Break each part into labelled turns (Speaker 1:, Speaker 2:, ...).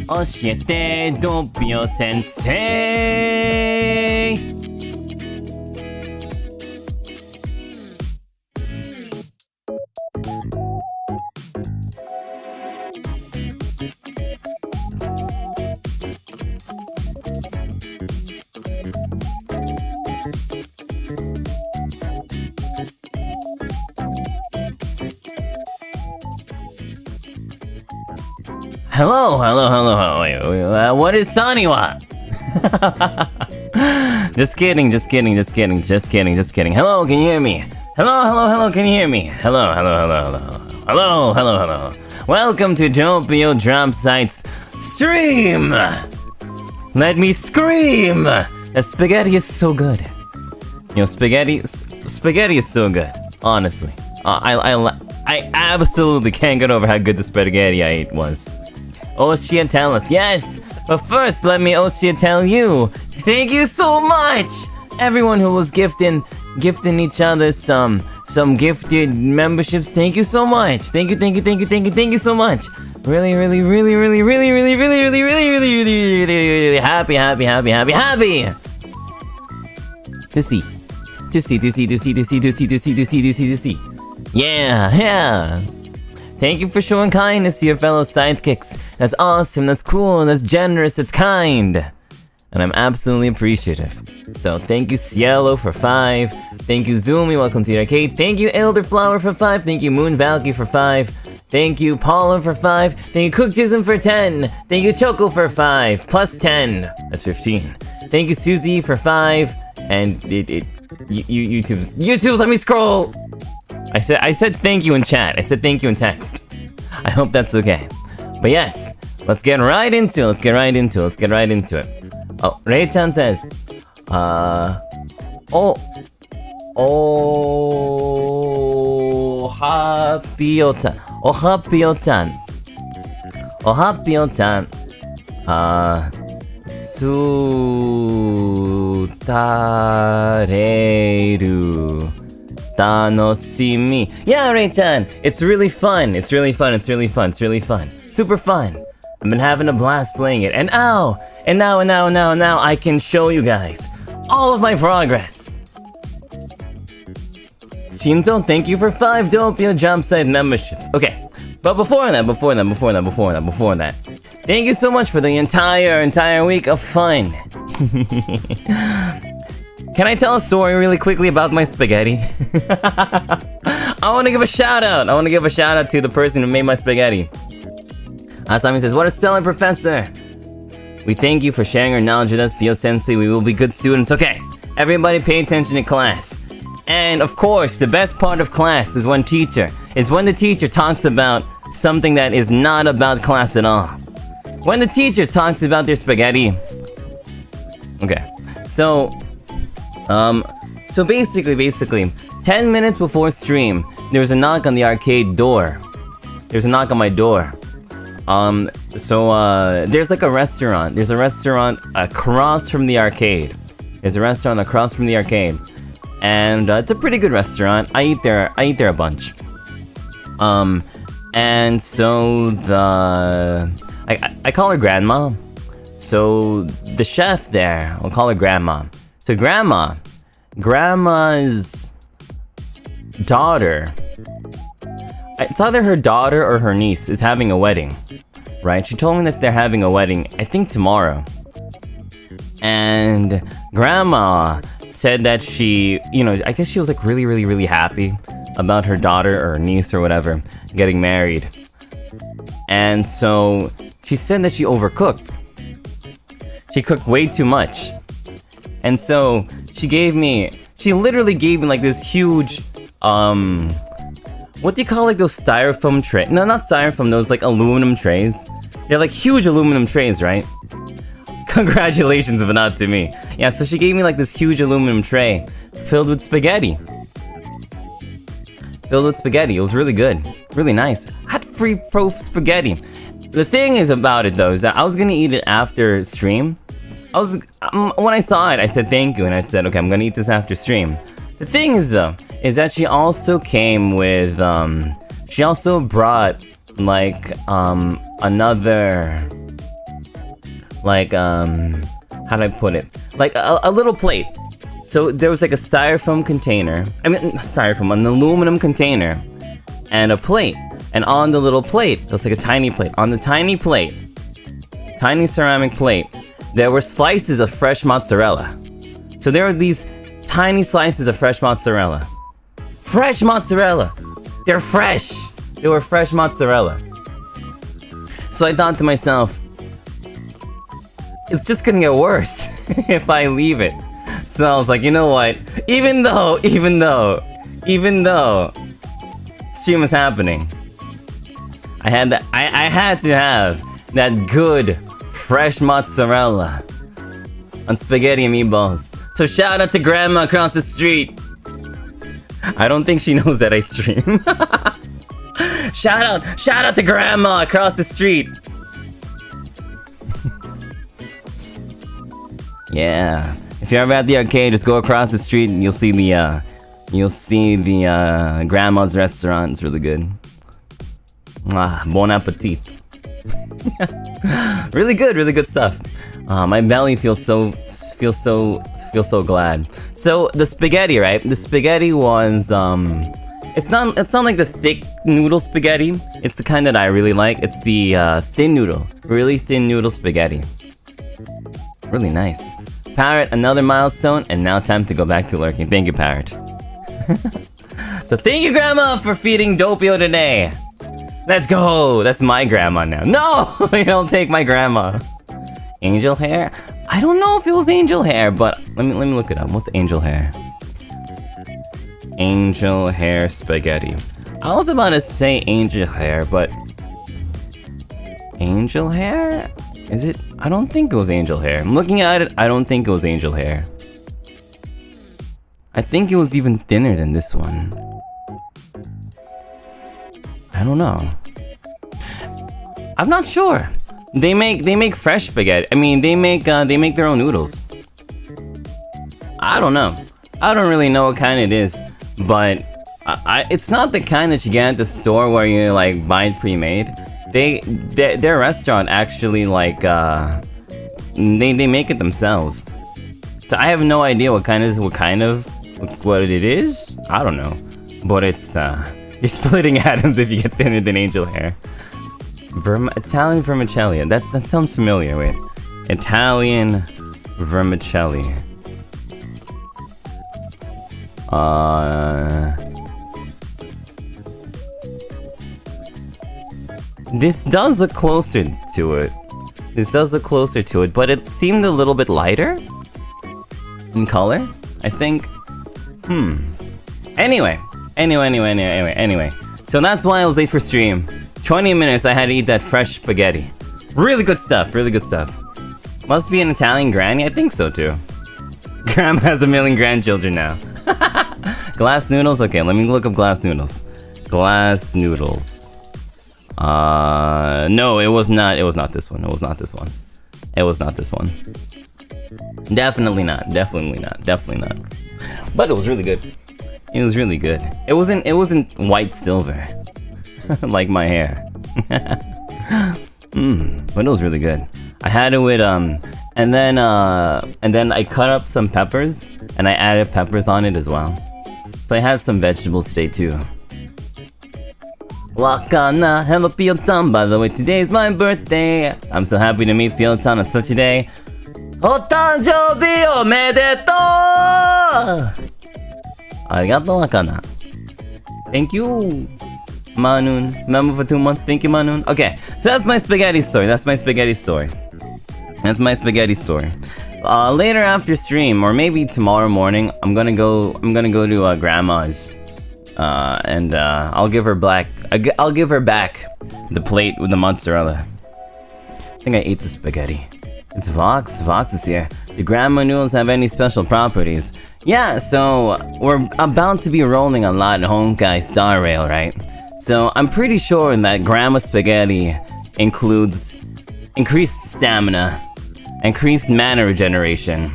Speaker 1: 教えてドピオ先生。Hello. What is Saniwa? Just kidding. Hello, can you hear me? Hello, can you hear me? Hello. Welcome to Doppio Dropscythe's stream! Let me scream! That spaghetti is so good. You know, spaghetti is so good, honestly. I absolutely can't get over how good the spaghetti I ate was. Oshia, tell us, yes! But first, let me Oshia tell you, thank you so much! Everyone who was gifting each other some gifted memberships, thank you so much! Thank you so much! Really happy! To see. Yeah! Thank you for showing kindness to your fellow sidekicks. That's awesome, that's cool, that's generous, it's kind. And I'm absolutely appreciative. So thank you Cielo for 5. Thank you Zoomy, welcome to the arcade. Thank you Elderflower for 5. Thank you Moon Valky for 5. Thank you Paula for 5. Thank you Cookjism for 10. Thank you Choco for 5. Plus 10. That's 15. Thank you Susie for 5. And YouTube, let me scroll! I said thank you in chat. I said thank you in text. I hope that's okay. But yes, let's get right into it. Oh, Ray-chan says, Hapio-chan. Sutareru. Tanoshimi. Yeah, Ray-chan! It's really fun. Super fun. I've been having a blast playing it. And now I can show you guys all of my progress. Shinzo, thank you for 5 Doppio Dropscythe memberships. Okay, but before that, thank you so much for the entire week of fun. Can I tell a story really quickly about my spaghetti? I want to give a shout out to the person who made my spaghetti. Asami says, what a stellar professor! We thank you for sharing your knowledge with us, Pio Sensei. We will be good students. Okay, everybody pay attention in class. And of course, the best part of class is when the teacher talks about something that is not about class at all. When the teacher talks about their spaghetti. Okay, so basically, 10 minutes before stream, there was a knock on the arcade door. There's a knock on my door. There's like a restaurant. There's a restaurant across from the arcade. And it's a pretty good restaurant. I eat there a bunch. And so I call her Grandma. So the chef there, I'll call her Grandma. So Grandma's daughter, it's either her daughter or her niece is having a wedding, right? She told me that they're having a wedding, I think tomorrow. And Grandma said that she, I guess she was like really happy about her daughter or niece or whatever getting married. And so she said that she overcooked. She cooked way too much. And so she literally gave me like this huge, what do you call like those styrofoam trays? No, not styrofoam, those like aluminum trays. They're like huge aluminum trays, right? Congratulations, but not to me. Yeah, so she gave me like this huge aluminum tray filled with spaghetti. It was really good. Really nice. I had free pro spaghetti. The thing is about it though, is that I was gonna eat it after stream. When I saw it, I said thank you, and I said, okay, I'm gonna eat this after stream. The thing is though, is that she also came with, she also brought, like, another, like, how do I put it? Like, a little plate. So there was like a styrofoam container, an aluminum container, and a plate. And on the little plate, it was like a tiny plate. On the tiny plate, tiny ceramic plate, there were slices of fresh mozzarella. So there were these tiny slices of fresh mozzarella. Fresh mozzarella! They're fresh! They were fresh mozzarella. So I thought to myself, it's just gonna get worse if I leave it. So I was like, you know what? Even though stream was happening, I had to have that good fresh mozzarella on spaghetti and meatballs. So shout out to Grandma across the street. I don't think she knows that I stream. Shout out to Grandma across the street. Yeah. If you're ever at the arcade, just go across the street and you'll see the grandma's restaurant. It's really good. Bon appetit. Really good stuff. My belly feels so glad. So the spaghetti, right? The spaghetti was it's not like the thick noodle spaghetti. It's the kind that I really like. It's the thin noodle, really thin noodle spaghetti. Really nice. Parrot, another milestone, and now time to go back to lurking. Thank you, Parrot. So thank you, Grandma, for feeding Doppio today. Let's go. That's my grandma now. No, you don't take my grandma. Angel hair? I don't know if it was angel hair, but let me look it up. What's angel hair? Angel hair spaghetti. I was about to say angel hair, but angel hair? Is it? I don't think it was angel hair. I'm looking at it. I don't think it was angel hair. I think it was even thinner than this one. I don't know. I'm not sure. They make fresh spaghetti. I mean, they make their own noodles. I don't know. I don't really know what kind it is, but it's not the kind that you get at the store where you like buy it pre-made. Their restaurant actually like they make it themselves. So I have no idea what it is. I don't know, but it's you're splitting atoms if you get thinner than angel hair. Italian vermicelli. That sounds familiar. Wait, Italian vermicelli. This does look closer to it. But it seemed a little bit lighter in color, I think. Anyway. So that's why I was late for stream. 20 minutes I had to eat that fresh spaghetti. Really good stuff. Must be an Italian granny? I think so too. Grandma has 1 million grandchildren now. Glass noodles? Okay, let me look up glass noodles. Glass noodles. No, it was not this one. Definitely not. But it was really good. It wasn't white silver. Like my hair. But it was really good. I had it with and then I cut up some peppers and I added peppers on it as well. So I had some vegetables today too. Wakana, hello Peloton. By the way, today's my birthday. I'm so happy to meet Peloton on such a day. Otanjoubi omedetou! Arigatou, Wakana. Thank you. Manun. Member for 2 months. Thank you, Manun. Okay, so that's my spaghetti story. That's my spaghetti story. That's my spaghetti story. Later after stream, or maybe tomorrow morning, I'm gonna go to grandma's, and I'll give her back the plate with the mozzarella. I think I ate the spaghetti. It's Vox. Vox is here. Do grandma noodles have any special properties? Yeah, so we're about to be rolling a lot in Honkai Star Rail, right? So I'm pretty sure that grandma spaghetti includes increased stamina, increased mana regeneration,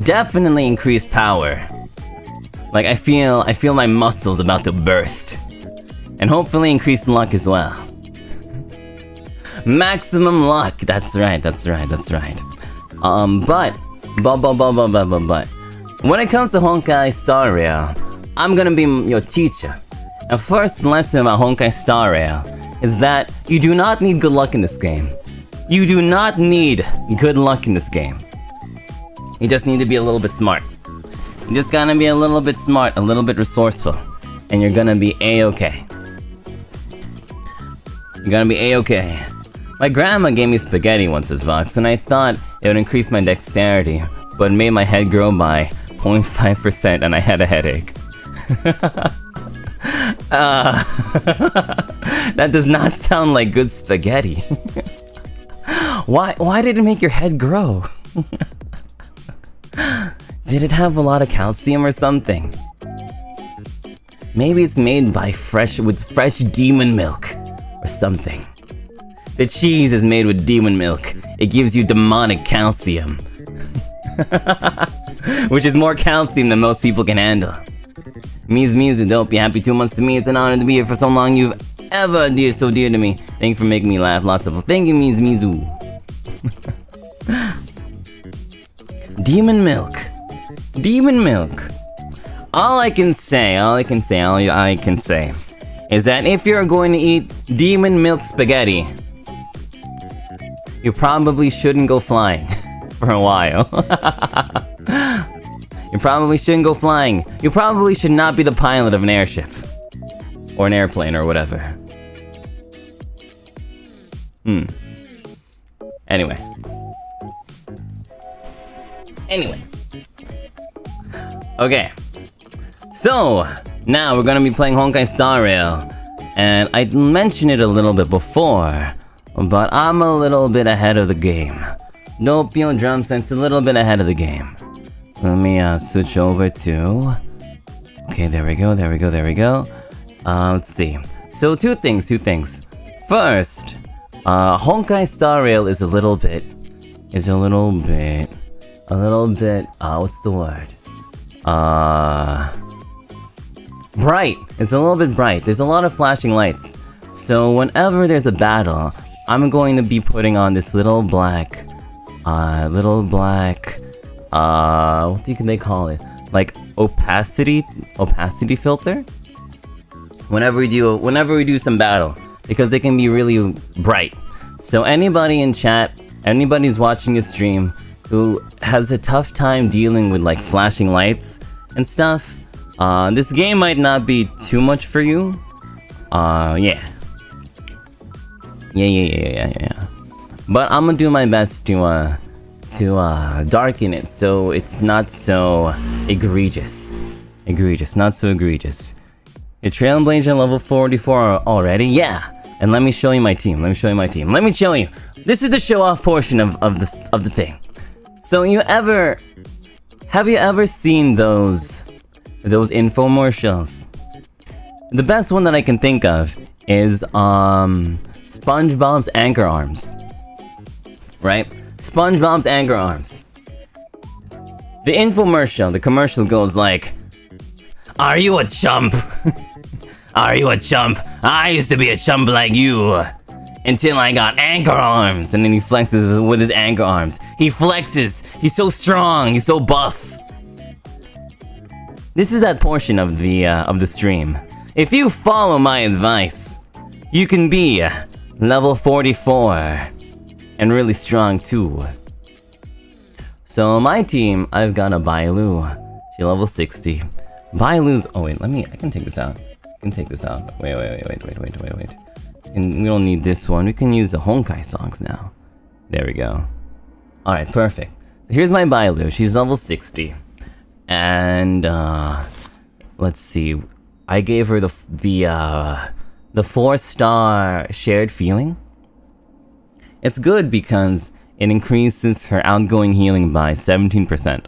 Speaker 1: definitely increased power. Like I feel my muscles about to burst, and hopefully increased luck as well. Maximum luck. That's right. But when it comes to Honkai Star Rail, I'm gonna be your teacher. The first lesson about Honkai Star Rail is that you do not need good luck in this game. You do not need good luck in this game. You just need to be a little bit smart. You just gotta be a little bit smart, a little bit resourceful, and you're gonna be A-okay. You're gonna be A-okay. My grandma gave me spaghetti once as Vox, and I thought it would increase my dexterity, but it made my head grow by 0.5% and I had a headache. That does not sound like good spaghetti. Why did it make your head grow? Did it have a lot of calcium or something? Maybe it's made by fresh demon milk or something. The cheese is made with demon milk. It gives you demonic calcium. Which is more calcium than most people can handle. Mizu Doppio, happy 2 months to me. It's an honor to be here for so long. You've ever dear so dear to me. Thank you for making me laugh. Lots of thank you, Mizu. Demon milk. All I can say is that if you're going to eat demon milk spaghetti, you probably shouldn't go flying for a while. You probably shouldn't go flying. You probably should not be the pilot of an airship. Or an airplane or whatever. Anyway. Okay. So, now we're gonna be playing Honkai Star Rail. And I mentioned it a little bit before, but I'm a little bit ahead of the game. Doppio Dropscythe a little bit ahead of the game. Let me switch over to... Okay, there we go. Let's see. So two things. First, Honkai Star Rail is a little bit, what's the word? Bright. It's a little bit bright. There's a lot of flashing lights. So whenever there's a battle, I'm going to be putting on this little black, what can they call it? Like opacity filter? Whenever we do some battle, because they can be really bright. So anybody in chat, anybody's watching a stream who has a tough time dealing with like flashing lights and stuff, this game might not be too much for you. Yeah. But I'm gonna do my best to darken it so it's not so egregious. Not so egregious. Your Trailblazer level 44 already? Yeah. And let me show you my team. Let me show you. This is the show-off portion of the thing. So have you ever seen those infomercials? The best one that I can think of is SpongeBob's Anchor Arms. Right? SpongeBob's Anchor Arms. The commercial goes like, "Are you a chump? Are you a chump? I used to be a chump like you. Until I got anchor arms." And then he flexes with his anchor arms. He flexes. He's so strong. He's so buff. This is that portion of the stream. If you follow my advice, you can be level 44 and really strong too. So my team, I've got a Bailu. She's level 60. Bailu's... Oh wait, I can take this out. can take this out. Wait. We don't need this one. We can use the Honkai songs now. There we go. Alright, perfect. So here's my Bailu. She's level 60. And, let's see. I gave her the 4-star shared feeling. It's good because it increases her outgoing healing by 17%.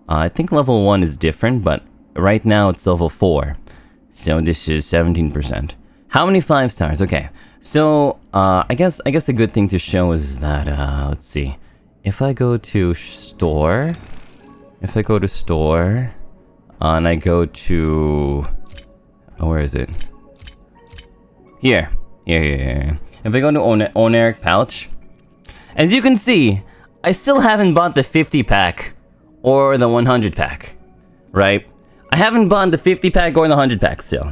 Speaker 1: I think level 1 is different, but right now it's level 4. So this is 17%. How many 5 stars? Okay. So, I guess a good thing to show is that, let's see. If I go to store, and I go to, where is it? Here. If I go to Oneric Pouch, as you can see, I still haven't bought the 50 pack or the 100 pack, right? I haven't bought the 50 pack or the 100 pack still.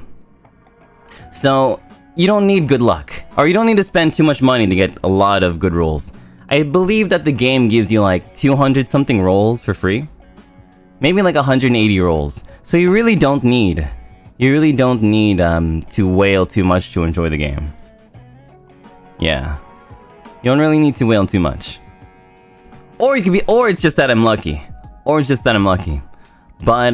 Speaker 1: So, you don't need good luck, or you don't need to spend too much money to get a lot of good rolls. I believe that the game gives you like 200 something rolls for free. Maybe like 180 rolls. So you really don't need to whale too much to enjoy the game. Yeah. You don't really need to whale too much. Or it's just that I'm lucky. But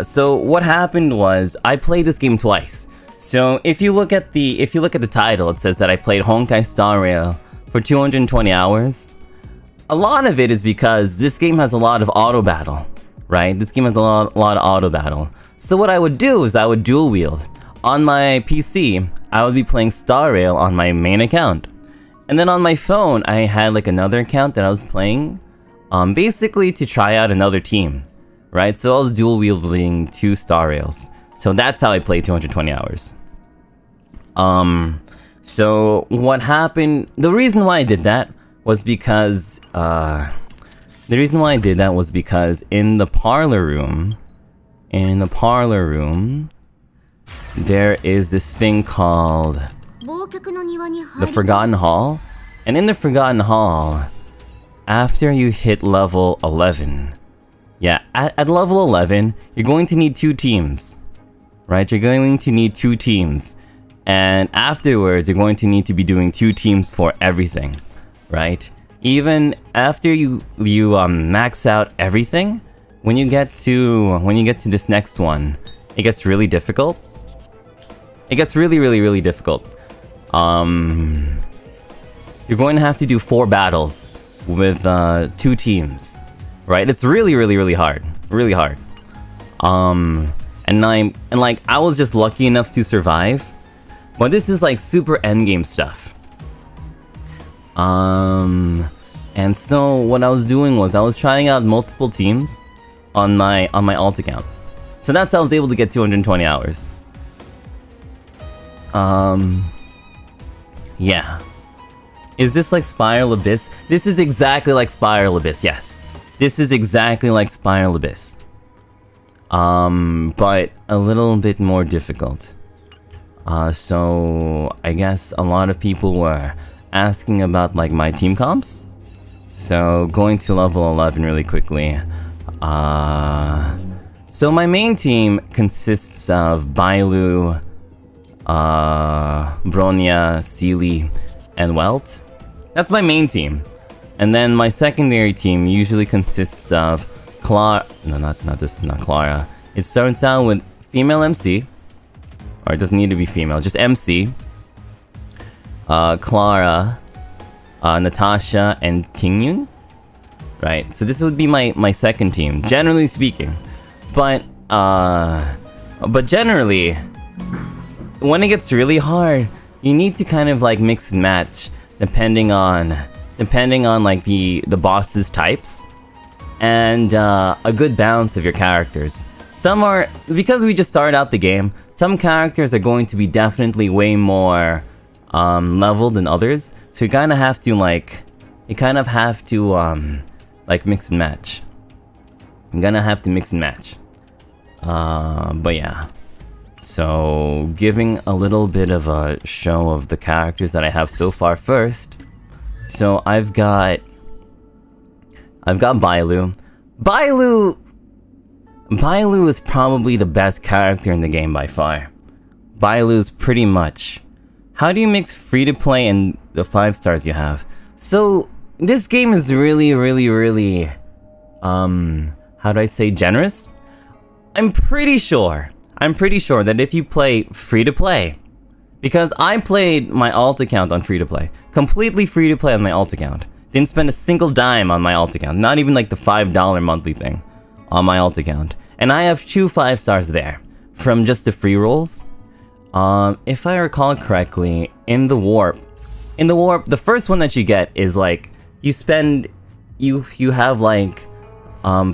Speaker 1: so what happened was I played this game twice. So if you look at the title, it says that I played Honkai Star Rail for 220 hours. A lot of it is because this game has a lot of auto battle, right? This game has a lot of auto battle. So what I would do is I would dual wield. On my PC, I would be playing Star Rail on my main account. And then on my phone, I had like another account that I was playing, basically to try out another team, right? So I was dual wielding 2 Star Rails. So that's how I played 220 hours. So what happened, the reason why I did that was because, in the parlor room, there is this thing called the Forgotten Hall. And in the Forgotten Hall, after you hit level 11, yeah, at level 11, you're going to need 2 teams. Right, you're going to need 2 teams, and afterwards you're going to need to be doing 2 teams for everything, right? Even after you max out everything, when you get to this next one, it gets really difficult. It gets really difficult. You're going to have to do 4 battles with 2 teams, right? It's really hard, And I was just lucky enough to survive. But this is like super endgame stuff. And so what I was doing was I was trying out multiple teams on my alt account. So that's how I was able to get 220 hours. Yeah. Is this like Spiral Abyss? This is exactly like Spiral Abyss, yes. This is exactly like Spiral Abyss. But a little bit more difficult. So I guess a lot of people were asking about like my team comps. So going to level 11 really quickly. So my main team consists of Bailu, Bronya, Sealy, and Welt. That's my main team. And then my secondary team usually consists of Clara. No, not Clara. It starts out with female MC. Or it doesn't need to be female, just MC. Clara, Natasha, and Tingyun. Right, so this would be my second team, generally speaking. But generally, when it gets really hard, you need to kind of like mix and match depending on like the boss's types and a good balance of your characters. Some are, because we just started out the game, some characters are going to be definitely way more leveled than others. So you kind of have to like mix and match. I'm gonna have to mix and match. But yeah. So, giving a little bit of a show of the characters that I have so far first. So, I've got Bailu. Bailu is probably the best character in the game by far. Bailu's pretty much. How do you mix free-to-play and the 5 stars you have? So, this game is really, how do I say, generous? I'm pretty sure that if you play free-to-play, because I played my alt account on free-to-play, completely free-to-play on my alt account, didn't spend a single dime on my alt account, not even like the $5 monthly thing on my alt account, and I have 2 5 stars there, from just the free rolls. If I recall correctly, in the warp, the first one that you get is like, you have like, I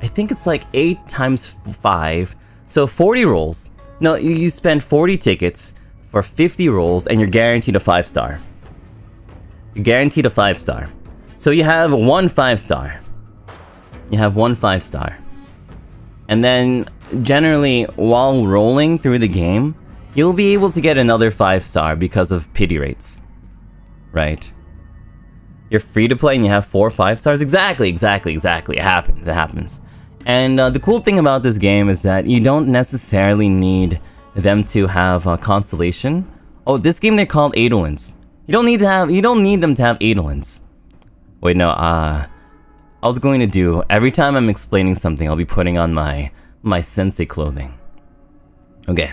Speaker 1: think it's like 8 times 5, so 40 rolls. No, you spend 40 tickets for 50 rolls, and you're guaranteed a 5 star. You're guaranteed a 5 star. So you have 1 5 star. You have 1 5 star. And then, generally, while rolling through the game, you'll be able to get another 5 star because of pity rates. Right? You're free to play and you have 4 5 stars? Exactly. It happens. And the cool thing about this game is that you don't necessarily need them to have constellation. Oh, this game they're called Eidolons. You don't need them to have Eidolons. Wait, no, I was going to do, every time I'm explaining something, I'll be putting on my sensei clothing. Okay,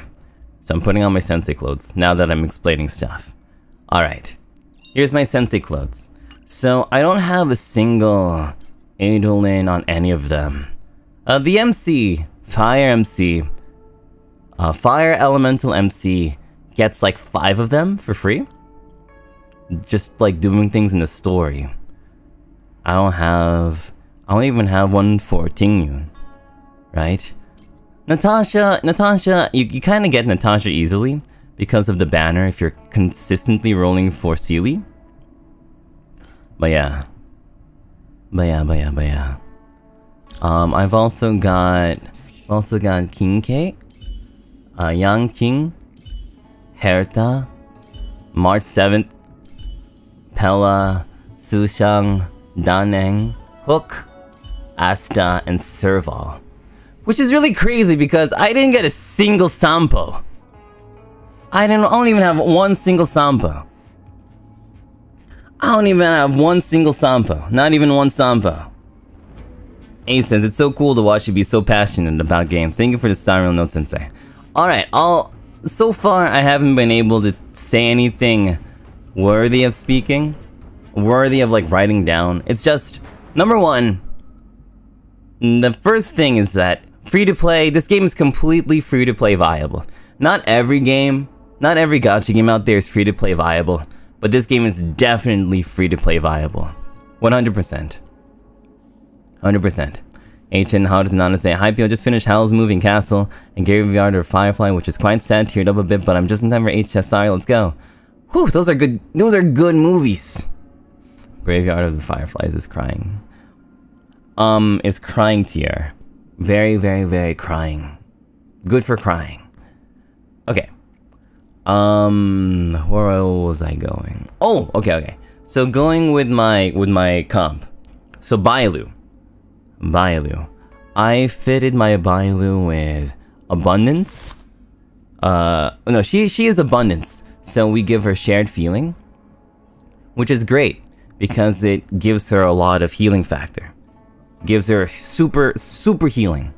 Speaker 1: so I'm putting on my sensei clothes now that I'm explaining stuff. Alright, here's my sensei clothes. So, I don't have a single Eidolon on any of them. The MC, Fire MC, Fire Elemental MC gets like 5 of them for free. Just like doing things in the story. I don't even have one for Tingyun. Right? Natasha, you kind of get Natasha easily because of the banner if you're consistently rolling for Sealy. But yeah. I've also got Kinkei, Yang King, Herta, March 7th, Pella, Sushang, Daneng, Hook, Asta, and Serval. Which is really crazy because I didn't get a single Sampo. I don't even have one single Sampo. I don't even have one single Sampo. Not even one Sampo. Ace says, it's so cool to watch you be so passionate about games. Thank you for the Star Rail note, Sensei. Alright, so far I haven't been able to say anything worthy of speaking. Worthy of like writing down. It's just, number one, the first thing is that free-to-play, this game is completely free-to-play viable. Not every game, not every gacha game out there is free-to-play viable, but this game is definitely free-to-play viable. 100%. 100%. HN, how does Nana say? Hi, people, just finished Howl's Moving Castle and Graveyard of Firefly, which is quite sad, teared up a bit, but I'm just in time for HSI, let's go. Whew, those are good movies. Graveyard of the Fireflies is crying. Is crying tier. Very crying. Good for crying. Okay. Where was I going? Oh, okay. So going with my comp. So Bailu. I fitted my Bailu with Abundance. No, she is Abundance. So we give her Shared Feeling, which is great because it gives her a lot of healing factor. Gives her super healing.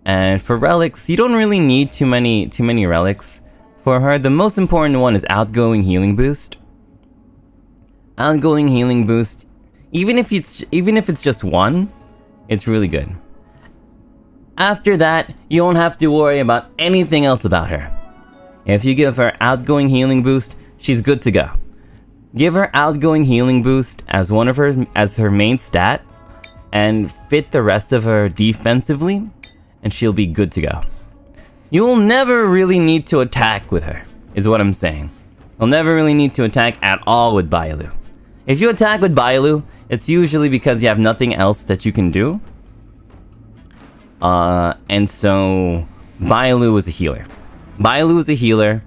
Speaker 1: And for relics, you don't really need too many relics. For her, the most important one is Outgoing Healing Boost. Outgoing Healing Boost, even if it's just one, it's really good. After that, you don't have to worry about anything else about her. If you give her Outgoing Healing Boost, she's good to go. Give her Outgoing Healing Boost as her main stat, and fit the rest of her defensively, and she'll be good to go. You will never really need to attack with her, is what I'm saying. You'll never really need to attack at all with Bailu. If you attack with Bailu, it's usually because you have nothing else that you can do. And so, Bailu is a healer.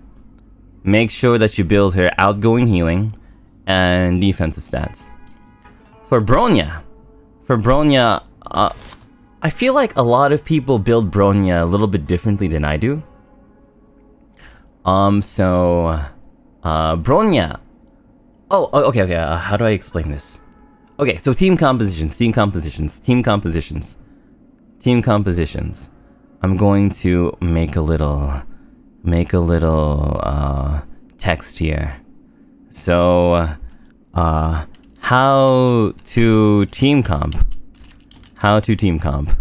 Speaker 1: Make sure that you build her Outgoing Healing and defensive stats. For Bronya, I feel like a lot of people build Bronya a little bit differently than I do. Bronya. Okay. How do I explain this? Okay, so team compositions. I'm going to make a little text here. So, how to team comp. How to team comp.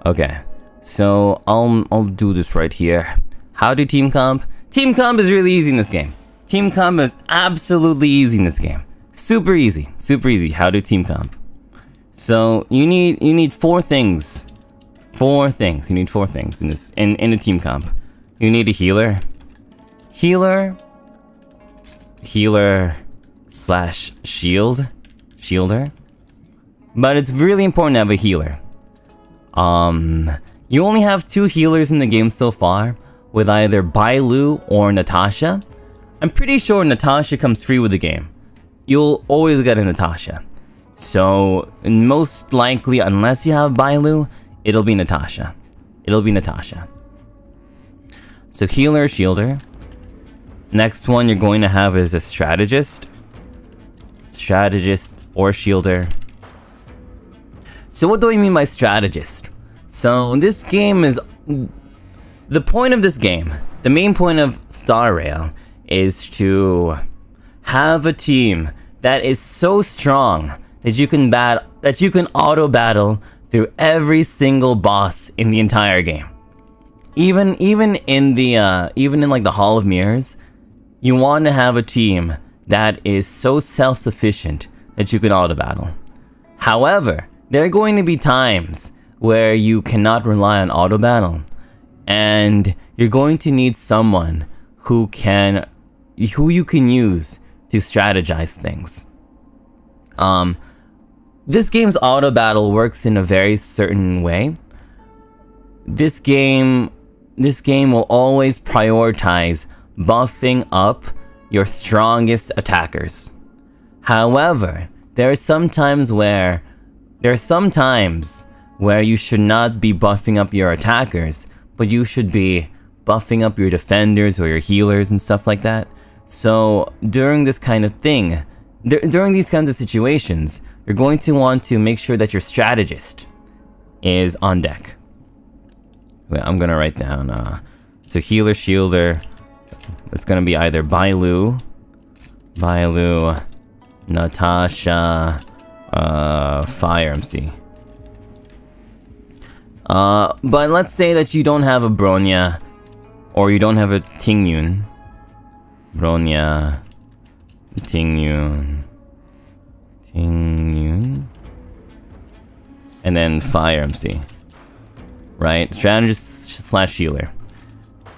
Speaker 1: Okay. So I'll do this right here. How to team comp. Team comp is really easy in this game. Team comp is absolutely easy in this game. Super easy. How to team comp. So you need 4 things. You need 4 things in this in a team comp. You need a healer. Healer slash shielder. But it's really important to have a healer. You only have 2 healers in the game so far, with either Bailu or Natasha. I'm pretty sure Natasha comes free with the game. You'll always get a Natasha. So, most likely, unless you have Bailu, it'll be Natasha. So, healer, shielder. Next one you're going to have is a strategist. Strategist or shielder. So what do I mean by strategist? So this game is... The point of this game, the main point of Star Rail, is to have a team that is so strong that you can auto battle through every single boss in the entire game. Even in like the Hall of Mirrors, you want to have a team that is so self-sufficient that you can auto battle. However, there are going to be times where you cannot rely on auto battle, and you're going to need someone who you can use to strategize things. This game's auto battle works in a very certain way. This game will always prioritize buffing up your strongest attackers. However, there are some times where you should not be buffing up your attackers, but you should be buffing up your defenders or your healers and stuff like that. So during this kind of thing, during these kinds of situations, you're going to want to make sure that your strategist is on deck. Wait, I'm gonna write down, so healer, shielder, it's gonna be either Bailu, Natasha, Fire MC. But let's say that you don't have a Bronya, or you don't have a Tingyun. Bronya, Tingyun, and then Fire MC. Right? Strategist slash healer.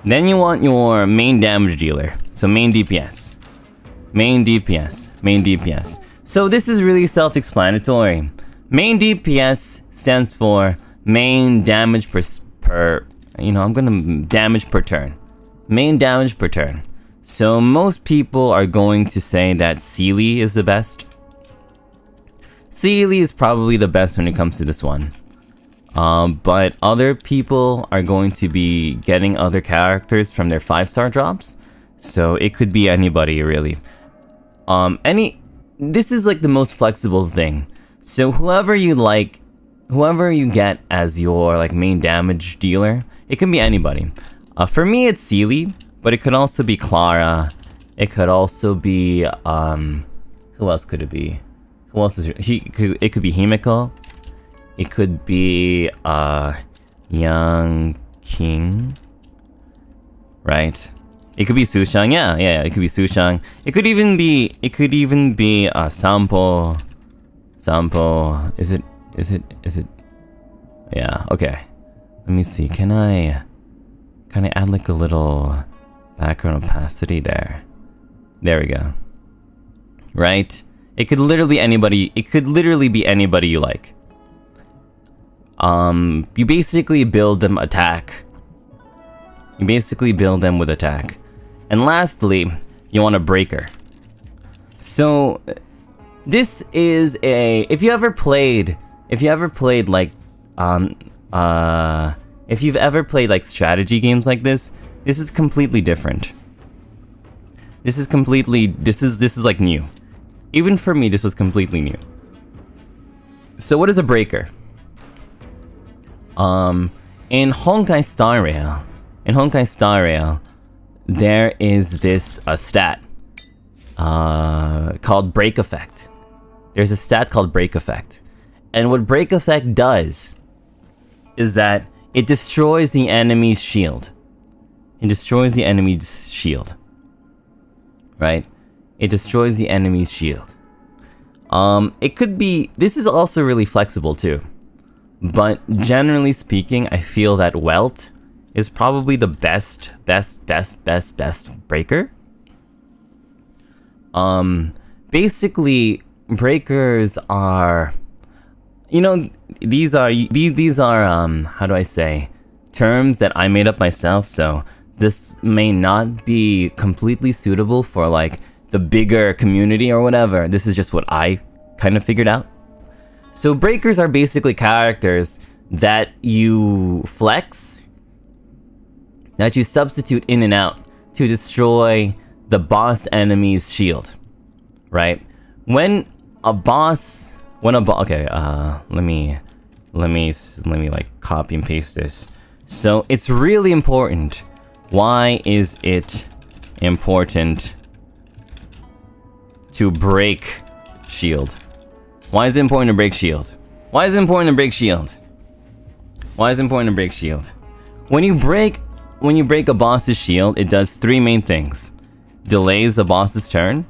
Speaker 1: Then you want your main damage dealer. So main DPS. So this is really self-explanatory. Main DPS stands for main damage per damage per turn. Main damage per turn. So most people are going to say that Seelie is the best. Seelie is probably the best when it comes to this one. But other people are going to be getting other characters from their 5-star drops. So it could be anybody, really. This is like the most flexible thing. So whoever you get as your like main damage dealer, it can be anybody. For me, it's Seelie, but it could also be Clara. It could also be who else could it be? Who else is it could be Himiko. It could be Young King, right? It could be Sushang, yeah. It could be Sushang. It could even be Sampo. Is it? Yeah. Okay. Let me see. Can I add like a little background opacity there? There we go. Right? It could literally be anybody. It could literally be anybody you like. You basically build them attack. You basically build them with attack. And lastly, you want a breaker. So this is a if you've ever played like strategy games like this is completely different. This is like new. Even for me, this was completely new. So what is a breaker? In Honkai Star Rail, there is this stat called break effect. There's a stat called break effect. And what break effect does is that it destroys the enemy's shield. It destroys the enemy's shield. Right? It destroys the enemy's shield. It could be... This is also really flexible too. But generally speaking, I feel that Welt is probably the best breaker. Basically, breakers are... You know, these are how do I say, terms that I made up myself, so this may not be completely suitable for like the bigger community or whatever. This is just what I kind of figured out. So breakers are basically characters that you flex, that you substitute in and out to destroy the boss enemy's shield, right? Let me like copy and paste this. So it's really important. Why is it important to break shield? Why is it important to break shield? Why is it important to break shield? Why is it important to break shield? When you break a boss's shield, it does three main things. Delays the boss's turn.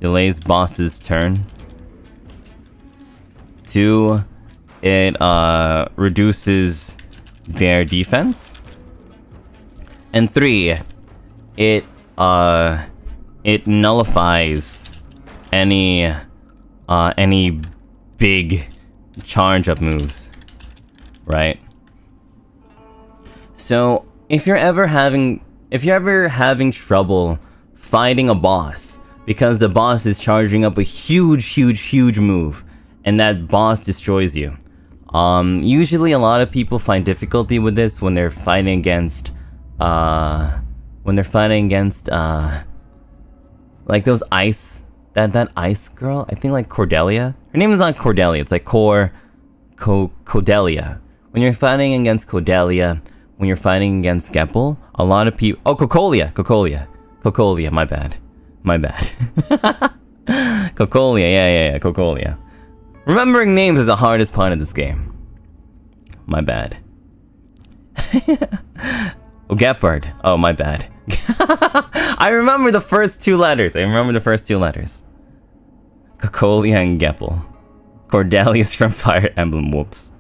Speaker 1: Delays boss's turn. 2, it reduces their defense. And 3, it nullifies any big charge up moves, right? So if you're ever having trouble fighting a boss because the boss is charging up a huge move and that boss destroys you, usually a lot of people find difficulty with this when they're fighting against like those ice, that ice girl, I think like Cordelia. Her name is not Cordelia, it's like Cordelia. When you're fighting against Cordelia, when you're fighting against Geppel, a lot of people... Oh, Cocolia, my bad. Cocolia, yeah, Cocolia. Remembering names is the hardest part of this game. My bad. Oh, Gepard. Oh, my bad. I remember the first two letters. Cocolia and Geppel. Cordelia's from Fire Emblem. Whoops.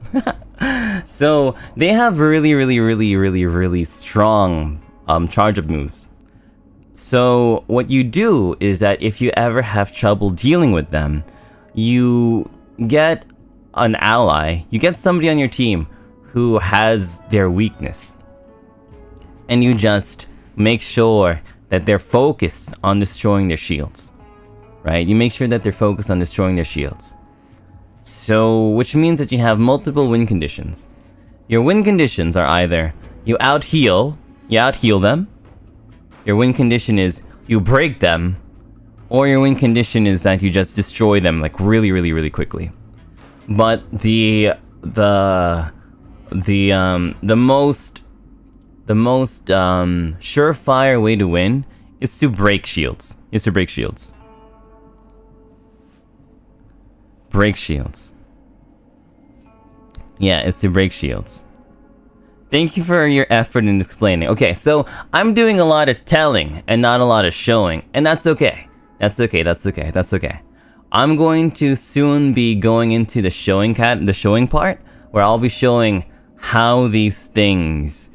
Speaker 1: So, they have really strong charge-up moves. So, what you do is that if you ever have trouble dealing with them, you get an ally, you get somebody on your team who has their weakness. And you just make sure that they're focused on destroying their shields. Right? You make sure that they're focused on destroying their shields. So, which means that you have multiple win conditions. Your win conditions are either you out-heal them, your win condition is you break them, or your win condition is that you just destroy them like really quickly. But the most surefire way to win is to break shields. Break shields. Yeah, it's to break shields. Thank you for your effort in explaining. Okay, so I'm doing a lot of telling and not a lot of showing, and that's okay. That's okay. I'm going to soon be going into the showing part, where I'll be showing how these things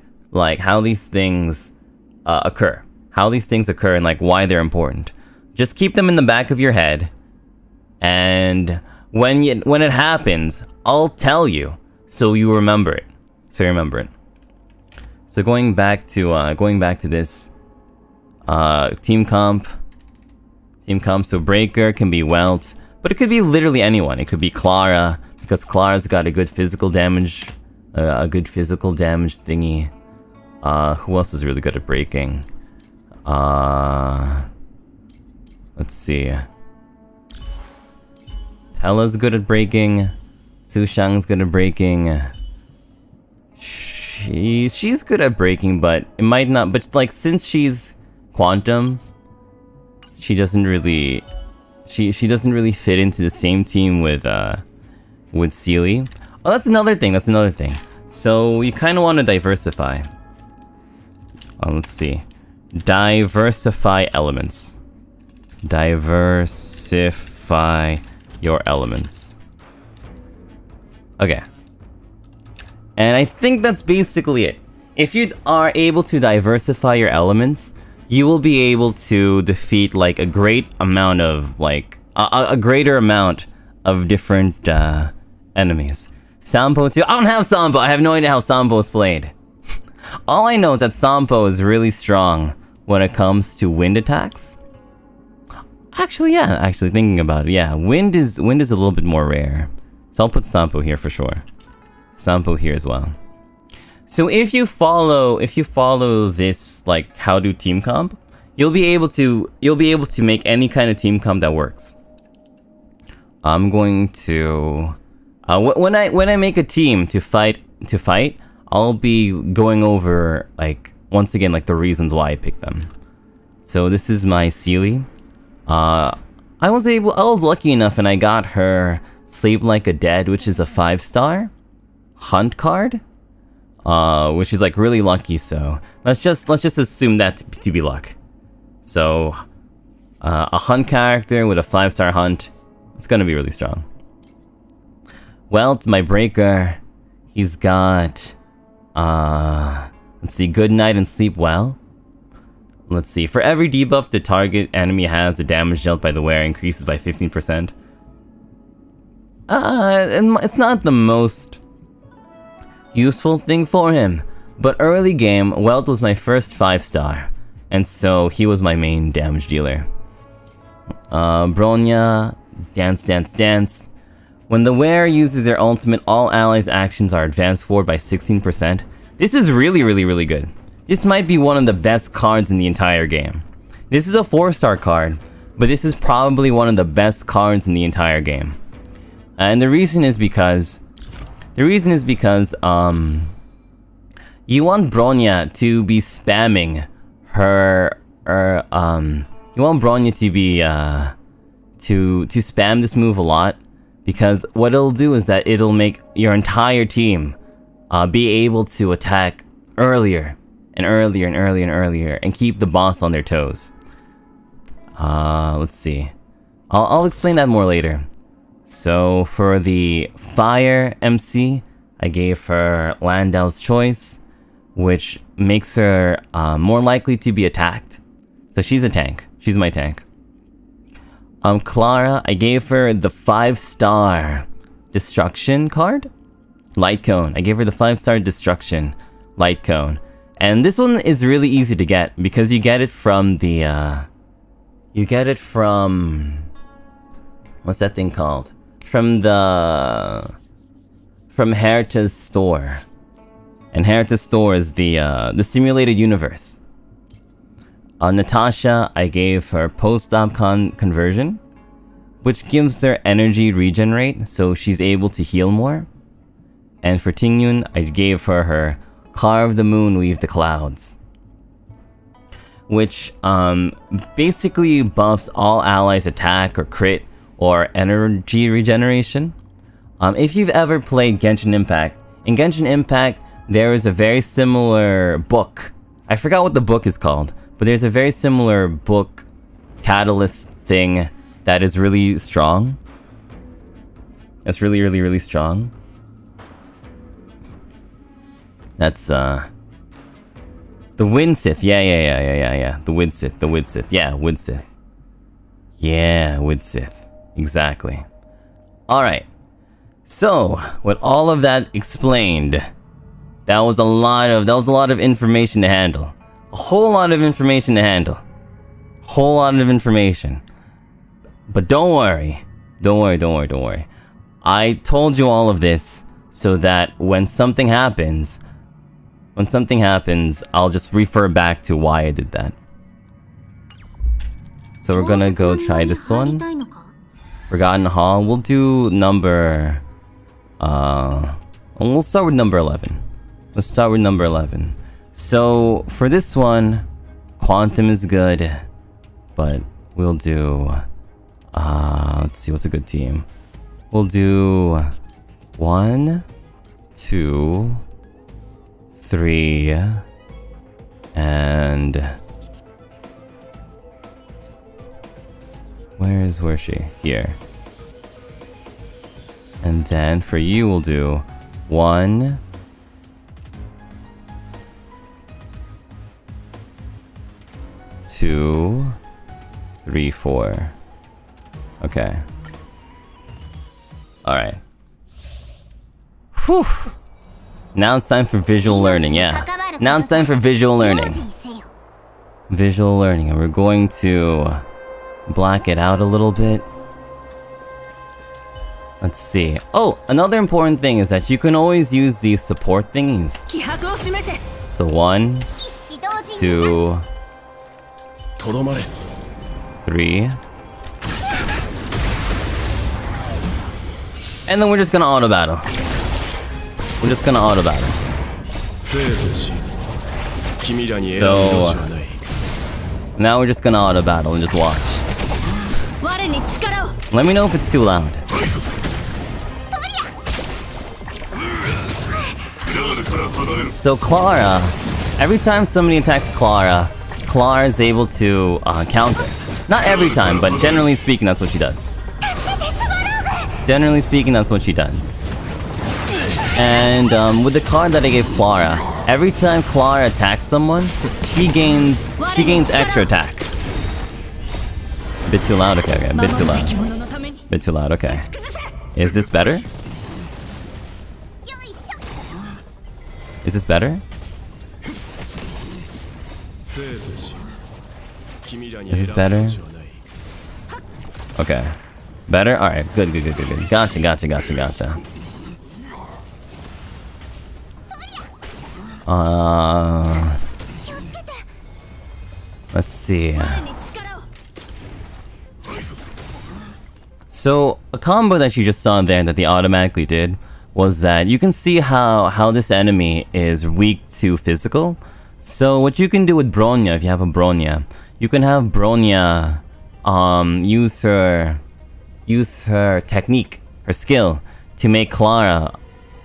Speaker 1: occur. How these things occur and like why they're important. Just keep them in the back of your head, and when it happens, I'll tell you so you remember it. So going back to this team comp Team comp, so Breaker can be Welt, but it could be literally anyone. It could be Clara, because Clara's got a good physical damage, thingy. Who else is really good at breaking? Let's see. Hella's good at breaking. Sushang's good at breaking. She's good at breaking, but it might not. But like, since she's Quantum, she doesn't really fit into the same team with Sealy. Oh, that's another thing. So you kind of want to diversify. Let's see. Diversify elements. Diversify your elements. Okay. And I think that's basically it. If you are able to diversify your elements, you will be able to defeat like a great amount of like a greater amount of different enemies. Sampo too. I don't have Sampo. I have no idea how Sampo is played. All I know is that Sampo is really strong when it comes to wind attacks. Actually, yeah. Actually, thinking about it, yeah, wind is a little bit more rare. So I'll put Sampo here for sure. Sampo here as well. So if you follow this like how to team comp, you'll be able to make any kind of team comp that works. I'm going to when I make a team to fight, I'll be going over like once again like the reasons why I picked them. So this is my Sealy. I was lucky enough and I got her Sleep Like a Dead, which is a 5-star hunt card, which is like really lucky. So let's just assume that to be luck. So a hunt character with a 5-star hunt, it's gonna be really strong. Well, it's my Breaker. He's got let's see, Good Night and Sleep Well. Let's see, for every debuff the target enemy has, the damage dealt by the wearer increases by 15%. And it's not the most useful thing for him, but early game, Welt was my first 5-star, and so he was my main damage dealer. Bronya, Dance Dance Dance. When the wearer uses their ultimate, all allies' actions are advanced forward by 16%. This is really good. This might be one of the best cards in the entire game. This is a 4-star card, but this is probably one of the best cards in the entire game. And the reason is because you want Bronya to be spamming her you want Bronya to be to spam this move a lot, because what it'll do is that it'll make your entire team be able to attack earlier and earlier and keep the boss on their toes. Let's see. I'll explain that more later. So for the Fire MC, I gave her Landau's Choice, which makes her more likely to be attacked. So she's a tank. She's my tank. Clara, I gave her the 5-star Destruction card? Light Cone. I gave her the 5-star Destruction Light Cone. And this one is really easy to get, because you get it from the, what's that thing called? From Herta's store. And Herta's store is the simulated universe. Natasha, I gave her post-op conversion, which gives her energy regenerate, so she's able to heal more. And for Tingyun, I gave her Carve the Moon, Weave the Clouds, which basically buffs all allies' attack or crit or energy regeneration. If you've ever played Genshin Impact, in Genshin Impact there is a very similar book. I forgot what the book is called, but there's a very similar book catalyst thing that is really strong. That's really strong. That's the Wind Sith. Yeah. The Wind Sith. Yeah, Wind Sith. Yeah, Wind Sith. Exactly. Alright. So, with all of that explained, that was a lot of information to handle. A whole lot of information to handle. Whole lot of information. But don't worry. Don't worry. I told you all of this so that when something happens, I'll just refer back to why I did that. So we're gonna go try this one. Forgotten Hall. We'll do number... we'll start with number 11. Let's start with number 11. So, for this one, Quantum is good. But we'll do... let's see, what's a good team? We'll do... 1, 2, 3... And... Where's she? Here. And then for you, we'll do 1, 2, 3, 4. Okay. Alright. Whew! Now it's time for visual learning, yeah. Now it's time for visual learning. Visual learning, and we're going to black it out a little bit. Let's see. Oh, another important thing is that you can always use these support thingies. So 1, 2, 3. And then we're just gonna auto battle. So now we're just gonna auto battle and just watch. Let me know if it's too loud. So Clara, every time somebody attacks Clara, Clara is able to counter. Not every time, but generally speaking, that's what she does. And with the card that I gave Clara, every time Clara attacks someone, she gains extra attack. Bit too loud, okay, Bit too loud, okay. Is this better? Is this better? Okay. Better? Alright, good. Gotcha. Let's see. So, a combo that you just saw there that they automatically did was that you can see how this enemy is weak to physical. So, what you can do with Bronya, if you have a Bronya, you can have Bronya use her technique, her skill, to make Clara,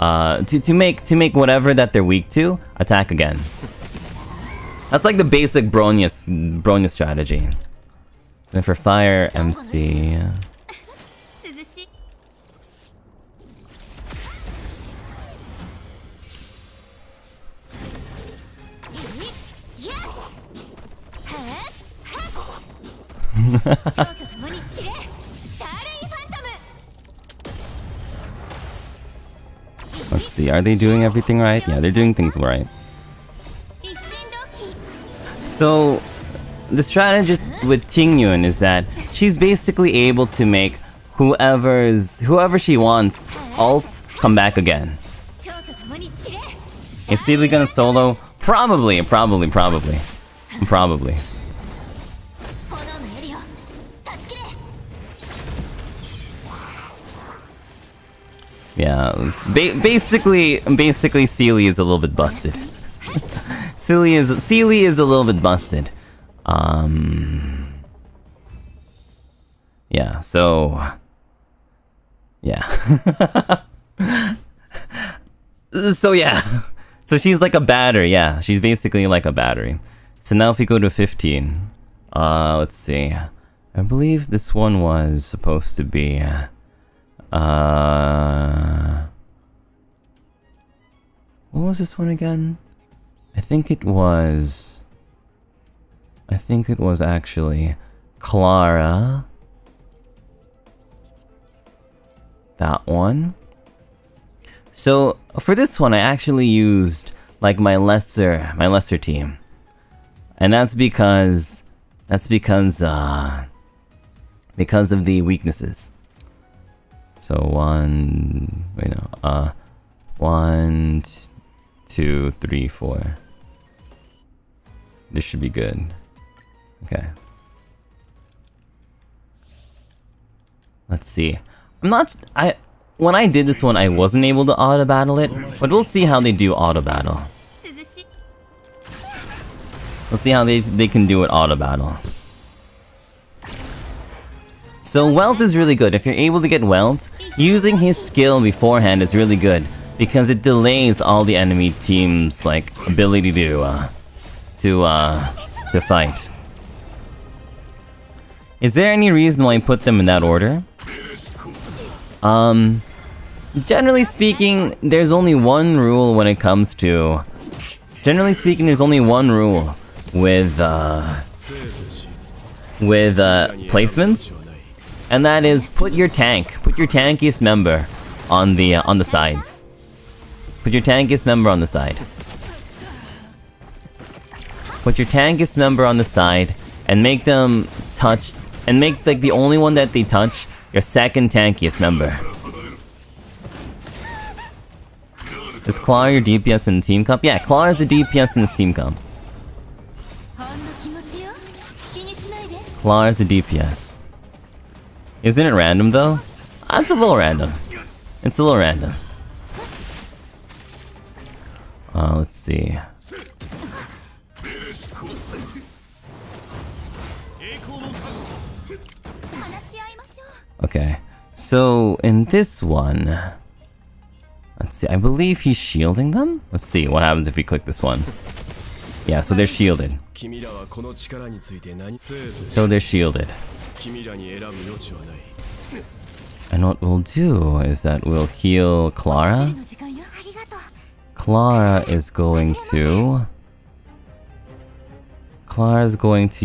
Speaker 1: to make whatever that they're weak to attack again. That's like the basic Bronya strategy. And for Fire MC. Let's see, are they doing everything right? Yeah, they're doing things right. So, the strategist with Tingyun is that she's basically able to make whoever she wants ult come back again. Is Sealy gonna solo? Probably. Yeah, basically, Sealy is a little bit busted. Sealy is a little bit busted. Yeah. So, yeah. So she's like a battery. Yeah, she's basically like a battery. So now if we go to 15, let's see. I believe this one was supposed to be. What was this one again? I think it was actually Clara. That one. So for this one I actually used like my lesser team. And that's because because of the weaknesses. So 1, wait no, 1, 2, 3, 4. This should be good. Okay. Let's see. When I did this one, I wasn't able to auto battle it, but we'll see how they do auto battle. We'll see how they can do it auto battle. So Welt is really good. If you're able to get Welt, using his skill beforehand is really good because it delays all the enemy team's like ability to fight. Is there any reason why you put them in that order? Generally speaking, there's only one rule when it comes to... Generally speaking, there's only one rule with placements, and that is put your tankiest member on the sides. Put your tankiest member on the side. Put your tankiest member on the side, and make them touch, and make like the only one that they touch your second tankiest member. Is Claw your DPS in the team comp? Yeah, Claw is a DPS in the team comp. Claw is a DPS. Isn't it random though? It's a little random. It's a little random. Let's see. Okay, so in this one, let's see, I believe he's shielding them? Let's see, what happens if we click this one? Yeah, so they're shielded. So they're shielded. And what we'll do is that we'll heal Clara. Clara's going to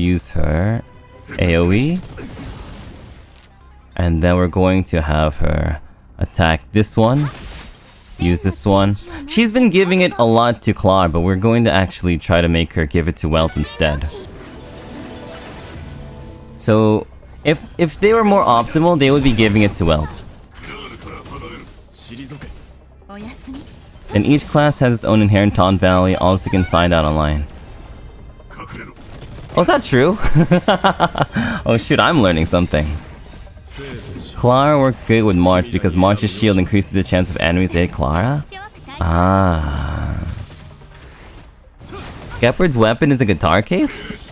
Speaker 1: use her AoE. And then we're going to have her attack this one. Use this one. She's been giving it a lot to Clara, but we're going to actually try to make her give it to Welt instead. So, if they were more optimal, they would be giving it to Welt. And each class has its own inherent taunt value, also you can find out online. Oh, is that true? Oh shoot, I'm learning something. Clara works great with March because March's shield increases the chance of enemies to hit Clara? Ah. Gepard's weapon is a guitar case?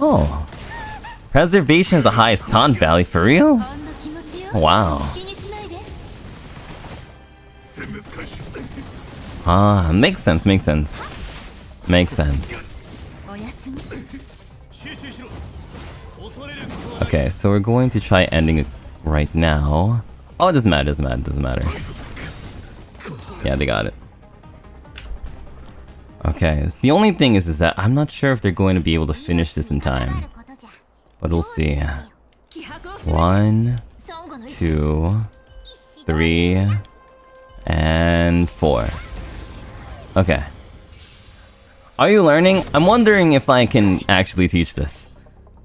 Speaker 1: Oh. Preservation is the highest taunt value, for real? Wow. Ah, makes sense, makes sense. Makes sense. Okay, so we're going to try ending it right now. Oh, it doesn't matter, doesn't matter, doesn't matter. Yeah, they got it. Okay, so the only thing is that I'm not sure if they're going to be able to finish this in time. But we'll see. 1, 2, 3, and 4. Okay. Are you learning? I'm wondering if I can actually teach this.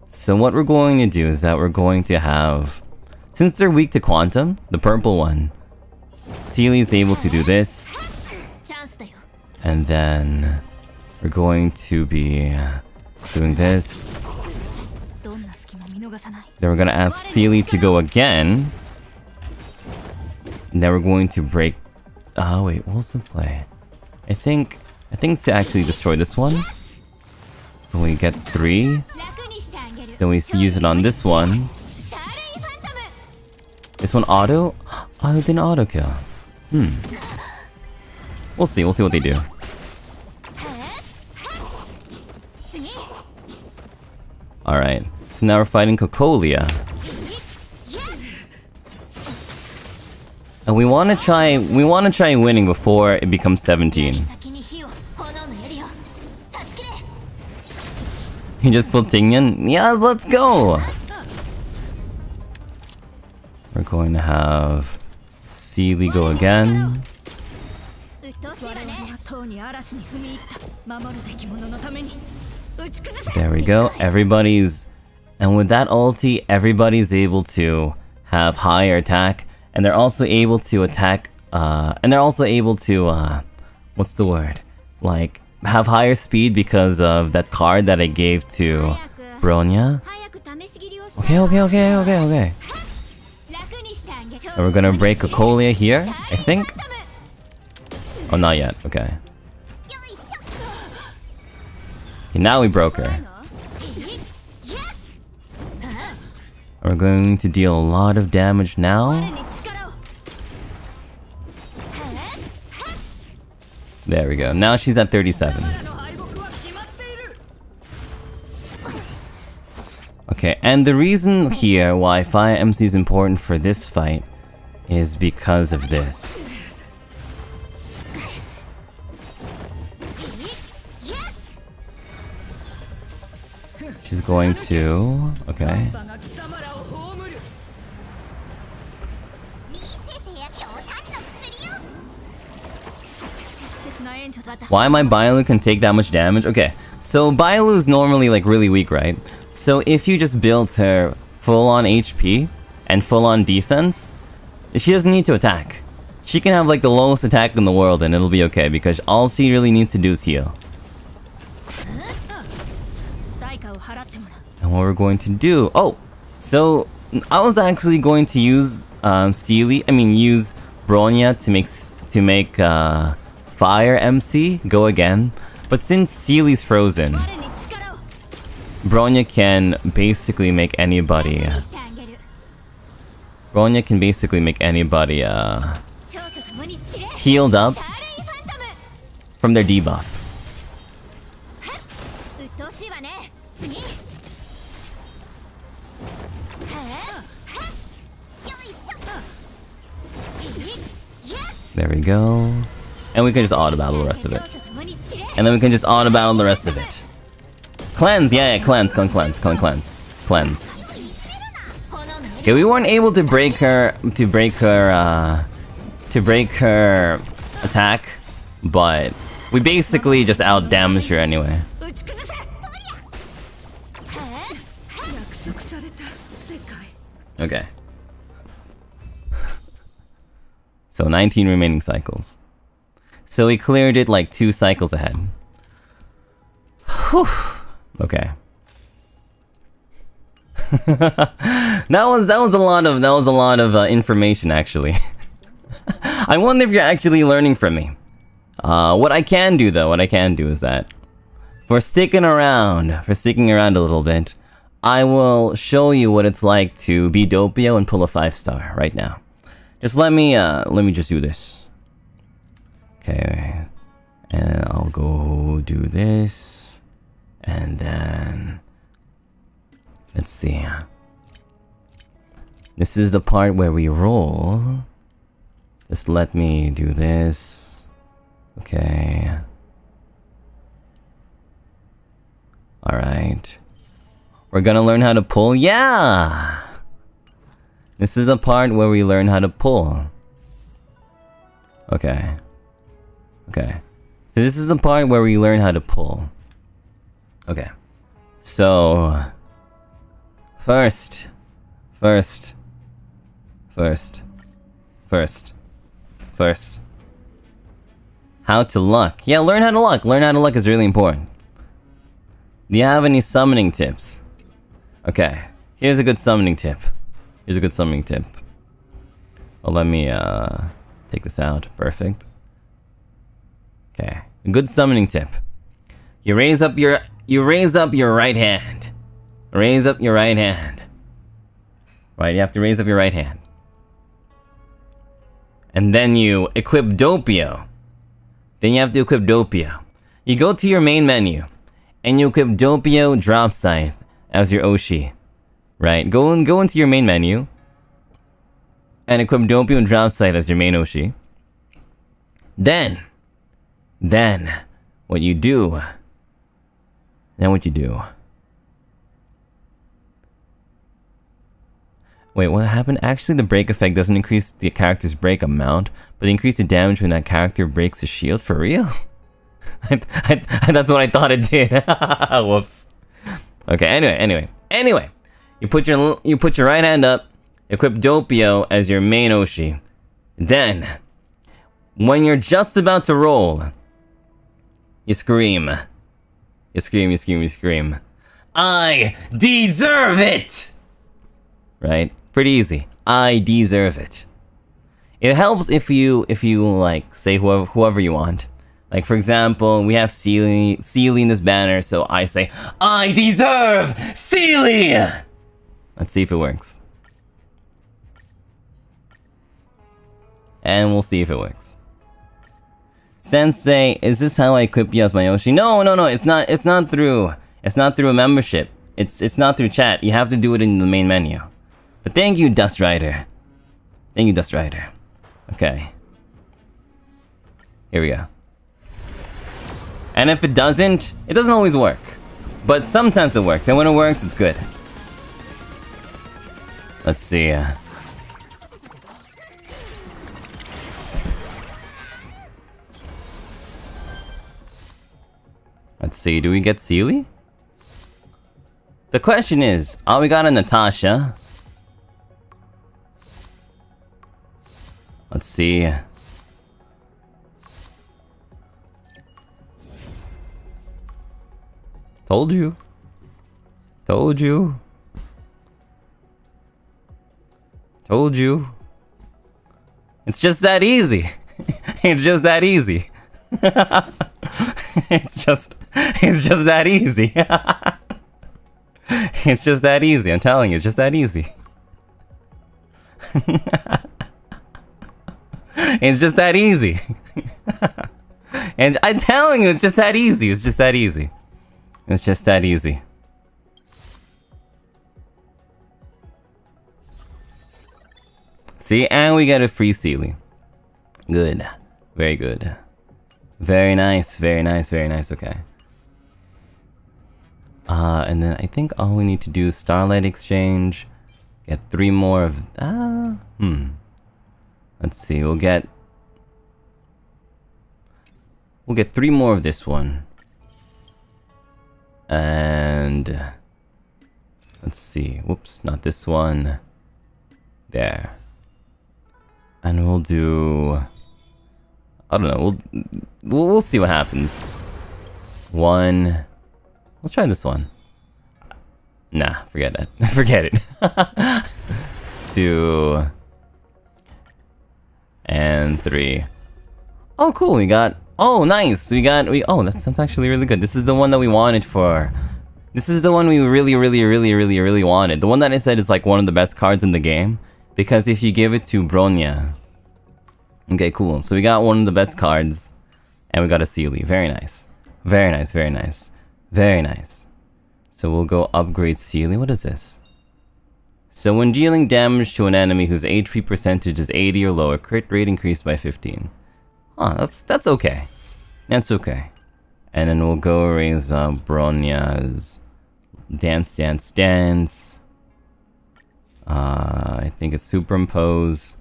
Speaker 1: So what we're going to do is that we're going to have... Since they're weak to Quantum, the purple one, Seely's able to do this. And then we're going to be doing this. Then we're going to ask Seely to go again. And then we're going to break... Oh wait, what's the play? I think to actually destroy this one. Then we get 3. Then we use it on this one. This one auto? Oh, it didn't auto kill. We'll see what they do. Alright, so now we're fighting Cocolia. And we wanna try winning before it becomes 17. You just pulled Tingyan? Yeah, let's go! We're going to have Seely go again. There we go. Everybody's And with that ulti, everybody's able to have higher attack, and they're also able to attack, what's the word? Like, have higher speed because of that card that I gave to Bronya. Okay. And we're gonna break Cocolia here, I think? Oh, not yet, okay. Okay, now we broke her. We're going to deal a lot of damage now. There we go. Now she's at 37. Okay, and the reason here why Fire MC is important for this fight is because of this. She's going to... okay. Why my Bailu can take that much damage? Okay, so Bailu is normally like really weak, right? So if you just build her full on HP and full on defense, she doesn't need to attack. She can have like the lowest attack in the world and it'll be okay because all she really needs to do is heal. And what we're going to do... oh! So, I was actually going to use use Bronya to make Fire MC go again. But since Seely's frozen, Bronya can basically make anybody... healed up from their debuff. There we go. And we can just auto battle the rest of it. And then we can just auto battle the rest of it. Cleanse, yeah, cleanse. Cleanse. Okay, we weren't able to break her attack, but we basically just out damaged her anyway. Okay. So 19 remaining cycles. So we cleared it like 2 cycles ahead. Whew. Okay. that was a lot of information actually. I wonder if you're actually learning from me. What I can do is that for sticking around a little bit, I will show you what it's like to be Doppio and pull a 5-star right now. Just let me just do this. Okay. And I'll go do this. And then... let's see. This is the part where we roll. Just let me do this. Okay. Alright. We're gonna learn how to pull. Yeah! This is the part where we learn how to pull. Okay. Okay. So this is the part where we learn how to pull. Okay. So... First. How to luck. Yeah, learn how to luck. Learn how to luck is really important. Do you have any summoning tips? Okay. Here's a good summoning tip. Well, let me take this out. Perfect. Okay. A good summoning tip. You raise up your right hand. Raise up your right hand. Right, you have to raise up your right hand. And then you equip Doppio. Then you have to equip Doppio. You go to your main menu and you equip Doppio Dropscythe as your Oshi. Right, go into your main menu and equip Doppio Dropscythe as your main Oshi. Then what you do. Wait, what happened? Actually, the break effect doesn't increase the character's break amount, but increase the damage when that character breaks a shield. For real? That's what I thought it did. Whoops. Okay, anyway. You put your right hand up, equip Doppio as your main Oshi. Then, when you're just about to roll, you scream. You scream, you scream, you scream. I deserve it! Right? Pretty easy. I deserve it. It helps if you like say whoever you want. Like for example, we have Sealy in this banner, so I say, I deserve Sealy! Let's see if it works. And we'll see if it works. Sensei, is this how I equip you as my Yoshi? No, it's not through a membership. It's not through chat. You have to do it in the main menu. But thank you, Dust Rider. Thank you, Dust Rider. Okay. Here we go. And if it doesn't always work. But sometimes it works, and when it works, it's good. Let's see. Let's see, do we get Sealy? The question is, oh, we got a Natasha. Let's see. Told you. Told you. Told you. It's just that easy. It's just that easy. It's just that easy. It's just that easy. I'm telling you, it's just that easy. It's just that easy. And I'm telling you, it's just that easy. It's just that easy. It's just that easy. See, and we get a free Sealy. Good. Very good. Very nice, very nice, very nice, okay. And then I think all we need to do is Starlight Exchange. Get 3 more of... Let's see, we'll get 3 more of this one. And... let's see, whoops, not this one. There. And we'll do... I don't know, we'll see what happens. 1... let's try this one. Nah, forget that. Forget it. 2... and 3. Oh, cool, we got... oh, nice! Oh, that's actually really good. This is the one that we wanted for... this is the one we really wanted. The one that I said is like one of the best cards in the game. Because if you give it to Bronya... okay, cool. So we got one of the best cards. And we got a Sealy. Very nice. Very nice, very nice. Very nice. So we'll go upgrade Sealy. What is this? So when dealing damage to an enemy whose HP percentage is 80 or lower, crit rate increased by 15. Oh, that's okay. That's okay. And then we'll go raise Bronya's Dance. I think it's superimpose.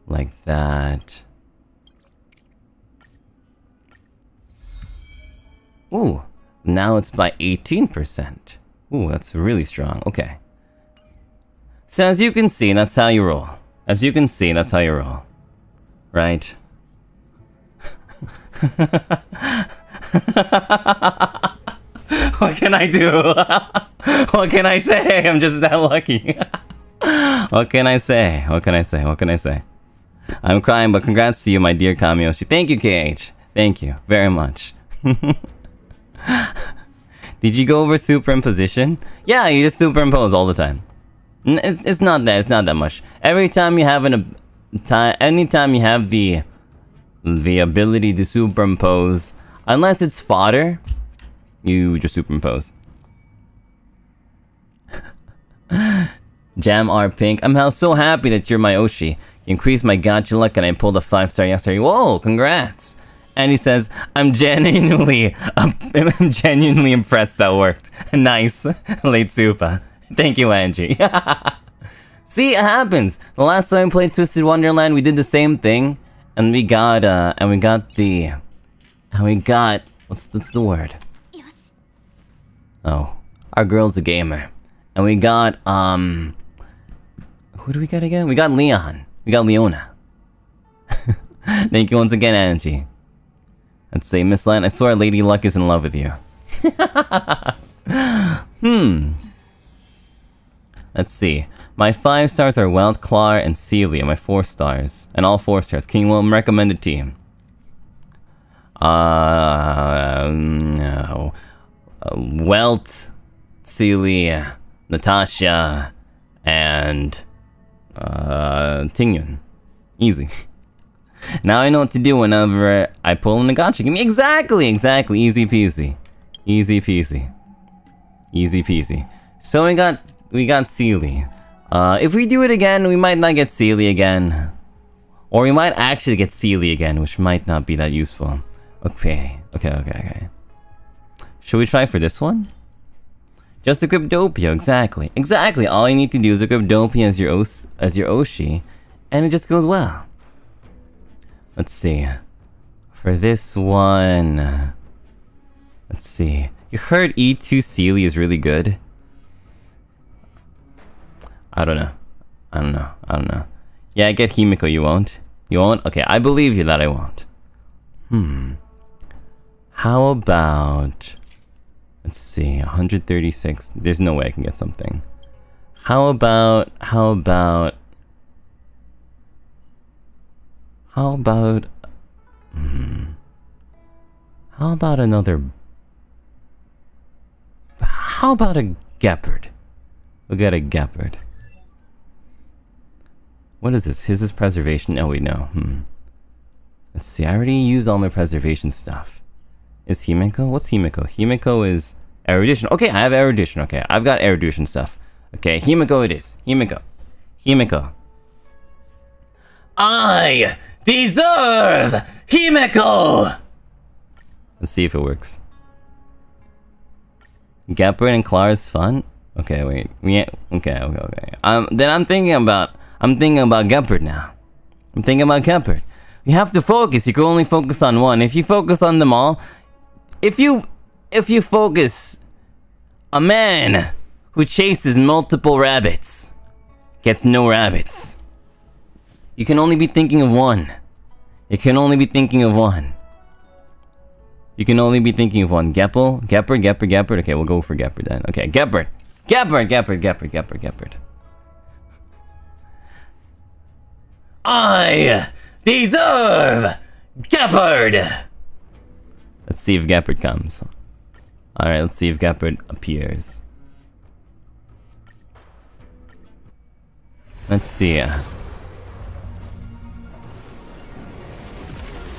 Speaker 1: Like that. Ooh, now it's by 18%. Ooh, that's really strong. Okay. So as you can see, that's how you roll. As you can see, that's how you roll. Right? What can I do? What can I say? I'm just that lucky. What can I say? What can I say? What can I say? I'm crying, but congrats to you, my dear Kamiyoshi. Thank you, KH. Thank you very much. Did you go over superimposition? Yeah, you just superimpose all the time. It's not that much. Every time you have anytime you have the ability to superimpose, unless it's fodder, you just superimpose. Jam R Pink, I'm so happy that you're my Oshi. You increased my gacha luck and I pulled a 5-star yesterday. Whoa, congrats! And he says, I'm genuinely impressed that worked. Nice, late Supa. Thank you, Angie. See, it happens. The last time we played Twisted Wonderland, we did the same thing, and we got what's the word? Oh, our girl's a gamer. And we got, who do we get again? We got Leon. We got Leona. Thank you once again, Angie. Let's see, Miss Lan, I swear Lady Luck is in love with you. Let's see. My 5 stars are Welt, Clar, and Celia. My 4 stars. And all 4 stars. King Willem recommended team. No. Welt, Celia, Natasha, and Tingyun. Easy. Now I know what to do whenever I pull in a gacha. Give me exactly. Easy peasy. Easy peasy. Easy peasy. So we got Celia. If we do it again, we might not get Celia again. Or we might actually get Celia again, which might not be that useful. Okay. Should we try for this one? Just equip Doppio, exactly. All you need to do is equip Doppio as your Oshi, and it just goes well. Let's see. For this one, let's see. You heard E2 Celia is really good. I don't know. Yeah, I get Himiko, you won't? You won't? Okay, I believe you that I won't. How about... Let's see, 136. There's no way I can get something. How about a Gepard? We'll get a Gepard. What is this? His is preservation? Oh wait, no. Let's see, I already used all my preservation stuff. Is Himiko? What's Himiko? Himiko is erudition. Okay, I have erudition. Okay, I've got erudition stuff. Okay, Himiko it is. Himiko. I deserve Himiko! Let's see if it works. Gepard and Clara is fun? Okay, wait. Okay. Then I'm thinking about Gepard now. You have to focus. You can only focus on one. If you focus on them all, if you focus, a man who chases multiple rabbits gets no rabbits. You can only be thinking of one. Gepard. Okay, we'll go for Gepard then. Okay, Gepard. I deserve Gepard! Let's see if Gepard comes. Alright, let's see if Gepard appears. Let's see.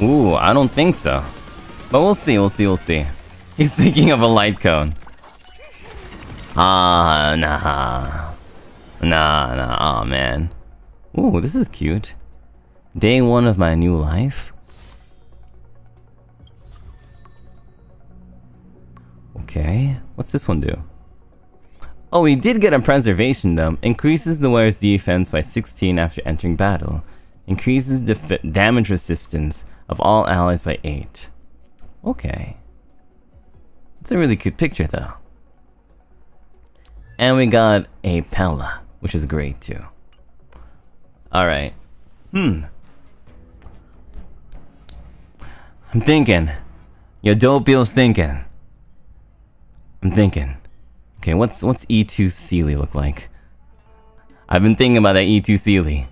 Speaker 1: Ooh, I don't think so. But we'll see. He's thinking of a light cone. Nah. Aw, man. Ooh, this is cute. Day 1 of my new life. Okay, what's this one do? Oh, we did get a preservation though. Increases the wearer's defense by 16 after entering battle. Increases damage resistance of all allies by 8. Okay. It's a really cute picture though. And we got a Pella, which is great too. Alright. I'm thinking. Yo, Doppio's thinking. I'm thinking. Okay, what's E2 Celia look like? I've been thinking about that E2 Celia.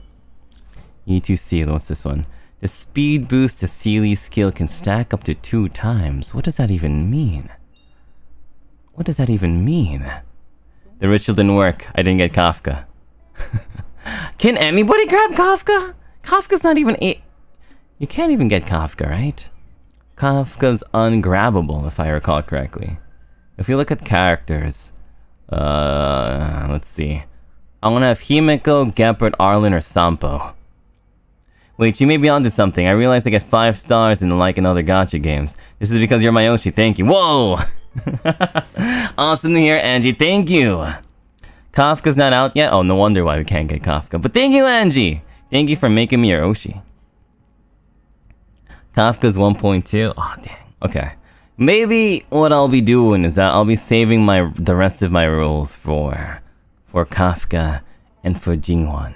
Speaker 1: E2 Celia, what's this one? The speed boost to Celia's skill can stack up to 2 times. What does that even mean? The ritual didn't work. I didn't get Kafka. Can anybody grab Kafka? Kafka's not even You can't even get Kafka, right? Kafka's ungrabbable, if I recall correctly. If you look at characters, let's see. I want to have Himiko, Gepard, Arlen, or Sampo. Wait, you may be onto something. I realized I get 5 stars in like in other gacha games. This is because you're my Yoshi. Thank you. Whoa! Awesome to hear, Angie. Thank you. Kafka's not out yet? Oh, no wonder why we can't get Kafka. But thank you, Angie. Thank you for making me your Oshi. Kafka's 1.2. Oh, dang. Okay. Maybe what I'll be doing is that I'll be saving the rest of my rules for Kafka and for Jingwon.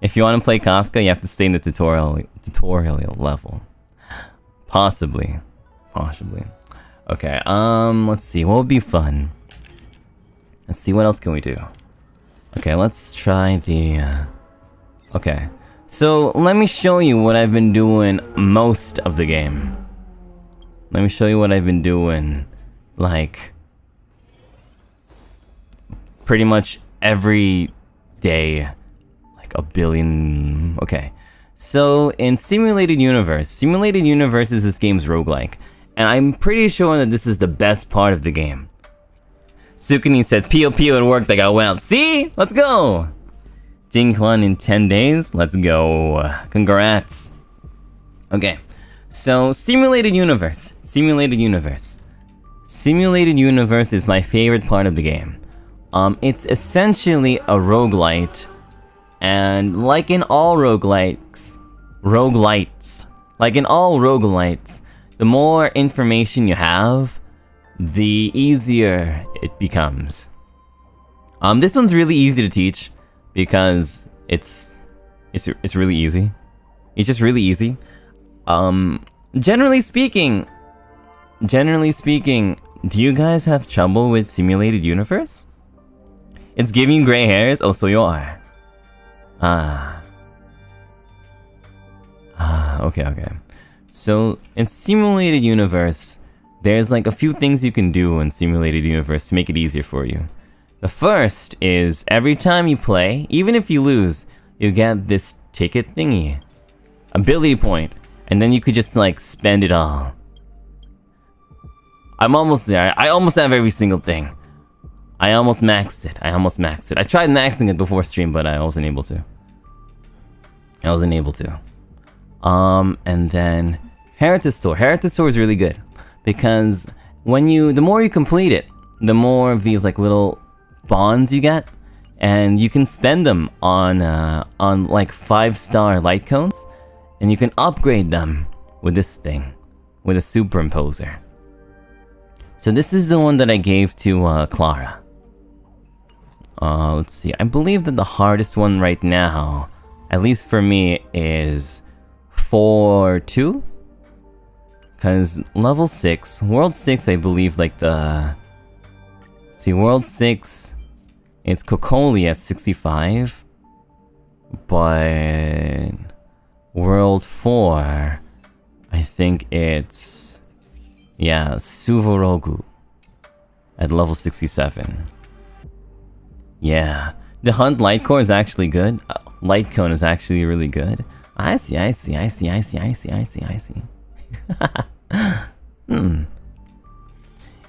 Speaker 1: If you want to play Kafka, you have to stay in the tutorial level. Possibly. Okay, let's see. What would be fun? Let's see, what else can we do? Okay, let's try the... Okay, so let me show you what I've been doing most of the game. Let me show you what I've been doing, like, pretty much every day, like a billion... Okay, so in Simulated Universe is this game's roguelike, and I'm pretty sure that this is the best part of the game. Sukuni said, "Pio Pio, it worked, I got well." See? Let's go! Jinghwan in 10 days? Let's go. Congrats. Okay, so Simulated Universe. Simulated Universe is my favorite part of the game. It's essentially a roguelite, and like in all roguelites, the more information you have, the easier it becomes. This one's really easy to teach because it's really easy. It's just really easy. Generally speaking, do you guys have trouble with Simulated Universe? It's giving you gray hairs? Oh, so you are. Okay. So, in Simulated Universe, there's like a few things you can do in Simulated Universe to make it easier for you. The first is, every time you play, even if you lose, you get this ticket thingy. Ability point. And then you could just like spend it all. I'm almost there. I almost have every single thing. I almost maxed it. I tried maxing it before stream, but I wasn't able to. And then Heritage Store. Heritage Store is really good because the more you complete it, the more of these like little bonds you get, and you can spend them on like 5-star light cones, and you can upgrade them with this thing, with a superimposer. So this is the one that I gave to Clara. Let's see. I believe that the hardest one right now, at least for me, is 4-2. Because level 6, World 6, I believe, like the... See, World 6, it's Kokoli at 65. But... World 4, I think it's... Yeah, Suvorogu at level 67. Yeah, the Hunt Light Core is actually good. Light Cone is actually really good. I see.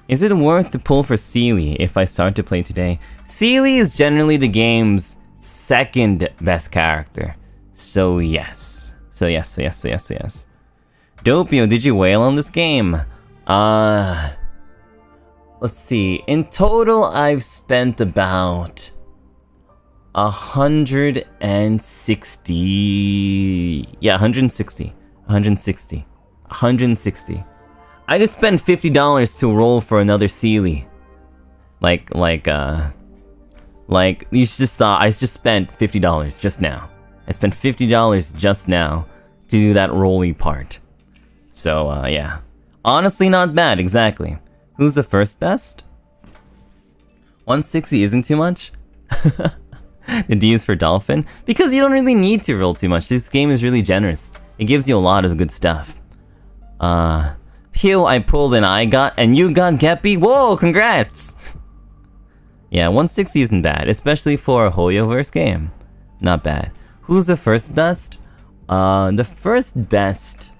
Speaker 1: Is it worth the pull for Sealy if I start to play today? Sealy is generally the game's second best character. So yes. Doppio, did you whale on this game? Let's see. In total, I've spent about 160. Yeah, 160. I just spent $50 to roll for another Sealy. Like you just saw, I just spent $50 just now. I spent $50 just now to do that rolly part. So, yeah. Honestly, not bad, exactly. Who's the first best? 160 isn't too much? The D is for Dolphin? Because you don't really need to roll too much. This game is really generous. It gives you a lot of good stuff. Peel, I pulled and I got, and you got Geppy? Whoa, congrats! Yeah, 160 isn't bad, especially for a Hoyoverse game. Not bad. Who's the first best? The first best...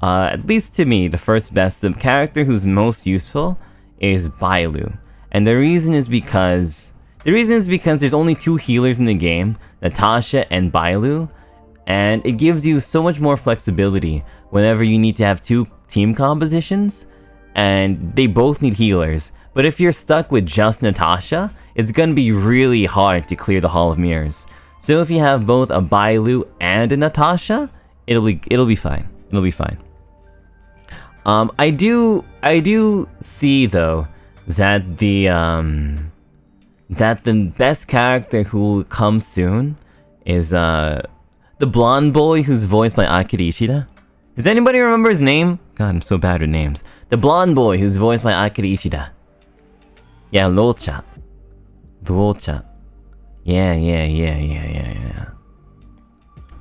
Speaker 1: at least to me, the first best, the character who's most useful is Bailu. And the reason is because there's only 2 healers in the game, Natasha and Bailu, and it gives you so much more flexibility whenever you need to have 2 team compositions, and they both need healers. But if you're stuck with just Natasha, it's gonna be really hard to clear the Hall of Mirrors. So if you have both a Bailu and a Natasha, it'll be fine. It'll be fine. I do see though that the best character who will come soon is the blonde boy who's voiced by Akira Ishida. Does anybody remember his name? God, I'm so bad with names. The blonde boy who's voiced by Akira Ishida. Yeah, Rocha. Rocha. Yeah.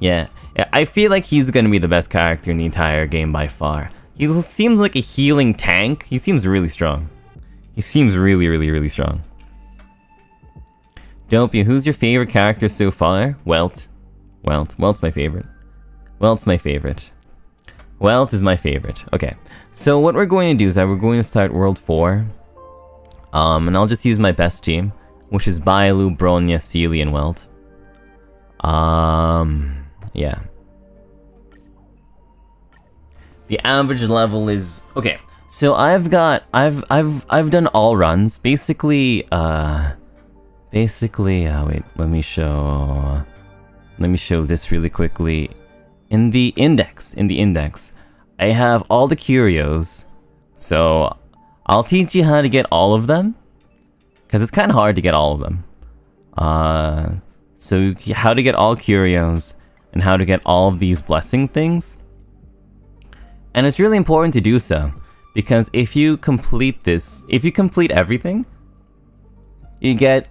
Speaker 1: Yeah, I feel like he's gonna be the best character in the entire game by far. He seems like a healing tank. He seems really strong. He seems really strong. Doppio, who's your favorite character so far? Welt. Welt's my favorite. Welt's my favorite. Welt is my favorite. Okay, so what we're going to do is that we're going to start World 4. And I'll just use my best team, which is Bailu, Bronya, Sealy, and Welt. Yeah. The average level is okay. So I've done all runs. Basically, wait, let me show this really quickly. In the index, I have all the curios. So I'll teach you how to get all of them, because it's kind of hard to get all of them. So how to get all curios and how to get all of these blessing things. And it's really important to do so, because if you complete this, if you complete everything, you get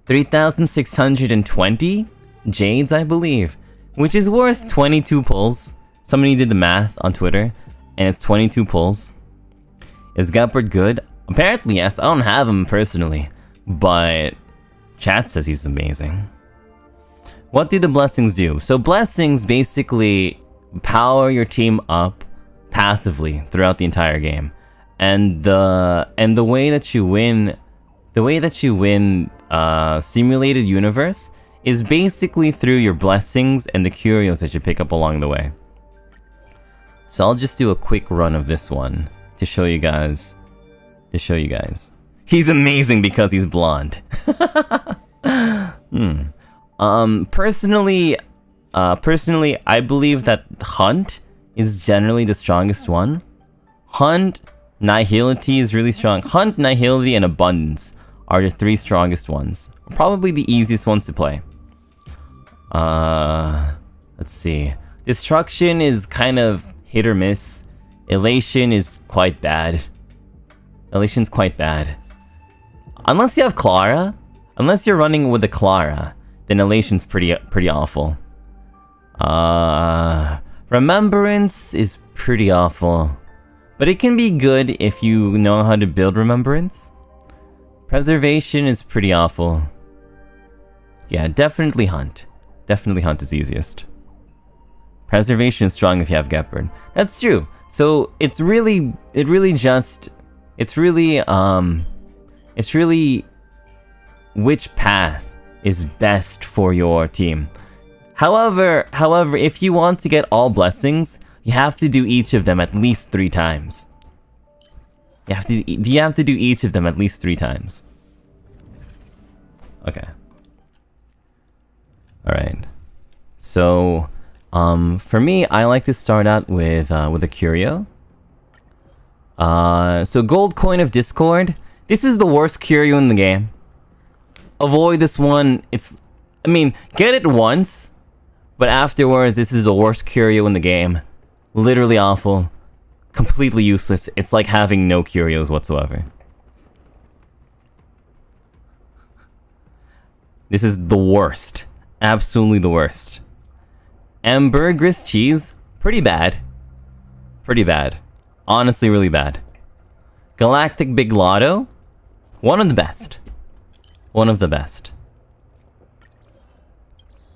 Speaker 1: 3,620 jades, I believe, which is worth 22 pulls. Somebody did the math on Twitter, and it's 22 pulls. Is Gepard good? Apparently, yes. I don't have him personally, but chat says he's amazing. What do the blessings do? So blessings basically power your team up passively throughout the entire game, and the way that you win, simulated universe is basically through your blessings and the curios that you pick up along the way. So I'll just do a quick run of this one to show you guys. He's amazing because he's blonde. Personally, I believe that Hunt is generally the strongest one. Hunt, Nihility is really strong. Hunt, Nihility, and Abundance are the three strongest ones. Probably the easiest ones to play. Let's see. Destruction is kind of hit or miss. Elation is quite bad. Elation's quite bad. Unless you have Clara. Unless you're running with a Clara, then Elation's pretty awful. Remembrance is pretty awful, but it can be good if you know how to build Remembrance. Preservation is pretty awful. Yeah, definitely Hunt. Definitely Hunt is easiest. Preservation is strong if you have Gepard. That's true. So it's really which path is best for your team. However, if you want to get all blessings, you have to do each of them at least 3 times. You have to do each of them at least 3 times. Okay. All right. So, for me, I like to start out with a curio. So Gold Coin of Discord. This is the worst curio in the game. Avoid this one. Get it once, but afterwards, this is the worst curio in the game. Literally awful. Completely useless. It's like having no curios whatsoever. This is the worst. Absolutely the worst. Ambergris cheese. Pretty bad. Pretty bad. Honestly, really bad. Galactic Big Lotto. One of the best. One of the best.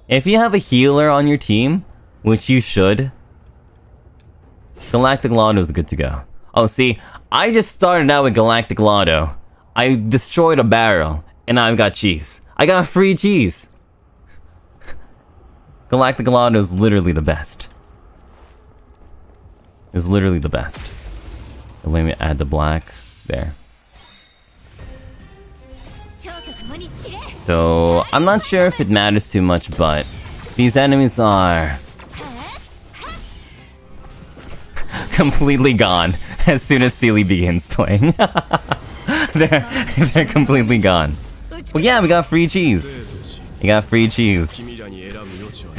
Speaker 1: If you have a healer on your team, which you should, Galactic Lotto is good to go. Oh, see, I just started out with Galactic Lotto. I destroyed a barrel, and now I've got cheese. I got free cheese. Galactic Lotto is literally the best. Is literally the best. Let me add the black there. So I'm not sure if it matters too much, but these enemies are completely gone as soon as Sealy begins playing. they're completely gone. Well, yeah, we got free cheese. We got free cheese.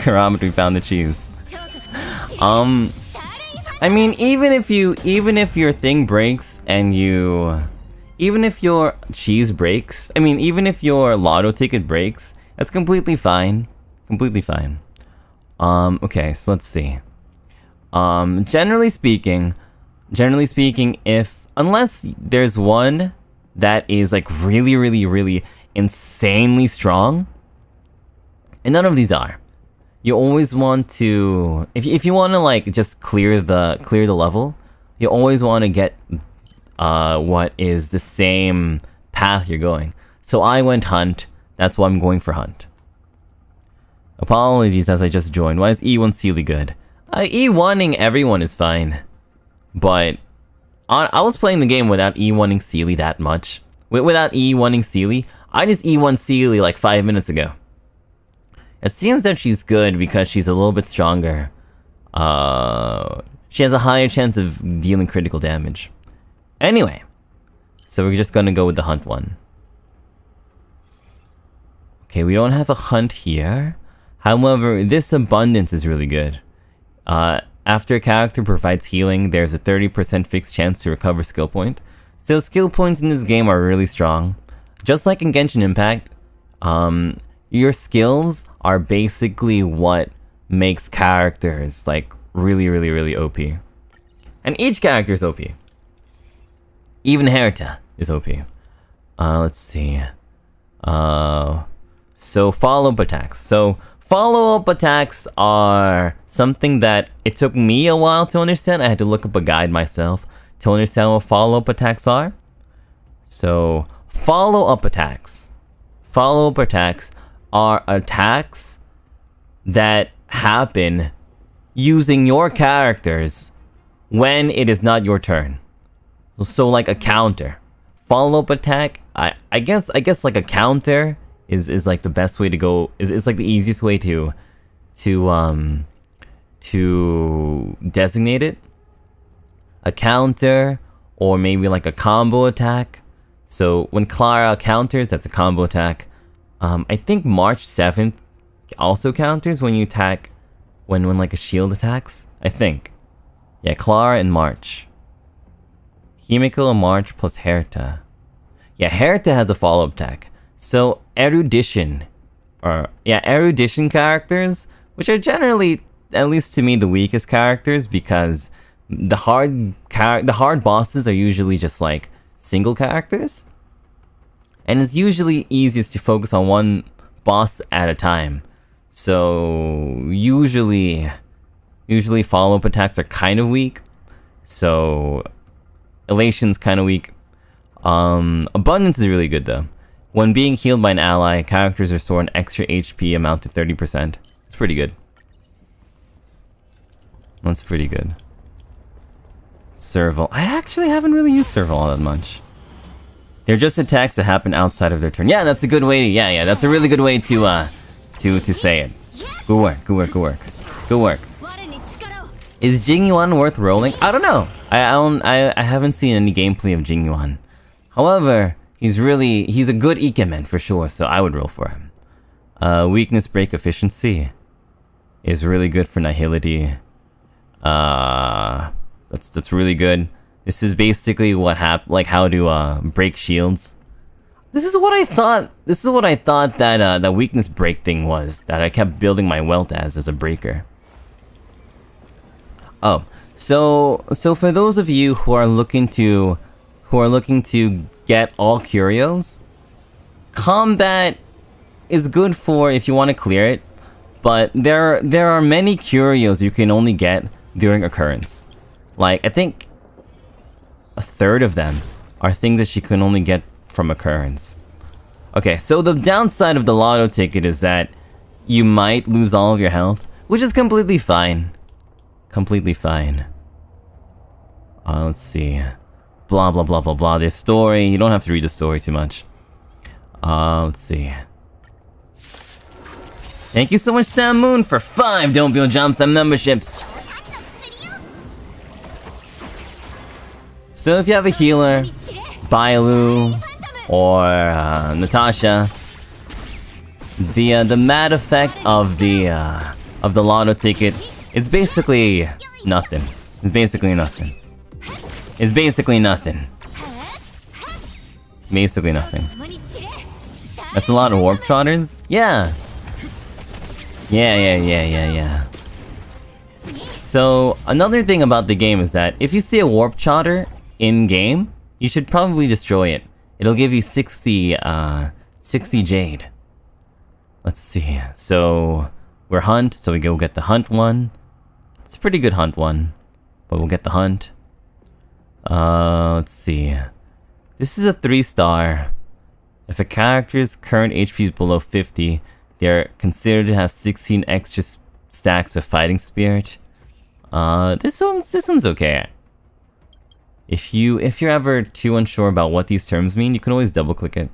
Speaker 1: Karamat, we found the cheese. I mean, even if your thing breaks and even if your cheese breaks, I mean, even if your lotto ticket breaks, that's completely fine. Completely fine. Okay, so let's see. Generally speaking, unless there's one that is like really insanely strong, and none of these are, you always want to, if you want to like just clear the level, you always want to get what is the same path you're going. So I went hunt, that's why I'm going for hunt. Apologies as I just joined. Why is E1 Sealy good? E1ing everyone is fine, but I was playing the game without E1ing Sealy that much. Without E1ing Sealy, I just E1 Sealy like 5 minutes ago. It seems that she's good because she's a little bit stronger. She has a higher chance of dealing critical damage. Anyway, so we're just gonna go with the hunt one. Okay, we don't have a hunt here. However, this abundance is really good. After a character provides healing, there's a 30% fixed chance to recover skill point. So skill points in this game are really strong. Just like in Genshin Impact, your skills are basically what makes characters like really OP. And each character is OP. Even Herta is OP. Let's see. So follow-up attacks. So follow-up attacks are something that it took me a while to understand. I had to look up a guide myself to understand what follow-up attacks are. So follow-up attacks. Follow-up attacks are attacks that happen using your characters when it is not your turn. So like a counter. Follow-up attack, I guess like a counter is like the best way to go, is like the easiest way to designate it. A counter, or maybe like a combo attack. So when Clara counters, that's a combo attack. I think March 7th also counters when you attack, when like a shield attacks, I think. Yeah, Clara and March. Himiko and March plus Herta. Yeah, Herta has a follow-up attack. So erudition characters, which are generally, at least to me, the weakest characters, because the hard bosses are usually just like single characters, and it's usually easiest to focus on one boss at a time. So usually follow-up attacks are kind of weak. So Elation's kind of weak. Abundance is really good though. When being healed by an ally, characters restore an extra HP amount to 30%. It's pretty good. That's pretty good. Serval. I actually haven't really used Serval all that much. They're just attacks that happen outside of their turn. Yeah, that's a good way to, yeah, that's a really good way to say it. Good work. Is Jingyuan worth rolling? I don't know. I haven't seen any gameplay of Jingyuan. However, he's a good Ikemen for sure, so I would roll for him. Weakness break efficiency is really good for Nihility. That's really good. This is basically what how to break shields. This is what I thought that that weakness break thing was, that I kept building my wealth as a breaker. Oh, so for those of you who are looking to get all curios, combat is good for if you want to clear it, but there are many curios you can only get during occurrence. Like, I think a third of them are things that you can only get from occurrence. Okay, so the downside of the lotto ticket is that you might lose all of your health, which is completely fine. Completely fine. Let's see. Blah. There's story. You don't have to read the story too much. Let's see. Thank you so much, Sam Moon, for 5 Doppio Dropscythe memberships. So if you have a healer, Bailu, or Natasha, the mad effect of the lotto ticket is basically nothing. It's basically nothing. It's basically nothing. Basically nothing. That's a lot of warp trotters? Yeah. Yeah. So, another thing about the game is that if you see a warp trotter in-game, you should probably destroy it. It'll give you 60 jade. Let's see. So, we're hunt, so we go get the hunt one. It's a pretty good hunt one, but we'll get the hunt. Let's see. This is a 3-star. If a character's current HP is below 50, they're considered to have 16 extra stacks of fighting spirit. This one's okay. If you're ever too unsure about what these terms mean, you can always double click it.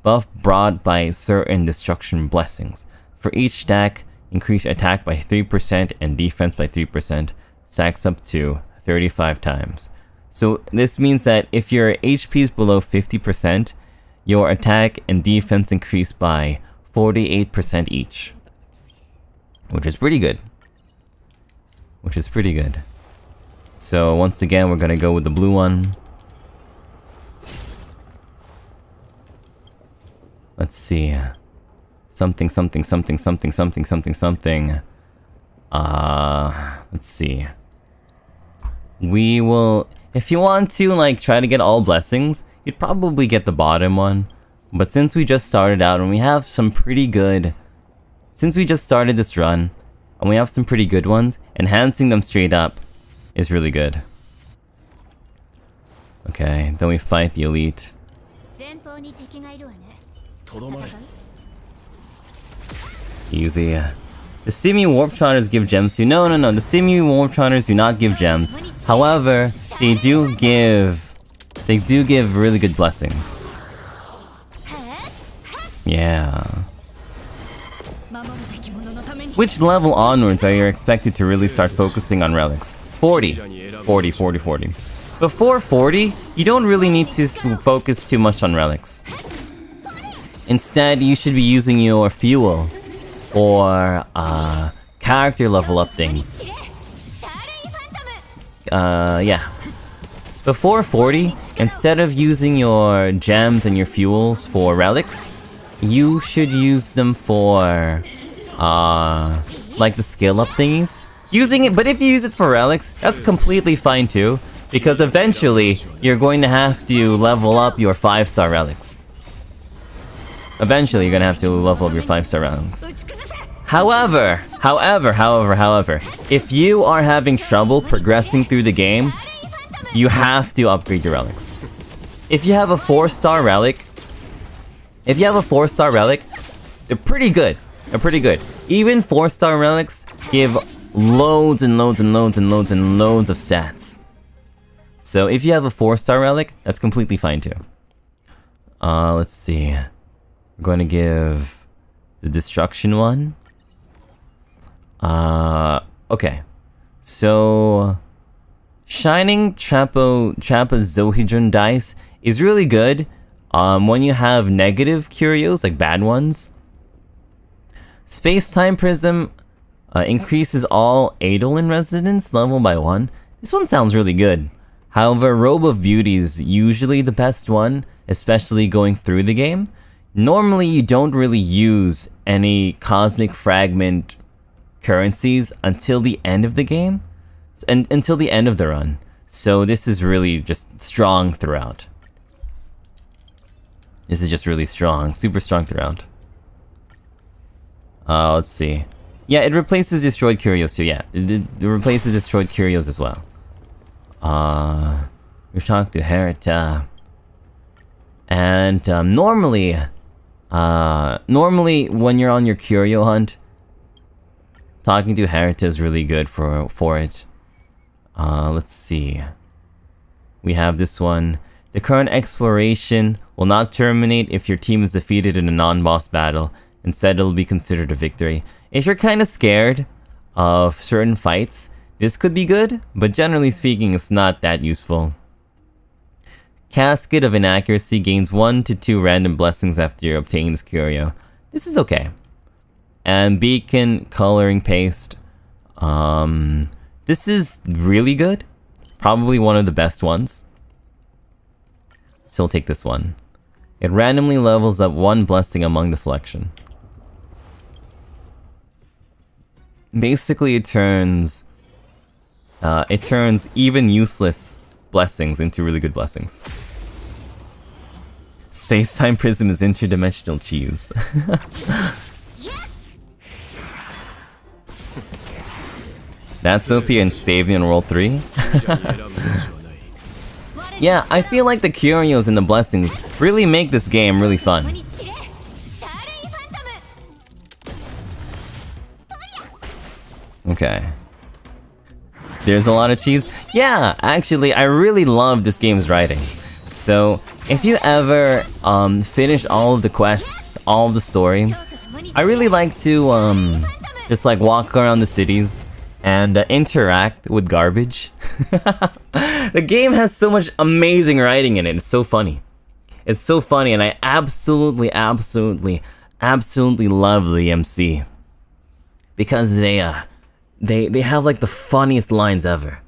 Speaker 1: Buff brought by certain destruction blessings. For each stack, increase attack by 3% and defense by 3%. Stacks up to 35 times. So this means that if your HP is below 50%, your attack and defense increase by 48% each. Which is pretty good. So once again, we're gonna go with the blue one. Let's see. Something. Let's see. We will... If you want to, like, try to get all blessings, you'd probably get the bottom one. But since we just started out and we have some pretty good... Since we just started this run, and we have some pretty good ones, enhancing them straight up is really good. Okay, then we fight the elite. Easy. The Simi Warp Trotters give gems to... No. The Simi Warp Trotters do not give gems. However, they do give really good blessings. Yeah. Which level onwards are you expected to really start focusing on relics? 40. Before 40, you don't really need to focus too much on relics. Instead, you should be using your fuel or character level up things. Yeah. Before 40, instead of using your gems and your fuels for relics, you should use them for like the skill up thingies. But if you use it for relics, that's completely fine too, because eventually you're going to have to level up your 5-star relics. Eventually you're gonna have to level up your 5-star relics. However, if you are having trouble progressing through the game, you have to upgrade your relics. If you have a 4-star relic, they're pretty good. Even 4-star relics give loads and loads of stats. So if you have a 4-star relic, that's completely fine too. Let's see. We're going to give the destruction one. Okay. So Shining Trapezohedron dice is really good when you have negative curios, like bad ones. Space-Time Prism increases all Eidolon residents level by 1. This one sounds really good. However, Robe of Beauty is usually the best one, especially going through the game. Normally, you don't really use any Cosmic Fragment currencies until the end of the game, and until the end of the run. So this is really just strong throughout. This is just really strong, super strong throughout. Let's see. Yeah, it replaces Destroyed Curios too, yeah. It replaces Destroyed Curios as well. We talked to Herita. And normally when you're on your curio hunt, talking to Herita is really good for it. Let's see. We have this one. The current exploration will not terminate if your team is defeated in a non-boss battle. Instead, it'll be considered a victory. If you're kind of scared of certain fights, this could be good, but generally speaking, it's not that useful. Casket of Inaccuracy gains 1 to 2 random blessings after you obtain this curio. This is okay. And Beacon Coloring Paste. This is really good. Probably one of the best ones. So we'll take this one. It randomly levels up 1 blessing among the selection. Basically, it turns even useless blessings into really good blessings. Space-time prism is interdimensional cheese. That's OP and Savion Roll 3. Yeah, I feel like the curios and the blessings really make this game really fun. Okay. There's a lot of cheese. Yeah, actually, I really love this game's writing. So, if you ever finish all of the quests, all of the story, I really like to just like walk around the cities and interact with garbage. The game has so much amazing writing in it. It's so funny. It's so funny, and I absolutely love the MC because they have like the funniest lines ever.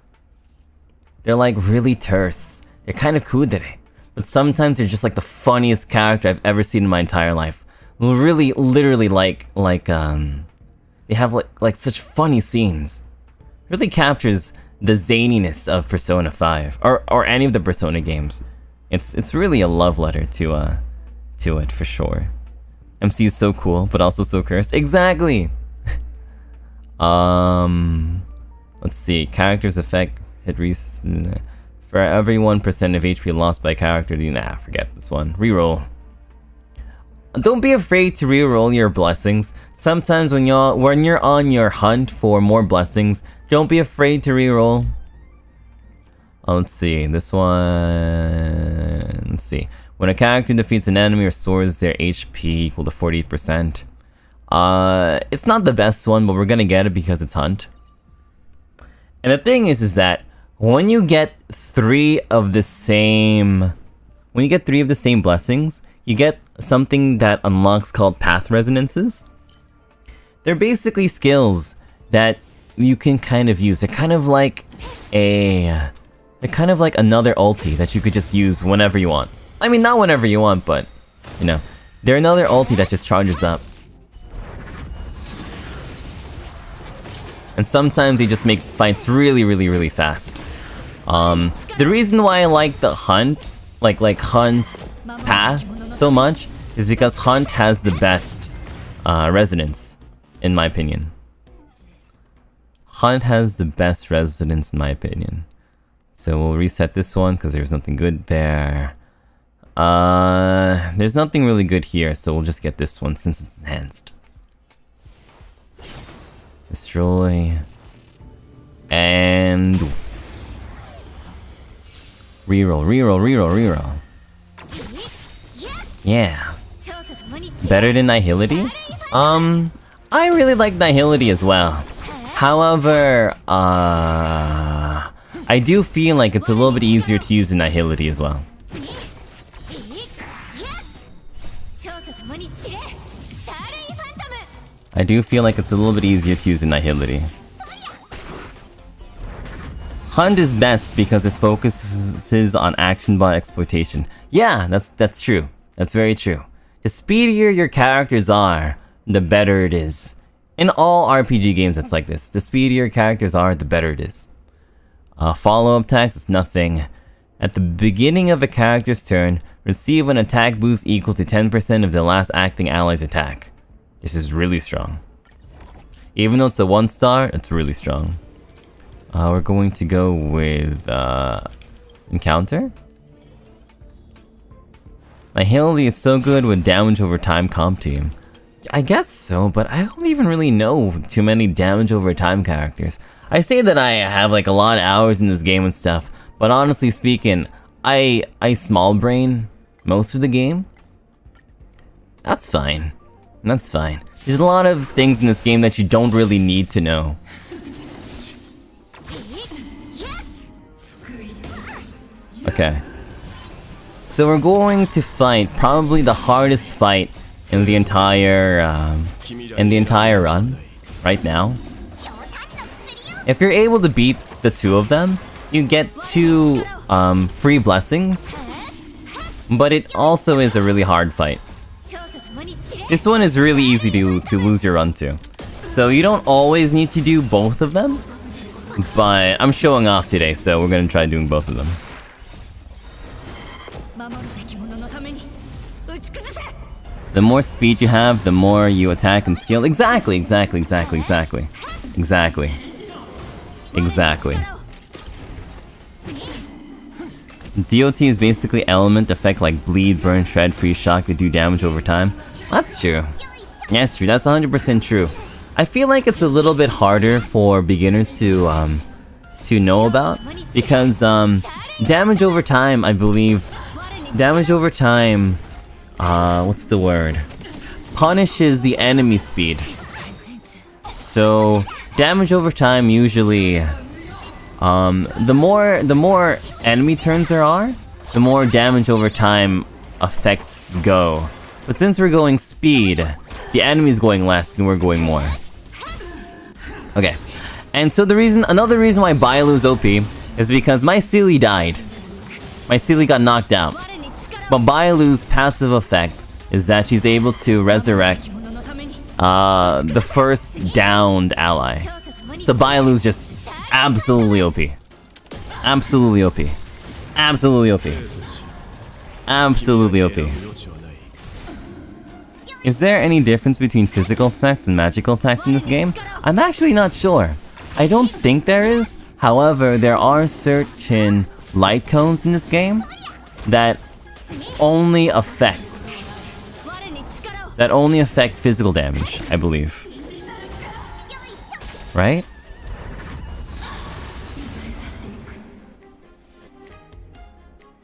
Speaker 1: They're like really terse. They're kind of kudere, but sometimes they're just like the funniest character I've ever seen in my entire life. Really, literally they have like such funny scenes. Really captures the zaniness of Persona 5 or any of the Persona games. It's really a love letter to it for sure. MC is so cool, but also so cursed. Exactly. Let's see. Characters affect hit for every 1% of HP lost by character. Forget this one. Reroll. Don't be afraid to reroll your blessings. Sometimes when you're on your hunt for more blessings, don't be afraid to reroll. Let's see. This one. Let's see. When a character defeats an enemy, restores their HP equal to 48%. It's not the best one, but we're gonna get it because it's hunt. And the thing is that when you get 3 of the same blessings, you get something that unlocks called path resonances. They're basically skills that you can kind of use. They're kind of like another ulti that you could just use whenever you want. I mean, not whenever you want, but you know, they're another ulti that just charges up. And sometimes they just make fights really fast. The reason why I like the hunt, like Hunt's path so much, is because Hunt has the best resonance, in my opinion. Hunt has the best resonance, in my opinion. So we'll reset this one because there's nothing good there. There's nothing really good here, so we'll just get this one since it's enhanced. Destroy. And reroll. Yeah. Better than Nihility? I really like Nihility as well. However, I do feel like it's a little bit easier to use in Nihility as well. I do feel like it's a little bit easier to use in Nihility. Hunt is best because it focuses on action by exploitation. Yeah, that's true. That's very true. The speedier your characters are, the better it is. In all RPG games, it's like this. The speedier characters are, the better it is. Follow-up attacks is nothing. At the beginning of a character's turn, receive an attack boost equal to 10% of the last acting ally's attack. This is really strong. Even though it's a 1-star, it's really strong. We're going to go with Encounter. Nihility is so good with damage over time comp team. I guess so, but I don't even really know too many damage over time characters. I say that I have like a lot of hours in this game and stuff, but honestly speaking, I small brain most of the game. That's fine. That's fine. There's a lot of things in this game that you don't really need to know. Okay. So we're going to fight probably the hardest fight in the entire run right now. If you're able to beat the two of them, you get 2 free blessings, but it also is a really hard fight. This one is really easy to lose your run to. So you don't always need to do both of them, but I'm showing off today, so we're gonna try doing both of them. The more speed you have, the more you attack and skill. Exactly. DOT is basically element effect like bleed, burn, shred, freeze, shock that do damage over time. That's true. Yeah, that's true. That's 100% true. I feel like it's a little bit harder for beginners to know about because damage over time, I believe, what's the word? Punishes the enemy speed. So damage over time usually, the more enemy turns there are, the more damage over time effects go. But since we're going speed, the enemy's going less and we're going more. Okay, and so another reason why Bailu's OP is because my Seelie died. My Seelie got knocked out. But Bailu's passive effect is that she's able to resurrect the first downed ally. So Bailu's just absolutely OP. Absolutely OP. Absolutely OP. Absolutely OP. Is there any difference between physical attacks and magical attacks in this game? I'm actually not sure. I don't think there is. However, there are certain light cones in this game that only affect physical damage, I believe. Right?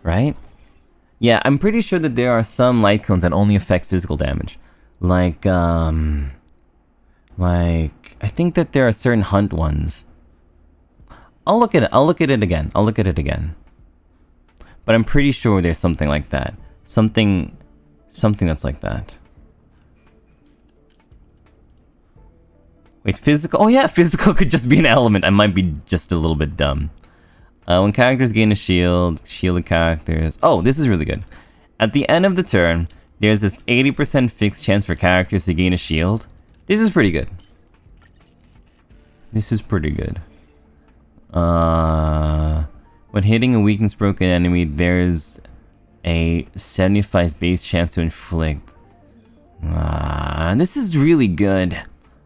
Speaker 1: Right? Yeah, I'm pretty sure that there are some light cones that only affect physical damage. Like, I think that there are certain hunt ones. I'll look at it again. But I'm pretty sure there's something like that. Something that's like that. Wait, physical? Oh yeah, physical could just be an element. I might be just a little bit dumb. When characters gain a shield, shielded characters... Oh, this is really good. At the end of the turn, there's this 80% fixed chance for characters to gain a shield. This is pretty good. When hitting a weakness broken enemy, there's a 75 base chance to inflict. This is really good.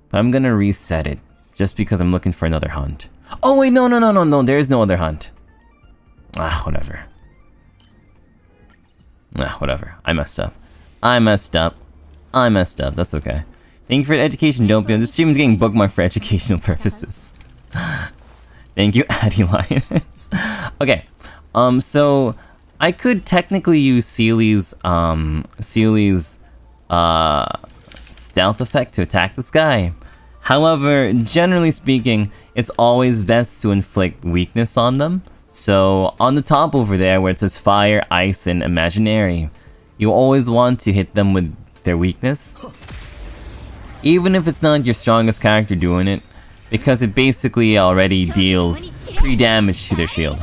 Speaker 1: But I'm gonna reset it, just because I'm looking for another hunt. Oh wait, no, there is no other hunt. Whatever. Whatever. I messed up. That's okay. Thank you for the education, Doppio. This stream is getting bookmarked for educational purposes. Thank you, Addy Linus. Okay, so I could technically use Seelie's stealth effect to attack this guy. However, generally speaking, it's always best to inflict weakness on them. So on the top over there where it says fire, ice, and imaginary, you always want to hit them with their weakness. Even if it's not your strongest character doing it, because it basically already deals pre-damage to their shield.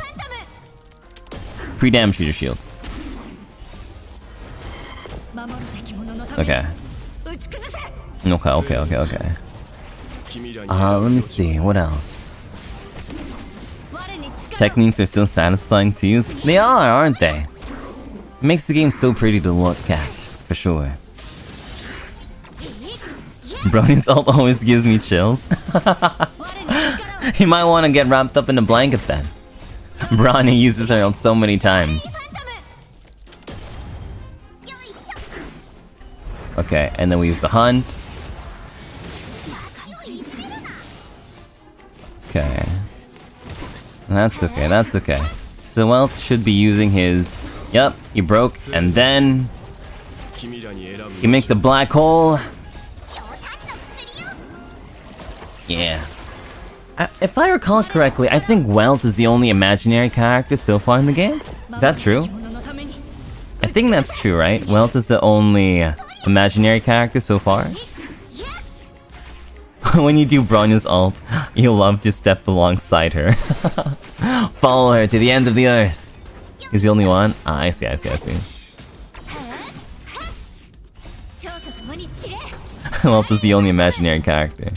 Speaker 1: Pre-damage to their shield. Okay. Okay. Let me see, what else? Techniques are so satisfying to use. They are, aren't they? It makes the game so pretty to look at, for sure. Brony's ult always gives me chills. You might want to get wrapped up in a blanket then. Bronny uses her ult so many times. Okay, and then we use the hunt. Okay. That's okay. Swelt should be using his... Yep, he broke, and then... he makes a black hole. Yeah. If I recall correctly, I think Welt is the only imaginary character so far in the game. Is that true? I think that's true, right? Welt is the only imaginary character so far. When you do Bronya's ult, you'll love to step alongside her. Follow her to the ends of the earth. He's the only one? Ah, I see. Welt is the only imaginary character.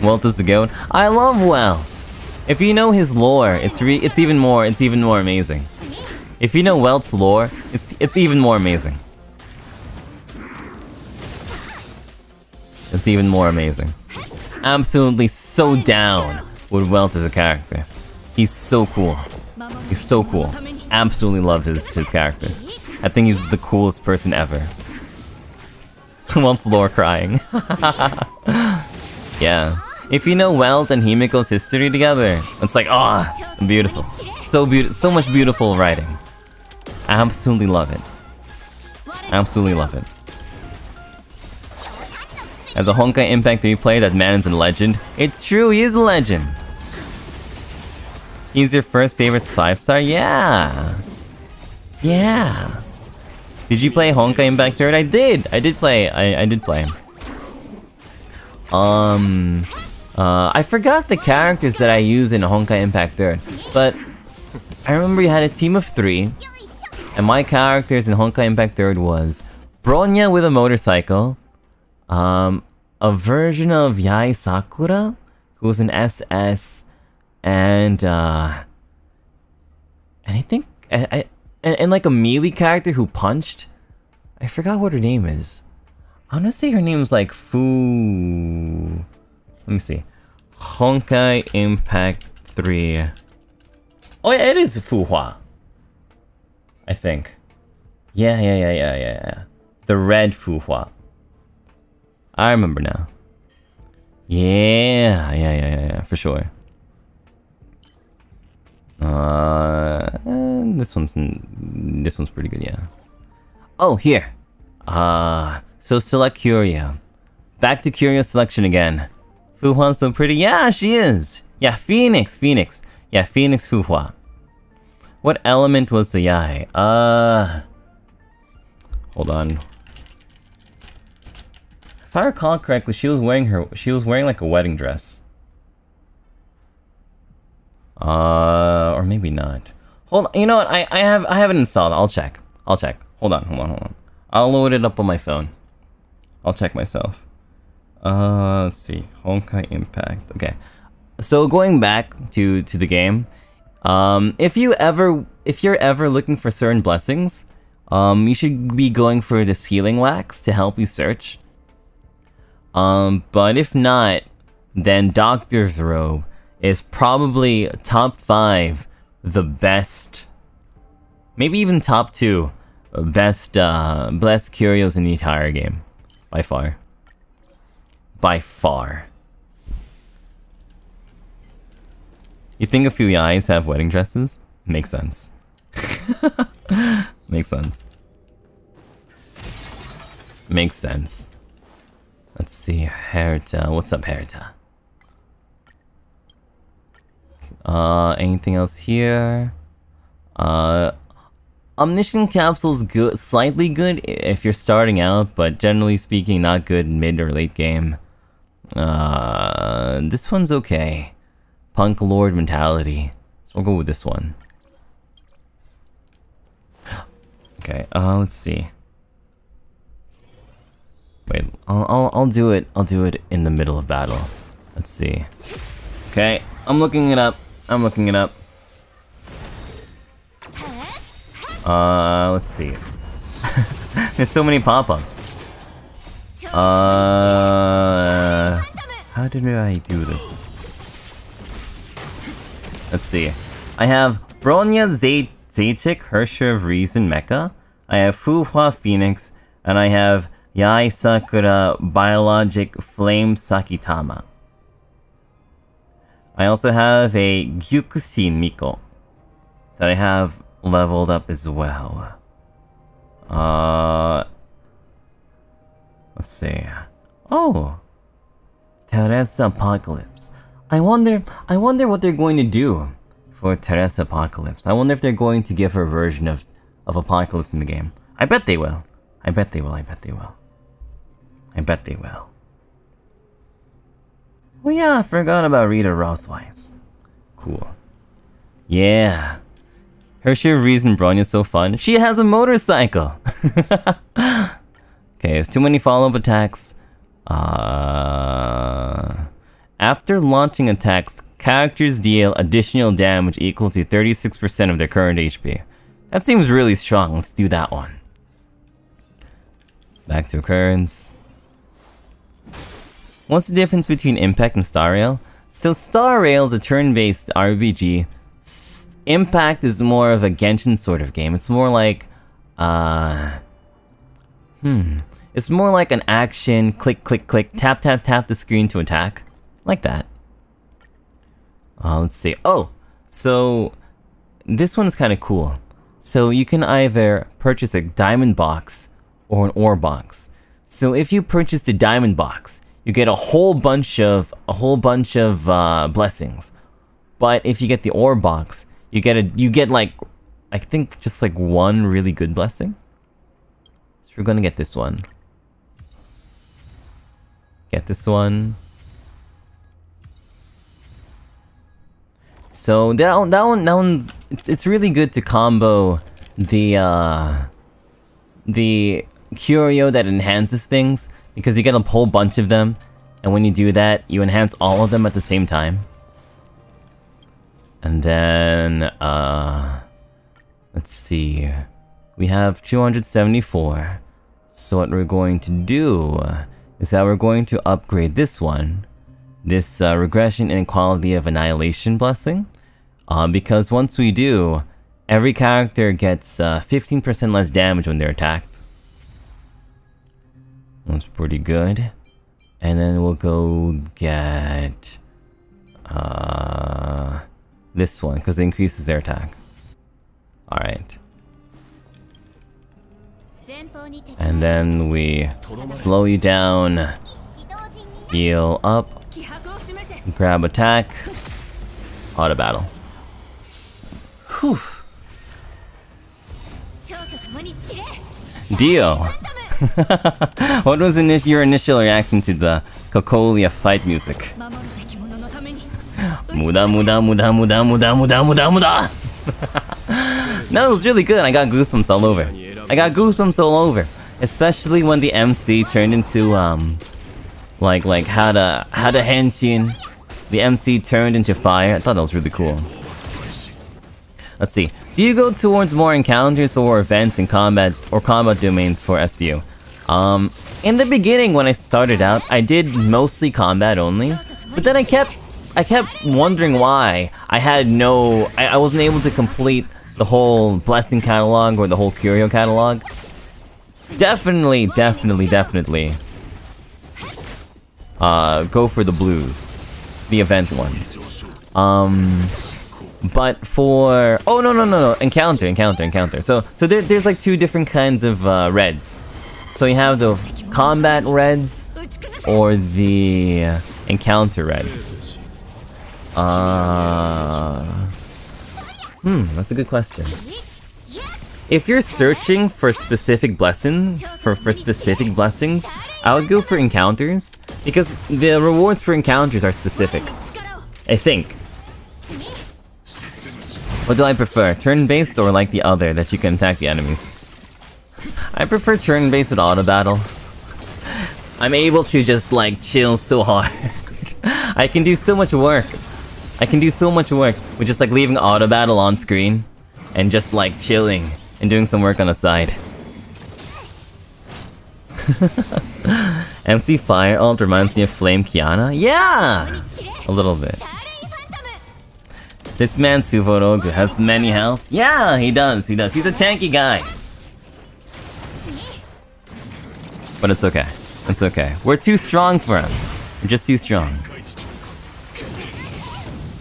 Speaker 1: Welt is the goat. I love Welt! If you know his lore, it's even more amazing. If you know Welt's lore, it's even more amazing. It's even more amazing. Absolutely so down with Welt as a character. He's so cool. He's so cool. Absolutely love his character. I think he's the coolest person ever. Welt's lore crying. Yeah. If you know Welt and Himiko's history together, it's like, ah, oh, beautiful. So much beautiful writing. Absolutely love it. Absolutely love it. As a Honkai Impact 3 player, that man is a legend. It's true, he is a legend. He's your first favorite 5-star? Yeah. Yeah. Did you play Honkai Impact 3? I did. I did play him. I forgot the characters that I use in Honkai Impact 3, but I remember you had a team of 3, and my characters in Honkai Impact 3 was Bronya with a motorcycle, a version of Yae Sakura, who was an SS, and I think and like a melee character who punched. I forgot what her name is. I wanna say her name's like Fu. Let me see. Honkai Impact 3. Oh yeah, it is Fuhua. I think. Yeah. The red Fuhua. I remember now. Yeah, for sure. This one's pretty good, yeah. Oh, here. So select Curio. Back to Curio selection again. Fuhua's so pretty. Yeah, she is. Yeah, Phoenix. Yeah, Phoenix Fuhua. What element was the Yae? Hold on. If I recall correctly, she was wearing like a wedding dress. Or maybe not. Hold on, you know what? I have it installed. I'll check. Hold on. I'll load it up on my phone. I'll check myself. Let's see. Honkai Impact. Okay. So going back to the game, if you're ever looking for certain blessings, you should be going for this healing wax to help you search. But if not, then Doctor's Robe is probably top 5 the best, maybe even top 2 best curios in the entire game, by far. You think a few Yaes have wedding dresses? Makes sense. Makes sense. Let's see, Herta. What's up, Herta? Anything else here? Omniscient Capsule's good, slightly good if you're starting out, but generally speaking, not good mid or late game. This one's okay. Punk Lord Mentality. So we'll go with this one. Okay, let's see. Wait, I'll do it in the middle of battle. Let's see. Okay, I'm looking it up. Let's see. There's so many pop-ups. How did I do this? Let's see. I have Bronya Zaychik, Hersher of Reason Mecha. I have Fuhua Phoenix, and I have Yae Sakura Biologic Flame Sakitama. I also have a Gyukushin Miko that I have leveled up as well. Let's see. Oh, Teresa Apocalypse. I wonder what they're going to do for Teresa Apocalypse. I wonder if they're going to give her a version of Apocalypse in the game. I bet they will. I bet they will. I bet they will. I bet they will. Oh yeah, I forgot about Rita Rosweiss. Cool. Yeah. Hershey reason Bronya's so fun. She has a motorcycle! Okay, there's too many follow-up attacks. After launching attacks, characters deal additional damage equal to 36% of their current HP. That seems really strong. Let's do that one. Back to occurrence. What's the difference between Impact and Star Rail? So Star Rail is a turn-based RPG. Impact is more of a Genshin sort of game. It's more like, it's more like an action, click, click, click, tap, tap, tap the screen to attack. Like that. Let's see. Oh, so this one's kind of cool. So you can either purchase a diamond box or an ore box. So if you purchase the diamond box, you get a whole bunch of blessings. But if you get the ore box, you get like, I think just like one really good blessing. So we're gonna get this one. Get this one. So that one, it's really good to combo the curio that enhances things, because you get a whole bunch of them, and when you do that, you enhance all of them at the same time. And then, let's see, we have 274. So what we're going to do is that we're going to upgrade this one, this Regression Inequality of Annihilation blessing, because once we do, every character gets 15% less damage when they're attacked. That's pretty good. And then we'll go get this one, because it increases their attack. Alright. And then we slow you down, heal up, grab attack, auto battle. Whew. Dio! What was your initial reaction to the Cocolia fight music? Muda muda muda muda muda muda muda muda. No, it was really good. I got goosebumps all over. I got goosebumps all over, especially when the MC turned into like how to henshin. The MC turned into fire. I thought that was really cool. Let's see. Do you go towards more encounters or events in combat or combat domains for SU? In the beginning when I started out, I did mostly combat only, but then I kept wondering why I wasn't able to complete the whole blessing catalog or the whole curio catalog. Definitely go for the blues, the event ones. But for no, encounter. So there's like two different kinds of reds. So you have the combat reds or the encounter reds. That's a good question. If you're searching for specific blessings, for specific blessings, I would go for encounters, because the rewards for encounters are specific, I think. What do I prefer, turn-based or like the other, that you can attack the enemies? I prefer turn-based with auto battle. I'm able to just like chill so hard. I can do so much work. With just like leaving auto battle on screen and just like chilling and doing some work on the side. MC Fire ult reminds me of Flame Kiana? Yeah! A little bit. This man Suvorogu has many health? Yeah, he does. He's a tanky guy. But it's okay. It's okay. We're too strong for him. We're just too strong.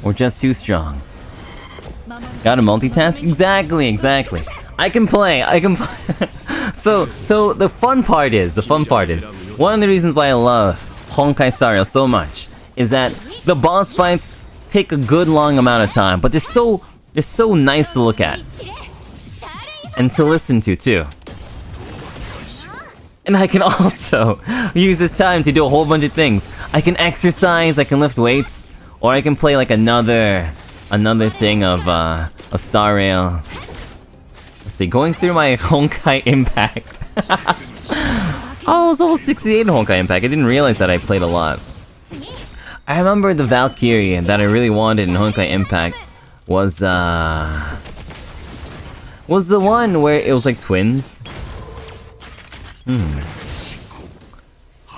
Speaker 1: We're just too strong. Gotta multitask? Exactly. I can play. So the fun part is, one of the reasons why I love Honkai Star Rail so much is that the boss fights take a good long amount of time, but they're so nice to look at and to listen to too. And I can also use this time to do a whole bunch of things. I can exercise, I can lift weights, or I can play like another thing of Star Rail. Let's see, going through my Honkai Impact. Oh, I was level 68 in Honkai Impact. I didn't realize that I played a lot. I remember the Valkyrie that I really wanted in Honkai Impact was the one where it was like twins. I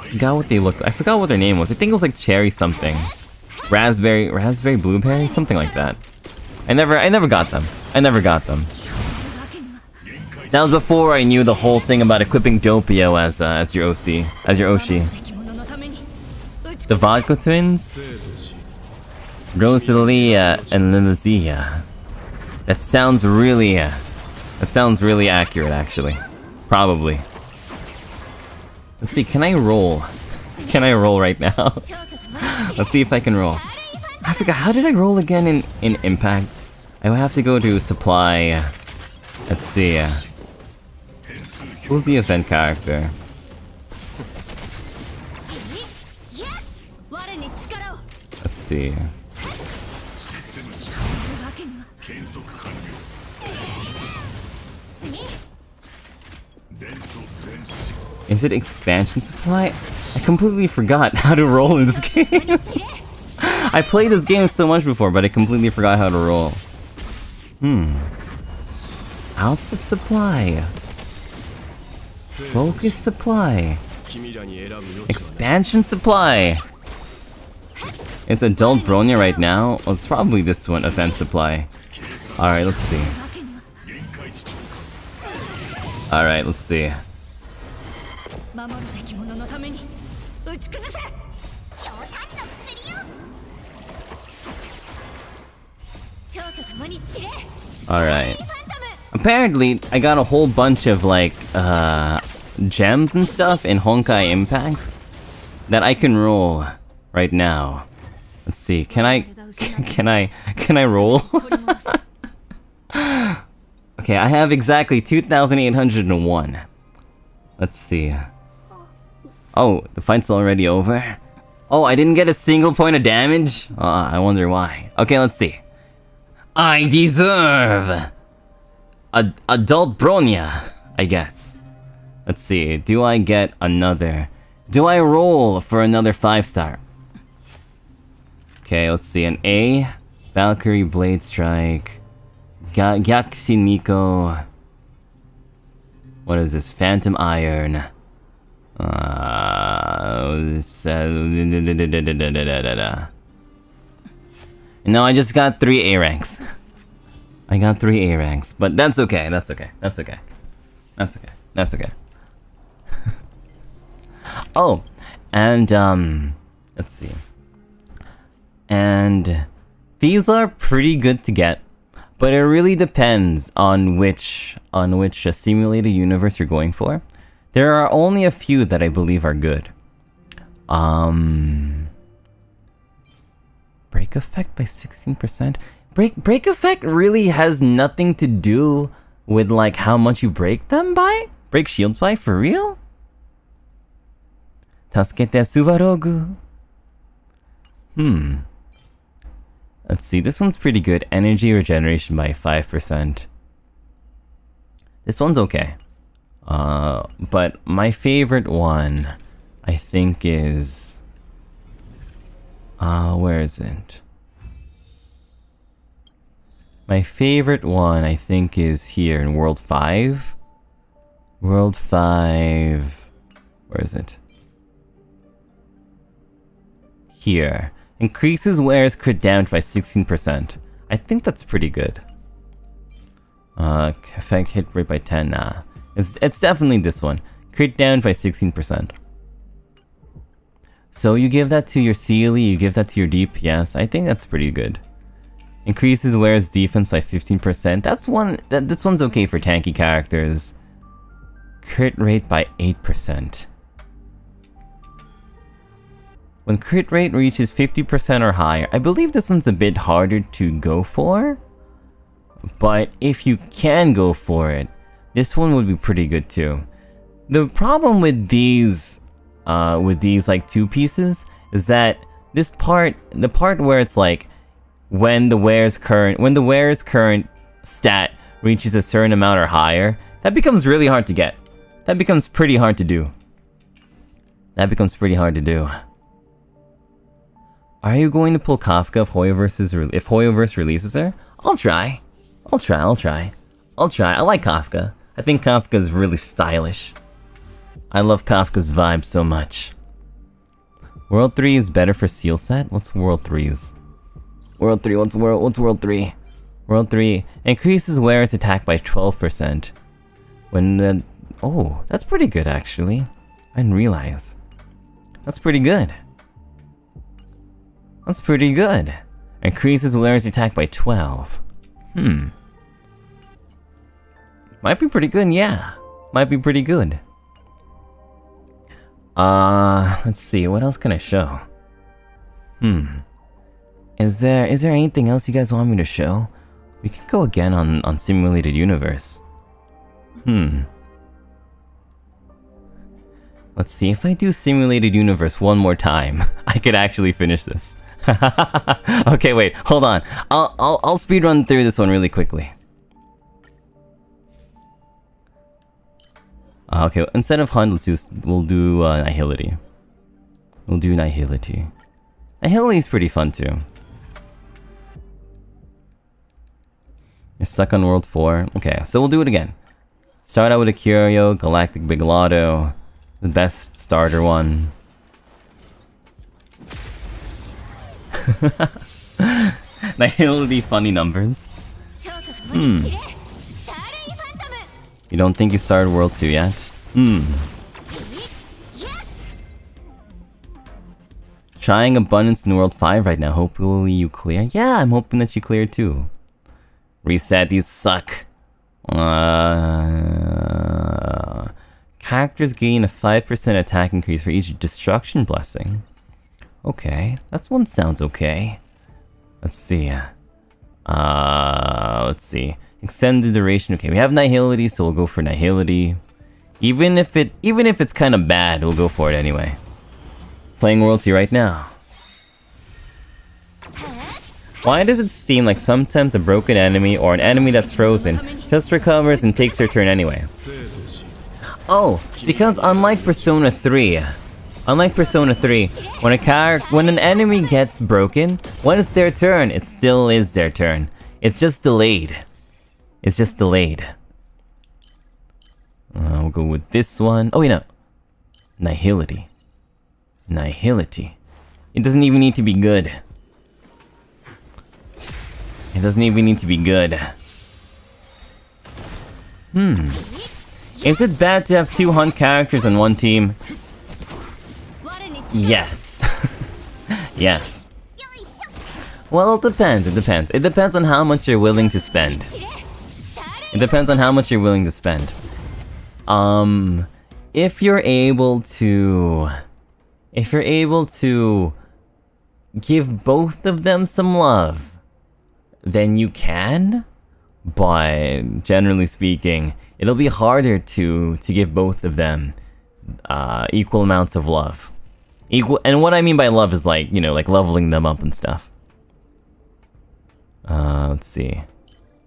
Speaker 1: forgot what they looked like. I forgot what their name was. I think it was like cherry something. Raspberry blueberry, something like that. I never got them. That was before I knew the whole thing about equipping Doppio as your OC, as your Oshi. The Vodka twins? Rosalia and Lilizia. That sounds really accurate actually. Probably. Let's see, can I roll? Can I roll right now? Let's see if I can roll. I forgot, how did I roll again in Impact? I would have to go to supply. Let's see. Who's the event character? Let's see. Is it expansion supply? I completely forgot how to roll in this game. I played this game so much before, but I completely forgot how to roll. Output supply. Focus supply. Expansion supply. It's adult Bronya right now. Well, it's probably this one, event supply. Alright, let's see. Alright, let's see. Alright. Apparently, I got a whole bunch of like gems and stuff in Honkai Impact that I can roll right now. Let's see. Can I roll? Okay, I have exactly 2,801. Let's see. Oh, the fight's already over? Oh, I didn't get a single point of damage? I wonder why. Okay, let's see. I deserve adult Bronya, I guess. Let's see. Do I get another? Do I roll for another 5-star? Okay, let's see. An A, Valkyrie Blade Strike, Gyakushi Miko. What is this? Phantom Iron. No, I just got 3 A ranks. I got 3 A ranks, but that's okay. That's okay. Oh, and let's see. And these are pretty good to get, but it really depends on which simulated universe you're going for. There are only a few that I believe are good. Break effect by 16%. Break effect really has nothing to do with like how much you break them by? Break shields by? For real? Tasukete Subarogu. Let's see, this one's pretty good. Energy regeneration by 5%. This one's okay. But my favorite one, I think is... where is it? My favorite one, I think, is here in World 5. World 5... Where is it? Here. Increases wearer's crit damage by 16%. I think that's pretty good. Effect hit rate by 10, nah. It's definitely this one. Crit damage by 16%. So you give that to your Sealy, you give that to your DPS. I think that's pretty good. Increases wearer's defense by 15%. This one's okay for tanky characters. Crit rate by 8%. When crit rate reaches 50% or higher. I believe this one's a bit harder to go for. But if you can go for it, this one would be pretty good too. The problem with these like 2 pieces is that this part, the part where it's like when the wearer's current stat reaches a certain amount or higher, that becomes really hard to get. That becomes pretty hard to do. That becomes pretty hard to do. Are you going to pull Kafka if Hoyoverse releases her? I'll try. I like Kafka. I think Kafka is really stylish. I love Kafka's vibe so much. World 3 is better for seal set? What's World 3's? World 3, what's World 3? World 3 increases wearer's attack by 12%. Oh, that's pretty good actually. I didn't realize. That's pretty good. Increases wearer's attack by 12. Might be pretty good, yeah. Might be pretty good. Let's see, what else can I show? Is there anything else you guys want me to show? We can go again on Simulated Universe. Let's see, if I do Simulated Universe one more time, I could actually finish this. Okay, wait, hold on. I'll speedrun through this one really quickly. Okay, instead of Hunt, we'll do Nihility. Nihility is pretty fun too. You're stuck on World 4. Okay, so we'll do it again. Start out with a Curio, Galactic Big Lotto, the best starter one. Nihility funny numbers. You don't think you started World 2 yet? Trying Abundance in World 5 right now. Hopefully you clear. Yeah, I'm hoping that you clear too. Reset, these suck. Characters gain a 5% attack increase for each Destruction Blessing. Okay, that one sounds okay. Let's see. Extend the duration. Okay, we have Nihility, so we'll go for Nihility. Even if it's kind of bad, we'll go for it anyway. Playing World 2 right now. Why does it seem like sometimes a broken enemy or an enemy that's frozen just recovers and takes their turn anyway? Oh, because unlike Persona 3, when an enemy gets broken, when it's their turn, it still is their turn. It's just delayed. We'll go with this one. Oh, wait, no. Nihility. It doesn't even need to be good. Is it bad to have 2 Hunt characters on one team? Yes. Yes. Well, it depends. It depends on how much you're willing to spend. If you're able to give both of them some love, then you can. But generally speaking, it'll be harder to give both of them equal amounts of love. And what I mean by love is like, like leveling them up and stuff. Let's see.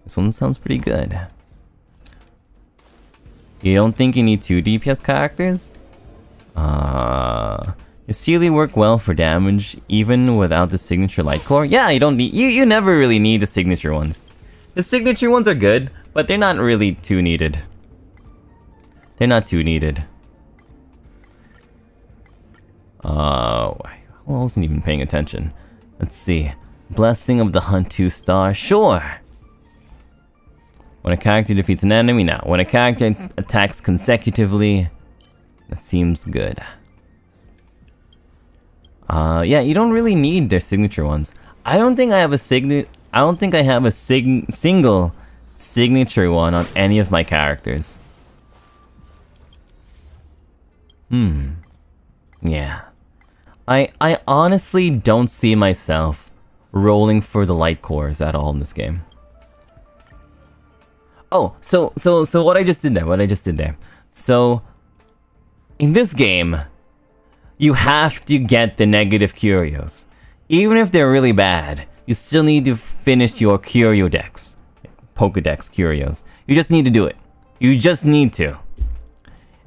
Speaker 1: This one sounds pretty good. You don't think you need 2 DPS characters? Does Sealy work well for damage even without the signature light core? Yeah, you don't need. You never really need the signature ones. The signature ones are good, but they're not really too needed. I wasn't even paying attention. Let's see. Blessing of the Hunt 2 star. Sure. When a character defeats an enemy, now. When a character attacks consecutively, that seems good. Yeah, you don't really need their signature ones. I don't think I have a single signature one on any of my characters. Yeah. I honestly don't see myself rolling for the light cores at all in this game. Oh, so what I just did there, So, in this game, you have to get the negative curios. Even if they're really bad, you still need to finish your curio decks. Pokedex curios. You just need to do it. You just need to.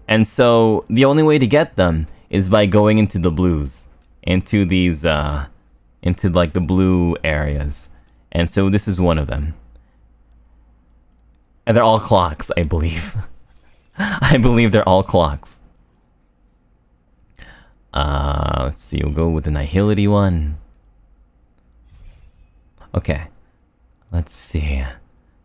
Speaker 1: And so, the only way to get them is by going into the blues. Into these, into like the blue areas. And so this is one of them. And they're all clocks, I believe. I believe they're all clocks. Let's see, we'll go with the Nihility one. Okay. Let's see.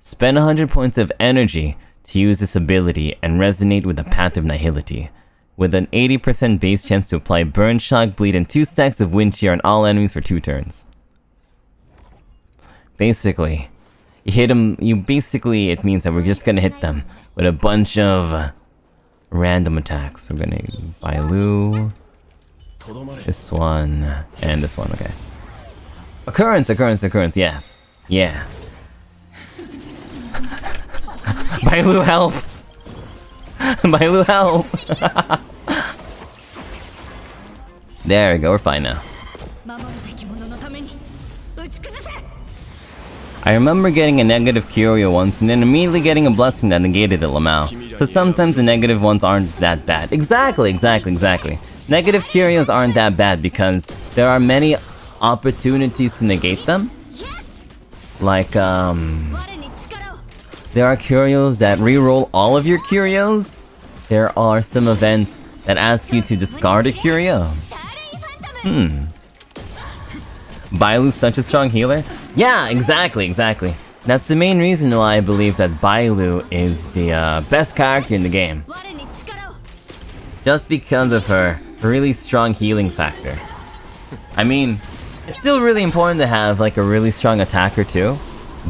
Speaker 1: Spend 100 points of energy to use this ability and resonate with the Path of Nihility. With an 80% base chance to apply Burn, Shock, Bleed, and 2 stacks of Wind Shear on all enemies for 2 turns. Basically, you hit them, it means that we're just gonna hit them with a bunch of random attacks. We're gonna use Bailu, this one, and this one, okay. Occurrence, yeah. Yeah. Bailu, help! Bailu, help! There we go, we're fine now. I remember getting a negative curio once and then immediately getting a blessing that negated a lmao. So sometimes the negative ones aren't that bad. Exactly. Negative curios aren't that bad because there are many opportunities to negate them. Like, there are curios that reroll all of your curios. There are some events that ask you to discard a curio. Bailu's such a strong healer? Yeah, exactly. That's the main reason why I believe that Bailu is the best character in the game. Just because of her really strong healing factor. I mean, it's still really important to have like a really strong attacker too,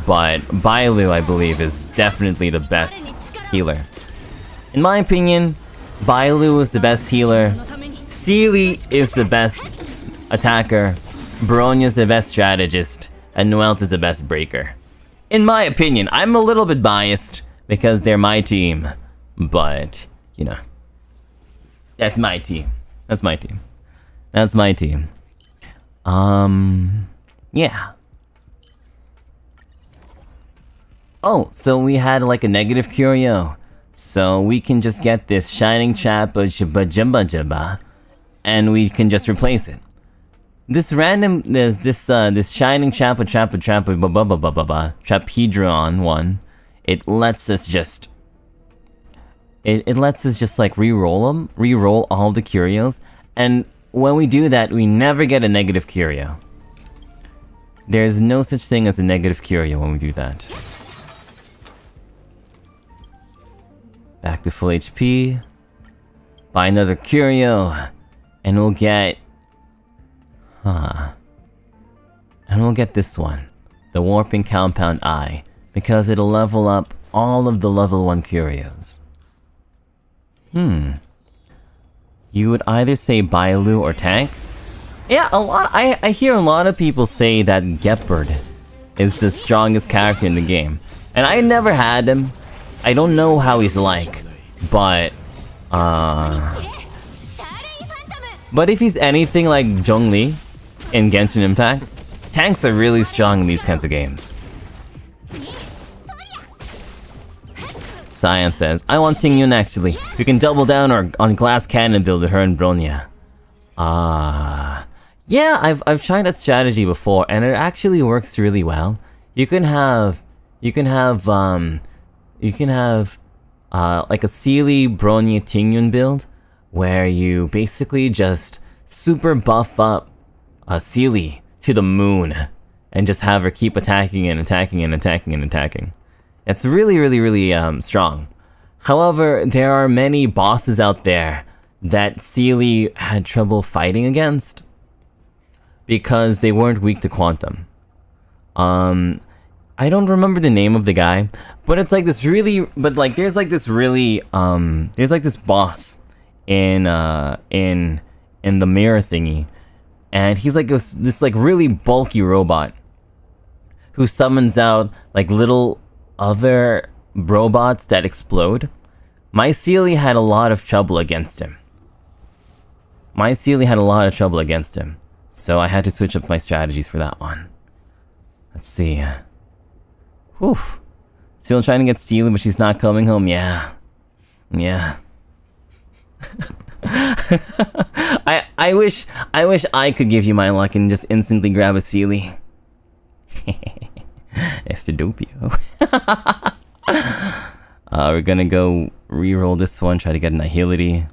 Speaker 1: but Bailu, I believe, is definitely the best healer. In my opinion, Bailu is the best healer, Sealy is the best attacker, Bronya's the best strategist, and Noelt is the best breaker. In my opinion, I'm a little bit biased because they're my team, but, you know, that's my team. Yeah. Oh, so we had like a negative curio. So we can just get this Shining Chappa Jabba Jabba Jabba, and we can just replace it. This Shining Chappa Trapedron one, it lets us just like re-roll all the curios, and when we do that, we never get a negative curio. There's no such thing as a negative curio when we do that. Back to full HP. Buy another curio. And we'll get... And we'll get this one. The Warping Compound Eye. Because it'll level up all of the level 1 curios. You would either say Bailu or Tank? Yeah, I hear a lot of people say that Gepard is the strongest character in the game. And I never had him. I don't know how he's like, but if he's anything like Zhongli in Genshin Impact, tanks are really strong in these kinds of games. Cyan says, I want Tingyun actually. We can double down on Glass Cannon build with her and Bronya. Yeah, I've tried that strategy before, and it actually works really well. You can have like a Sealy Bronya Tingyun build, where you basically just super buff up Sealy to the moon, and just have her keep attacking and attacking and attacking and attacking. It's really strong. However, there are many bosses out there that Sealy had trouble fighting against, because they weren't weak to Quantum. I don't remember the name of the guy, but it's like this really, there's like this boss in the mirror thingy and he's like this like really bulky robot who summons out like little other robots that explode. My Sealy had a lot of trouble against him. So I had to switch up my strategies for that one. Let's see. Whew. Still trying to get Sealy, but she's not coming home. Yeah. I wish I could give you my luck and just instantly grab a Sealy. It's the Doppio. We're gonna go re-roll this one, try to get an agility.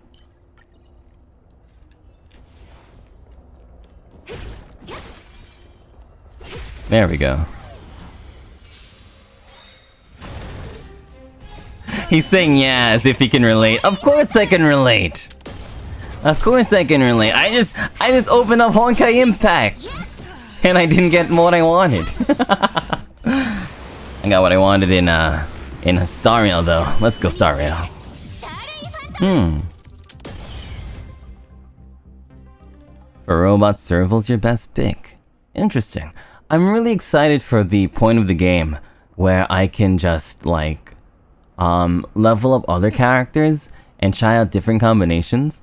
Speaker 1: There we go. He's saying yeah as if he can relate. Of course I can relate. I just opened up Honkai Impact. And I didn't get what I wanted. I got what I wanted in Star Rail though. Let's go Star Rail. For robot servals, your best pick. Interesting. I'm really excited for the point of the game where I can just like level up other characters and try out different combinations.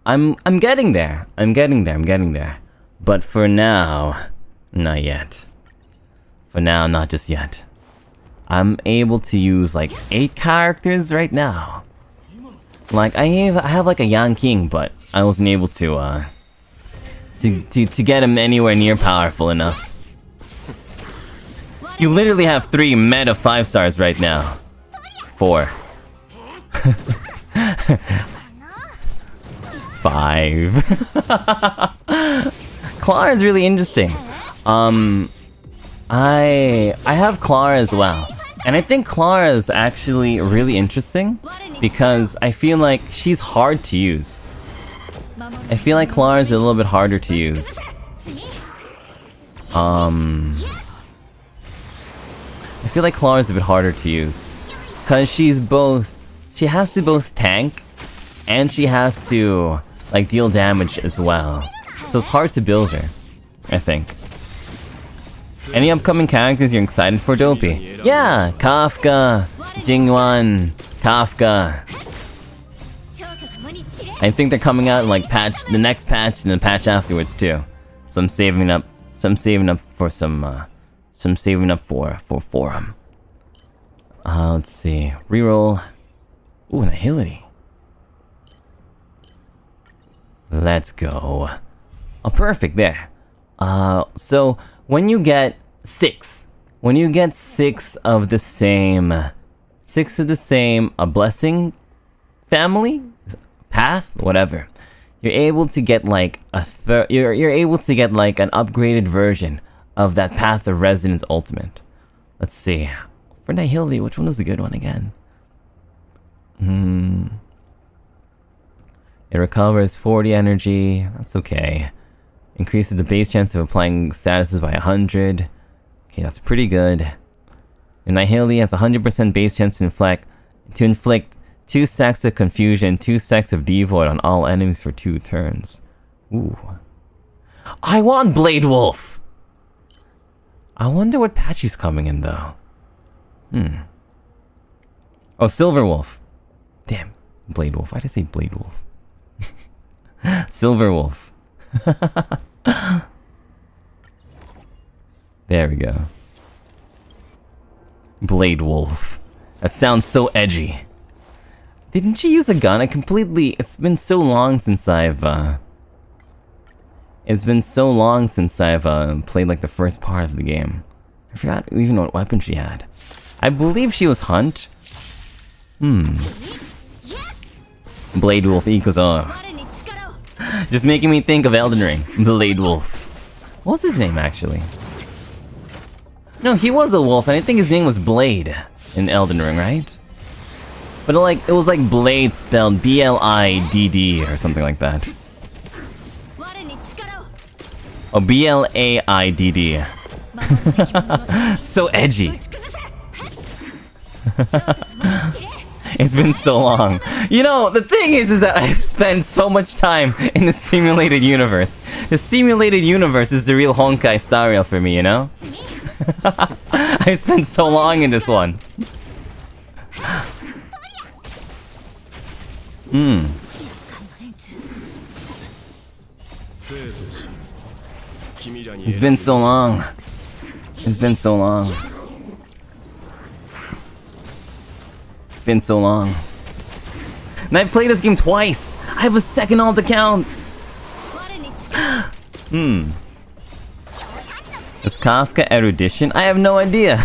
Speaker 1: I'm getting there. But for now, not yet. Not just yet. I'm able to use like 8 characters right now. Like I have like a Yang King, but I wasn't able to get him anywhere near powerful enough. You literally have 3 meta 5 stars right now. 4. 5. Clara is really interesting. I have Clara as well. And I think Clara is actually really interesting because I feel like she's hard to use. I feel like Clara is a little bit harder to use. I feel like Clara is a bit harder to use because she has to both tank and she has to like deal damage as well. So it's hard to build her, I think. Any upcoming characters you're excited for, Dopey? Yeah, Kafka, Jingwan, Kafka. I think they're coming out in like the next patch and the patch afterwards too. So I'm saving up for forum. Let's see. Reroll. Ooh, an agility. Let's go. Oh, perfect there. So when you get 6 of the same, a blessing family, path, whatever, you're able to get like you're able to get like an upgraded version of that Path of Resonance Ultimate. Let's see. For Nihility, which one was the good one again? It recovers 40 energy. That's okay. Increases the base chance of applying statuses by 100. Okay, that's pretty good. And Nihility has 100% base chance to inflict 2 stacks of confusion, 2 stacks of devoid on all enemies for 2 turns. Ooh. I want Blade Wolf! I wonder what patch he's coming in though. Oh, Silver Wolf. Damn. Blade Wolf. Why did I say Blade Wolf? Silver Wolf. There we go. Blade Wolf. That sounds so edgy. Didn't she use a gun? It's been so long since I've played like the first part of the game. I forgot even what weapon she had. I believe she was Hunt. Blade Wolf equals just making me think of Elden Ring. Blade Wolf. What was his name actually? No, he was a wolf, and I think his name was Blade in Elden Ring, right? But it was like Blade spelled B-L-I-D-D or something like that. Oh, B-L-A-I-D-D. So edgy. It's been so long. You know, the thing is that I've spent so much time in the simulated universe. The simulated universe is the real Honkai Star Rail for me, you know? I spent so long in this one. It's been so long. It's been so long. Been so long. And I've played this game twice. I have a second alt account. Is Kafka erudition? I have no idea.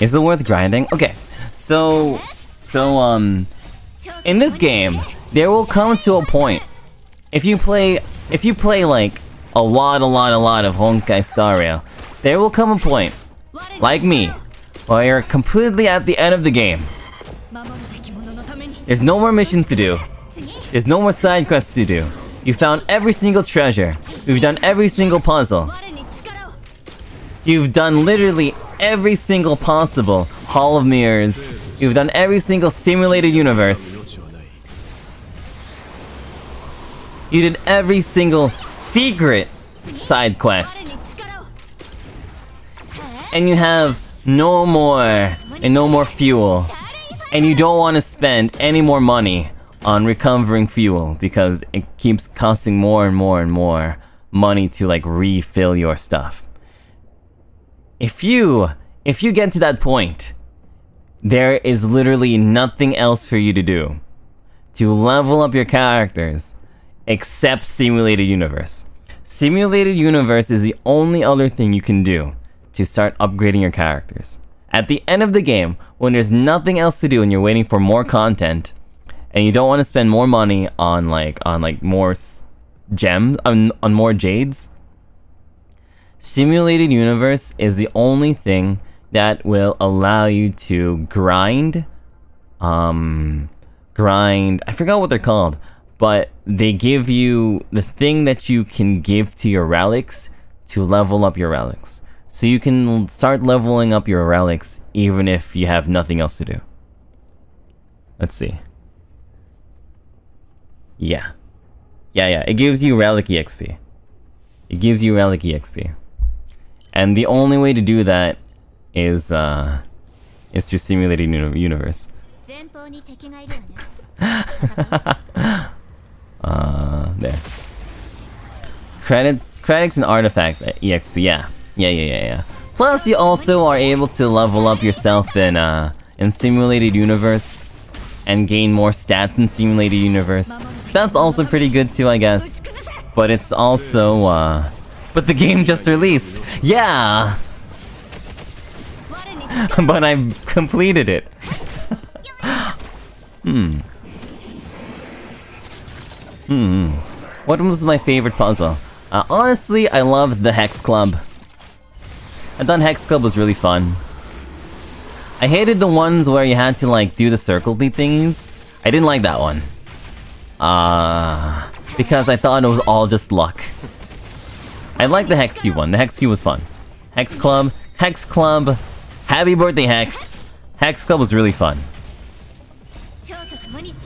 Speaker 1: Is it worth grinding? Okay, so in this game, there will come to a point if you play like a lot of Honkai Star Rail, there will come a point, like me, where you're completely at the end of the game. There's no more missions to do. There's no more side quests to do. You found every single treasure. You've done every single puzzle. You've done literally every single possible Hall of Mirrors. You've done every single simulated universe. You did every single secret side quest. And you have no more fuel. And you don't want to spend any more money on recovering fuel because it keeps costing more and more money to like refill your stuff. If you get to that point, there is literally nothing else for you to do to level up your characters except Simulated Universe. Simulated Universe is the only other thing you can do to start upgrading your characters. At the end of the game, when there's nothing else to do and you're waiting for more content, and you don't want to spend more money on more gems, on more jades, Simulated Universe is the only thing that will allow you to grind, I forgot what they're called, but they give you the thing that you can give to your relics to level up your relics. So you can start leveling up your relics even if you have nothing else to do. Let's see. Yeah, it gives you relic EXP. It gives you relic EXP. And the only way to do that is through Simulated Universe. There. Credits and artifact EXP, yeah. Plus, you also are able to level up yourself in Simulated Universe and gain more stats in Simulated Universe. So that's also pretty good too, I guess. But it's also, but the game just released. Yeah! But I've completed it. What was my favorite puzzle? Honestly, I loved the Hex Club. I thought Hex Club was really fun. I hated the ones where you had to like do the circle-y things. I didn't like that one. Because I thought it was all just luck. I liked the Hex Cube one. The Hex Cube was fun. Hex Club, happy birthday Hex. Hex Club was really fun.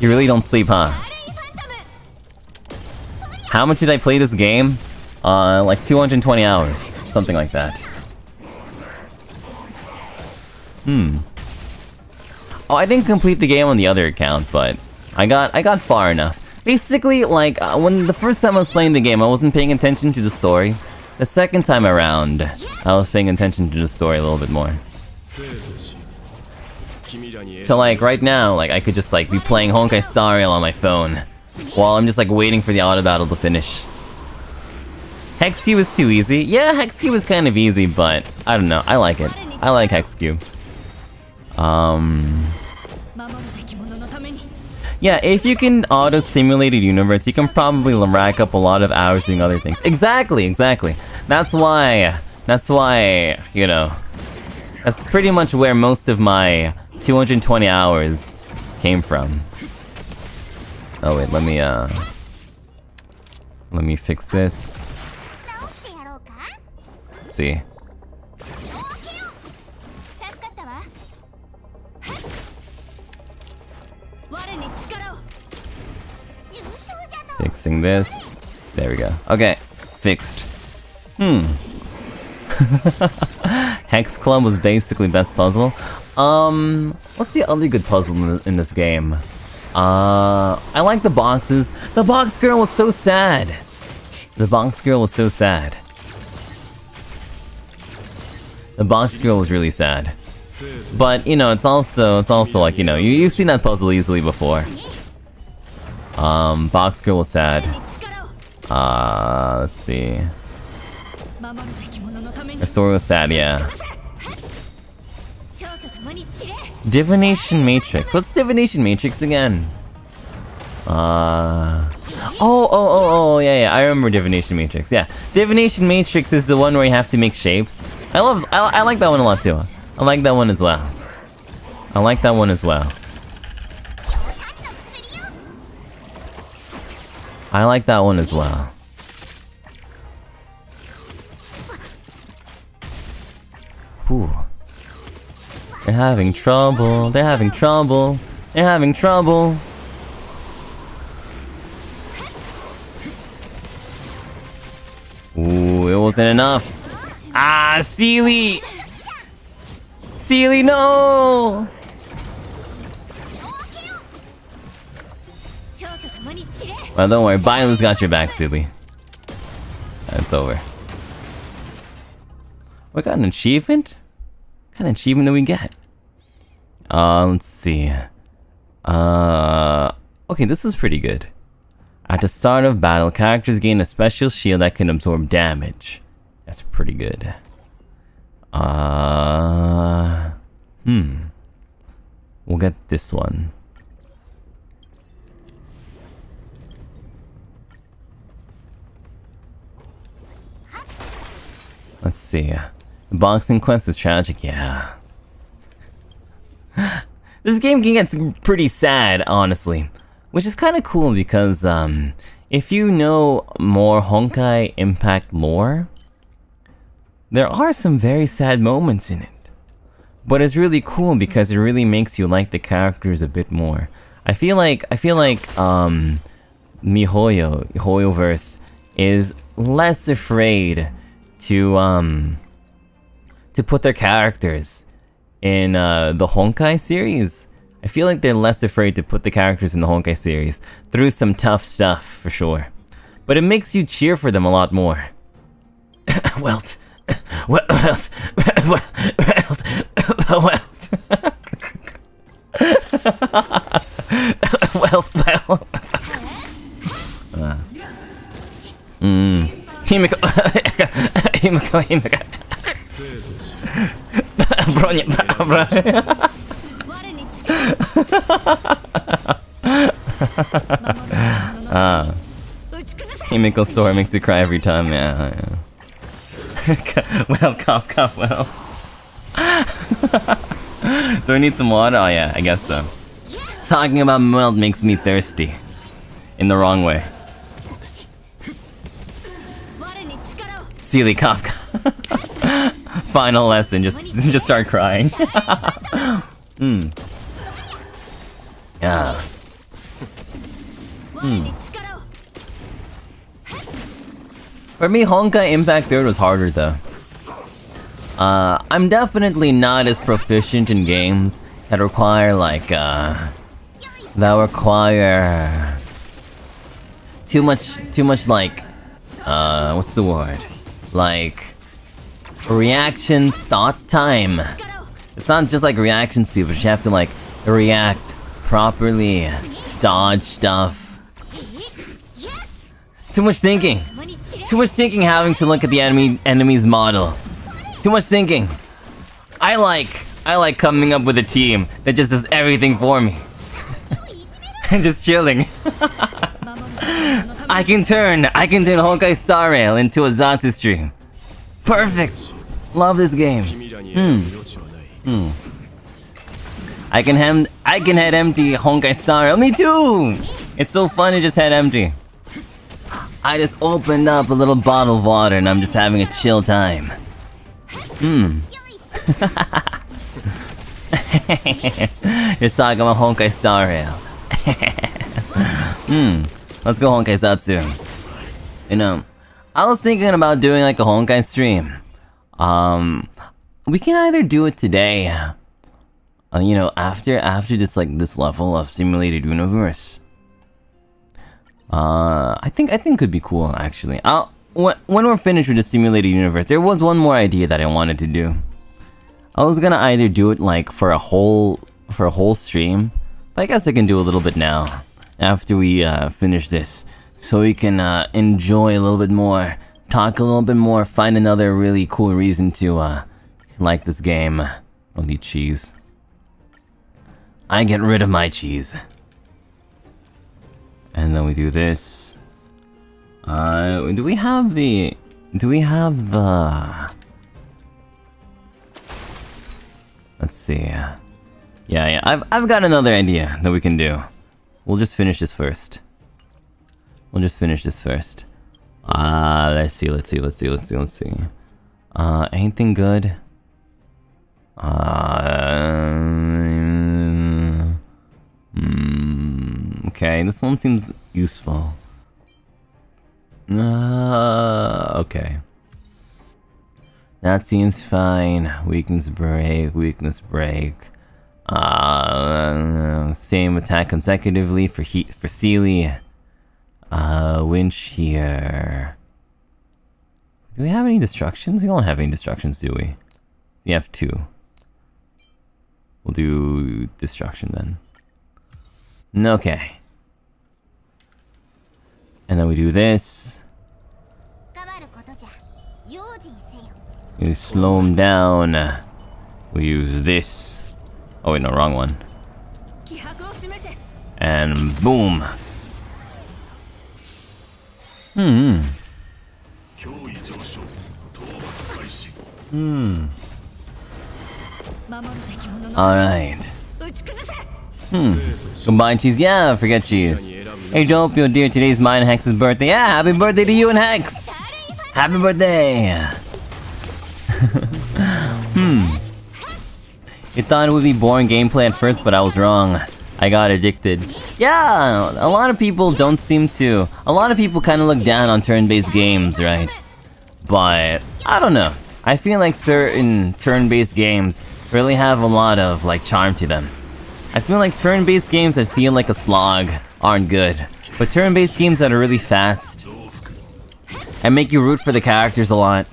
Speaker 1: You really don't sleep, huh? How much did I play this game? Like 220 hours. Something like that. Oh, I didn't complete the game on the other account, but I got far enough. Basically, like, when the first time I was playing the game, I wasn't paying attention to the story. The second time around, I was paying attention to the story a little bit more. So like, right now, like, I could just like be playing Honkai Star Rail on my phone while I'm just like waiting for the auto battle to finish. Hex Cube is too easy. Yeah, Hex Cube is kind of easy, but I don't know. I like it. I like Hex Cube. Yeah, if you can auto Simulated Universe, you can probably rack up a lot of hours doing other things. Exactly. That's why, you know, that's pretty much where most of my 220 hours came from. Oh wait, let me fix this. Let's see. fixing this. There we go. Okay, fixed. Hex Club was basically best puzzle. What's the other good puzzle in this game? I like the boxes. The box girl was so sad. The box girl was so sad. The box girl was really sad. But, you know, it's also like, you know, you've seen that puzzle easily before. Box girl was sad. Let's see. Her story was sad, yeah. Divination Matrix. What's Divination Matrix again? Yeah, I remember Divination Matrix. Yeah, Divination Matrix is the one where you have to make shapes. I like that one a lot too. I like that one as well. I like that one as well. I like that one as well. Whew. They're having trouble. They're having trouble. They're having trouble. Ooh, it wasn't enough. Ah, Sealy! Sealy, no! Well, don't worry. Bailu's got your back, Sealy. It's over. We got an achievement? What kind of achievement do we get? Let's see. Okay, this is pretty good. At the start of battle, characters gain a special shield that can absorb damage. That's pretty good. We'll get this one. Let's see. The boxing quest is tragic, yeah. This game can get pretty sad, honestly. Which is kind of cool because, if you know more Honkai Impact lore, there are some very sad moments in it. But it's really cool because it really makes you like the characters a bit more. I feel like Hoyoverse is less afraid to put their characters in the Honkai series. I feel like they're less afraid to put the characters in the Honkai series through some tough stuff, for sure. But it makes you cheer for them a lot more. Welt. Welt. Himiko. Bronya. Himiko's story makes you cry every time, yeah. Well, cough, well. Do I need some water? Oh yeah, I guess so. Talking about melt makes me thirsty. In the wrong way. Sealy, cough. Final lesson, just start crying. Yeah. For me, Honkai Impact 3rd was harder though. I'm definitely not as proficient in games that require too much like, what's the word? Like, reaction thought time. It's not just like reaction speed, but you have to like react properly, dodge stuff. Too much thinking. Too much thinking having to look at the enemy's model. Too much thinking. I like coming up with a team that just does everything for me. And just chilling. I can turn Honkai Star Rail into a Zatsu stream. Perfect. Love this game. I can head empty Honkai Star Rail. Me too. It's so fun to just head empty. I just opened up a little bottle of water and I'm just having a chill time. Just talking about Honkai Star Rail. Let's go Honkai Satsu. You know, I was thinking about doing like a Honkai stream. We can either do it today, you know, after this this level of simulated universe. I think could be cool actually. When we're finished with the simulated universe, there was one more idea that I wanted to do. I was gonna either do it like for a whole stream, but I guess I can do a little bit now after we finish this, so we can enjoy a little bit more, talk a little bit more, find another really cool reason to like this game. I'll need cheese. I get rid of my cheese. And then we do this. Do we have the... Let's see. Yeah, I've got another idea that we can do. We'll just finish this first. Let's see. Anything good? Okay, this one seems useful. Okay. That seems fine. Weakness break. Same attack consecutively for Sealy. Winch here. Do we have any destructions? We don't have any destructions, do we? We have 2. We'll do destruction then. Okay. And then we do this. We slow him down. We use this. Oh wait, no, wrong one. And boom. Alright. Combine cheese, yeah, forget cheese. Hey Doppio, dear, today's mine and Hex's birthday. Yeah, happy birthday to you and Hex! Happy birthday! You thought it would be boring gameplay at first, but I was wrong. I got addicted. Yeah, a lot of people don't seem to. A lot of people kind of look down on turn-based games, right? But I don't know. I feel like certain turn-based games really have a lot of like charm to them. I feel like turn-based games that feel like a slog aren't good, but turn-based games that are really fast and make you root for the characters a lot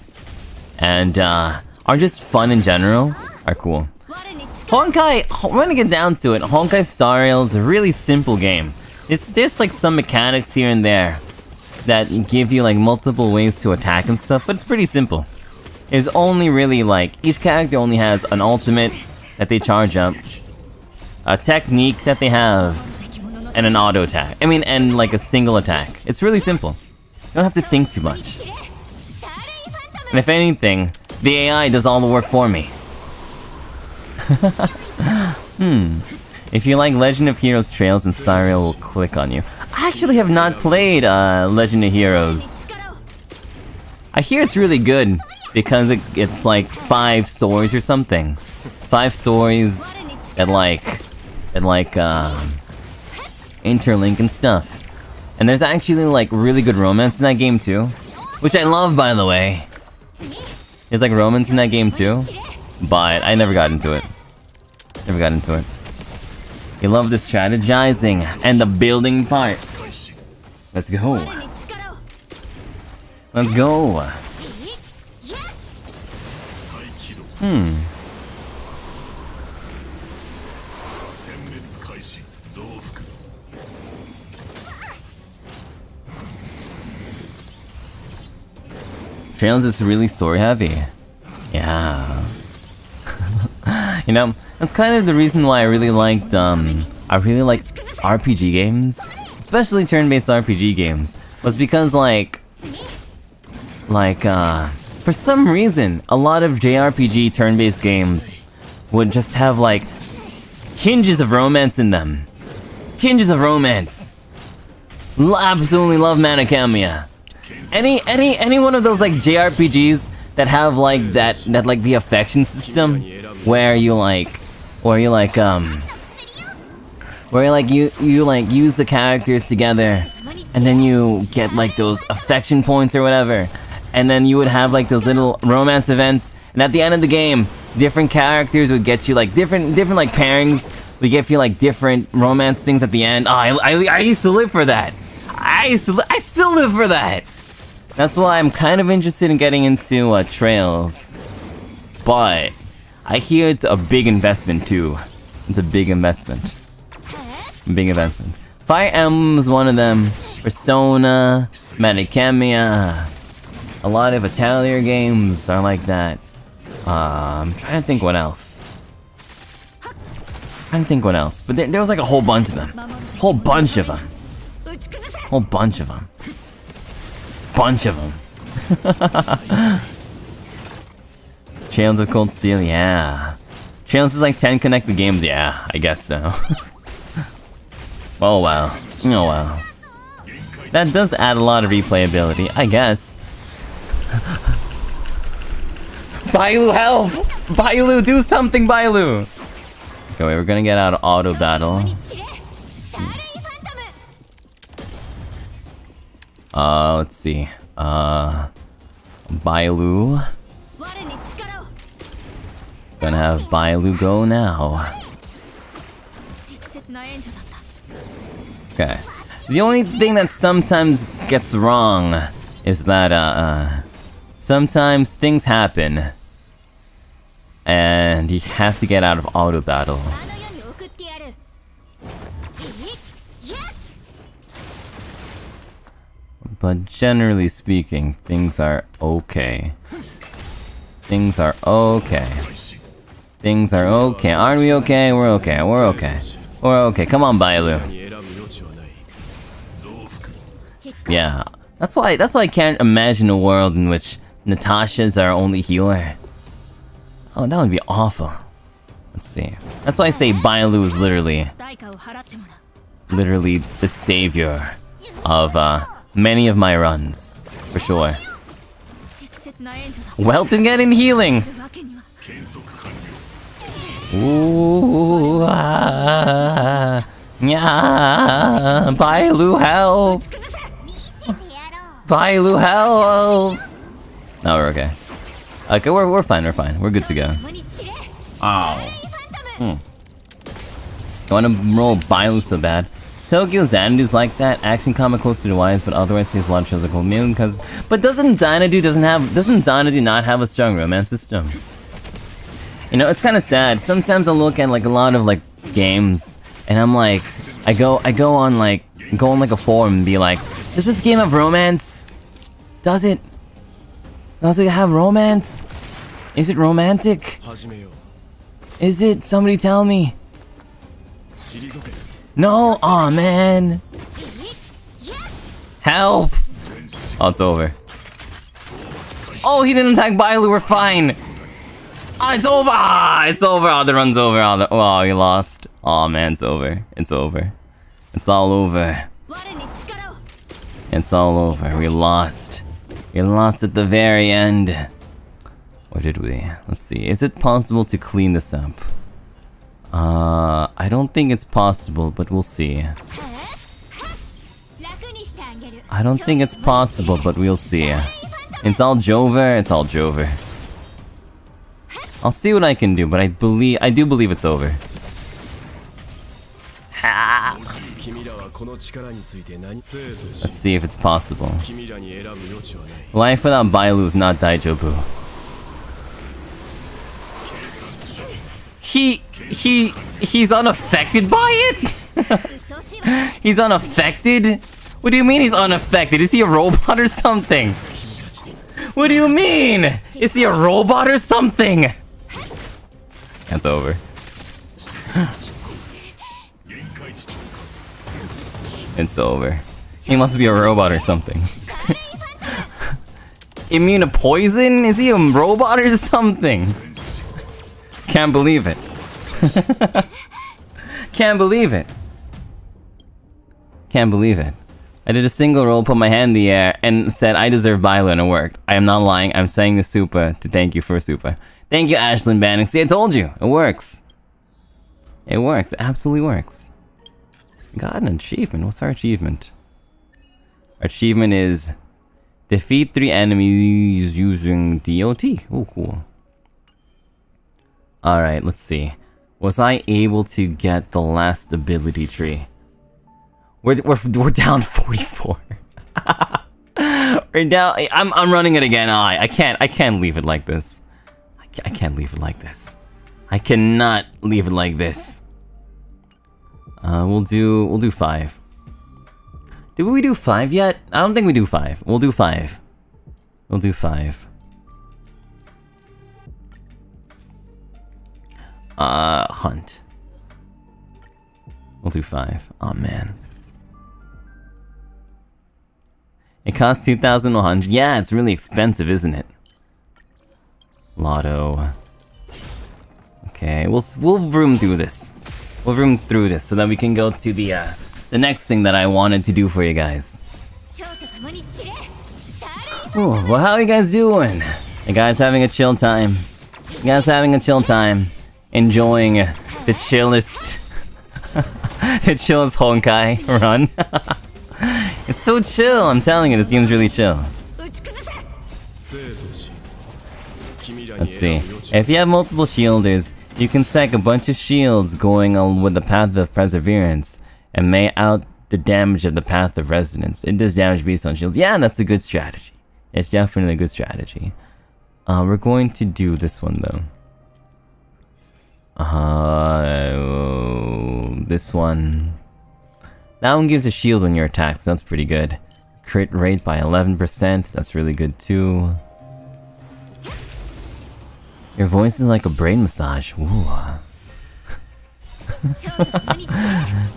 Speaker 1: and are just fun in general are cool. Honkai, when I get down to it, Honkai Star Rail is a really simple game. There's like some mechanics here and there that give you like multiple ways to attack and stuff, but it's pretty simple. There's only really like, each character only has an ultimate that they charge up, a technique that they have, and an auto attack. I mean, and like a single attack. It's really simple. You don't have to think too much. And if anything, the AI does all the work for me. If you like Legend of Heroes Trails, and Star Rail will click on you. I actually have not played Legend of Heroes. I hear it's really good because it's like 5 stories or something. 5 stories that like interlink and stuff. And there's actually like really good romance in that game too, which I love, by the way. There's like romance in that game too, but I never got into it. You love the strategizing and the building part. Let's go. Let's go. Trails is really story heavy. Yeah. You know, that's kind of the reason why I really liked RPG games, especially turn-based RPG games, was because for some reason, a lot of JRPG turn-based games would just have like tinges of romance in them. Tinges of romance. Absolutely love Manakamiya. Any one of those like JRPGs that have like that like the affection system where you use the characters together and then you get like those affection points or whatever, and then you would have like those little romance events, and at the end of the game, different characters would get you like different like pairings. We get you like different romance things at the end. Oh, I used to live for that. I still live for that. That's why I'm kind of interested in getting into Trails, but I hear it's a big investment too. It's a big investment. Big investment. Fire Emblem's one of them. Persona, Metachemia. A lot of Atelier games are like that. I'm trying to think what else. But there was like a whole bunch of them. Whole bunch of them. Trails of Cold Steel, yeah. Trails is like 10 connected games, yeah, I guess so. Oh wow. Oh wow. That does add a lot of replayability, I guess. Bailu, help! Bailu, do something, Bailu! Okay, wait, we're gonna get out of auto battle. Let's see. Bailu. Gonna have Bailu go now. Okay. The only thing that sometimes gets wrong is that, sometimes things happen. And you have to get out of auto battle. But generally speaking, things are okay. Things are okay. Things are okay. Aren't we okay? We're okay. We're okay. We're okay. Come on, Bailu. Yeah. That's why I can't imagine a world in which Natasha's our only healer. Oh, that would be awful. Let's see. That's why I say Bailu is literally the savior of many of my runs, for sure. Welton getting healing. Ooh, yeah, Bailu help. Bailu help. No, we're okay. Okay, we're fine. We're good to go. Oh. I wanna roll Bailu so bad. Tokyo Xanadu's like that. Action comic close to the wise, but otherwise plays a lot of shows like Cold Moon, because... But doesn't Xanadu not have a strong romance system? You know, it's kind of sad. Sometimes I'll look at like a lot of like games, and I'm like, I go on like a forum and be like, does this game have romance? Does it? Does it have romance? Is it romantic? Is it? Somebody tell me. No? Aw, man. Help! Oh, it's over. Oh, he didn't attack Bailu, we're fine! Ah, it's over! Ah, it's over! Oh, the run's over. Oh, he lost. Oh, man, it's over. It's over. It's all over. It's all over. We lost. We lost at the very end. Or did we? Let's see. Is it possible to clean this up? I don't think it's possible, but we'll see. I don't think it's possible, but we'll see. It's all Jover. It's all Jover. I'll see what I can do, but I do believe it's over. Ha! Let's see if it's possible. Life without Bailu is not Daijobu. He's unaffected by it? He's unaffected? What do you mean he's unaffected? Is he a robot or something? What do you mean? Is he a robot or something? That's over. It's over. He must be a robot or something. Immune to poison? Is he a robot or something? Can't believe it. Can't believe it. Can't believe it. I did a single roll, put my hand in the air, and said I deserve Bailu, and it worked. I am not lying. I'm saying this super to thank you for super. Thank you, Ashlyn Banning. See, I told you. It works. It works. It absolutely works. Got an achievement. What's our achievement? Achievement is defeat 3 enemies using DOT. Oh, cool. Alright, let's see. Was I able to get the last ability tree? We're down 44. We're down. I'm running it again. I can't leave it like this. I can't leave it like this. I cannot leave it like this. We'll do 5. Did we do 5 yet? I don't think we do 5. We'll do 5. We'll do 5. Hunt. We'll do 5. Oh man. It costs 2,100. Yeah, it's really expensive, isn't it? Lotto. Okay, we'll vroom through this. We'll vroom through this so that we can go to the next thing that I wanted to do for you guys. Ooh, well, how are you guys doing? You guys having a chill time? You guys having a chill time? Enjoying the chillest, the chillest Honkai run? It's so chill, I'm telling you, this game's really chill. Let's see. If you have multiple shielders, you can stack a bunch of shields going on with the Path of Perseverance and may out the damage of the Path of Resonance. It does damage based on shields. Yeah, that's a good strategy. It's definitely a good strategy. We're going to do this one though. This one. That one gives a shield when you're attacked, so that's pretty good. Crit rate by 11%, that's really good too. Your voice is like a brain massage. Ooh.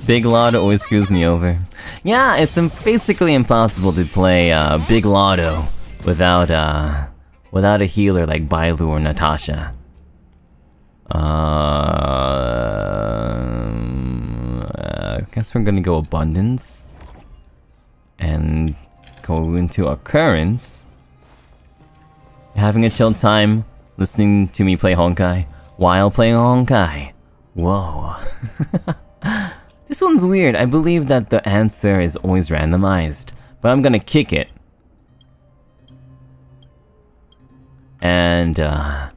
Speaker 1: Big Lotto always screws me over. Yeah, it's basically impossible to play Big Lotto without a healer like Bailu or Natasha. I guess we're gonna go Abundance and go into Occurrence. Having a chill time listening to me play Honkai while playing Honkai. Whoa. This one's weird. I believe that the answer is always randomized, but I'm gonna kick it. And I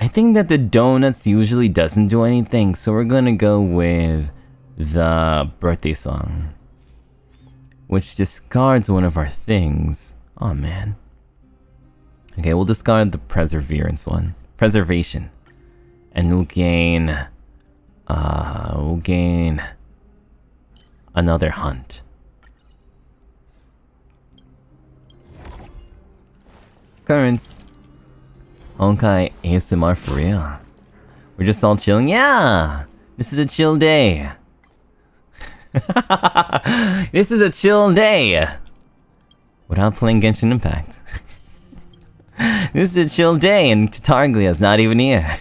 Speaker 1: think that the donuts usually doesn't do anything, so we're gonna go with the birthday song, which discards one of our things. Oh man. Okay, we'll discard the Perseverance one. Preservation. And we'll gain another hunt. Currents. Honkai ASMR for real. We're just all chilling. Yeah! This is a chill day. This is a chill day. Without playing Genshin Impact. This is a chill day and Tartaglia's not even here.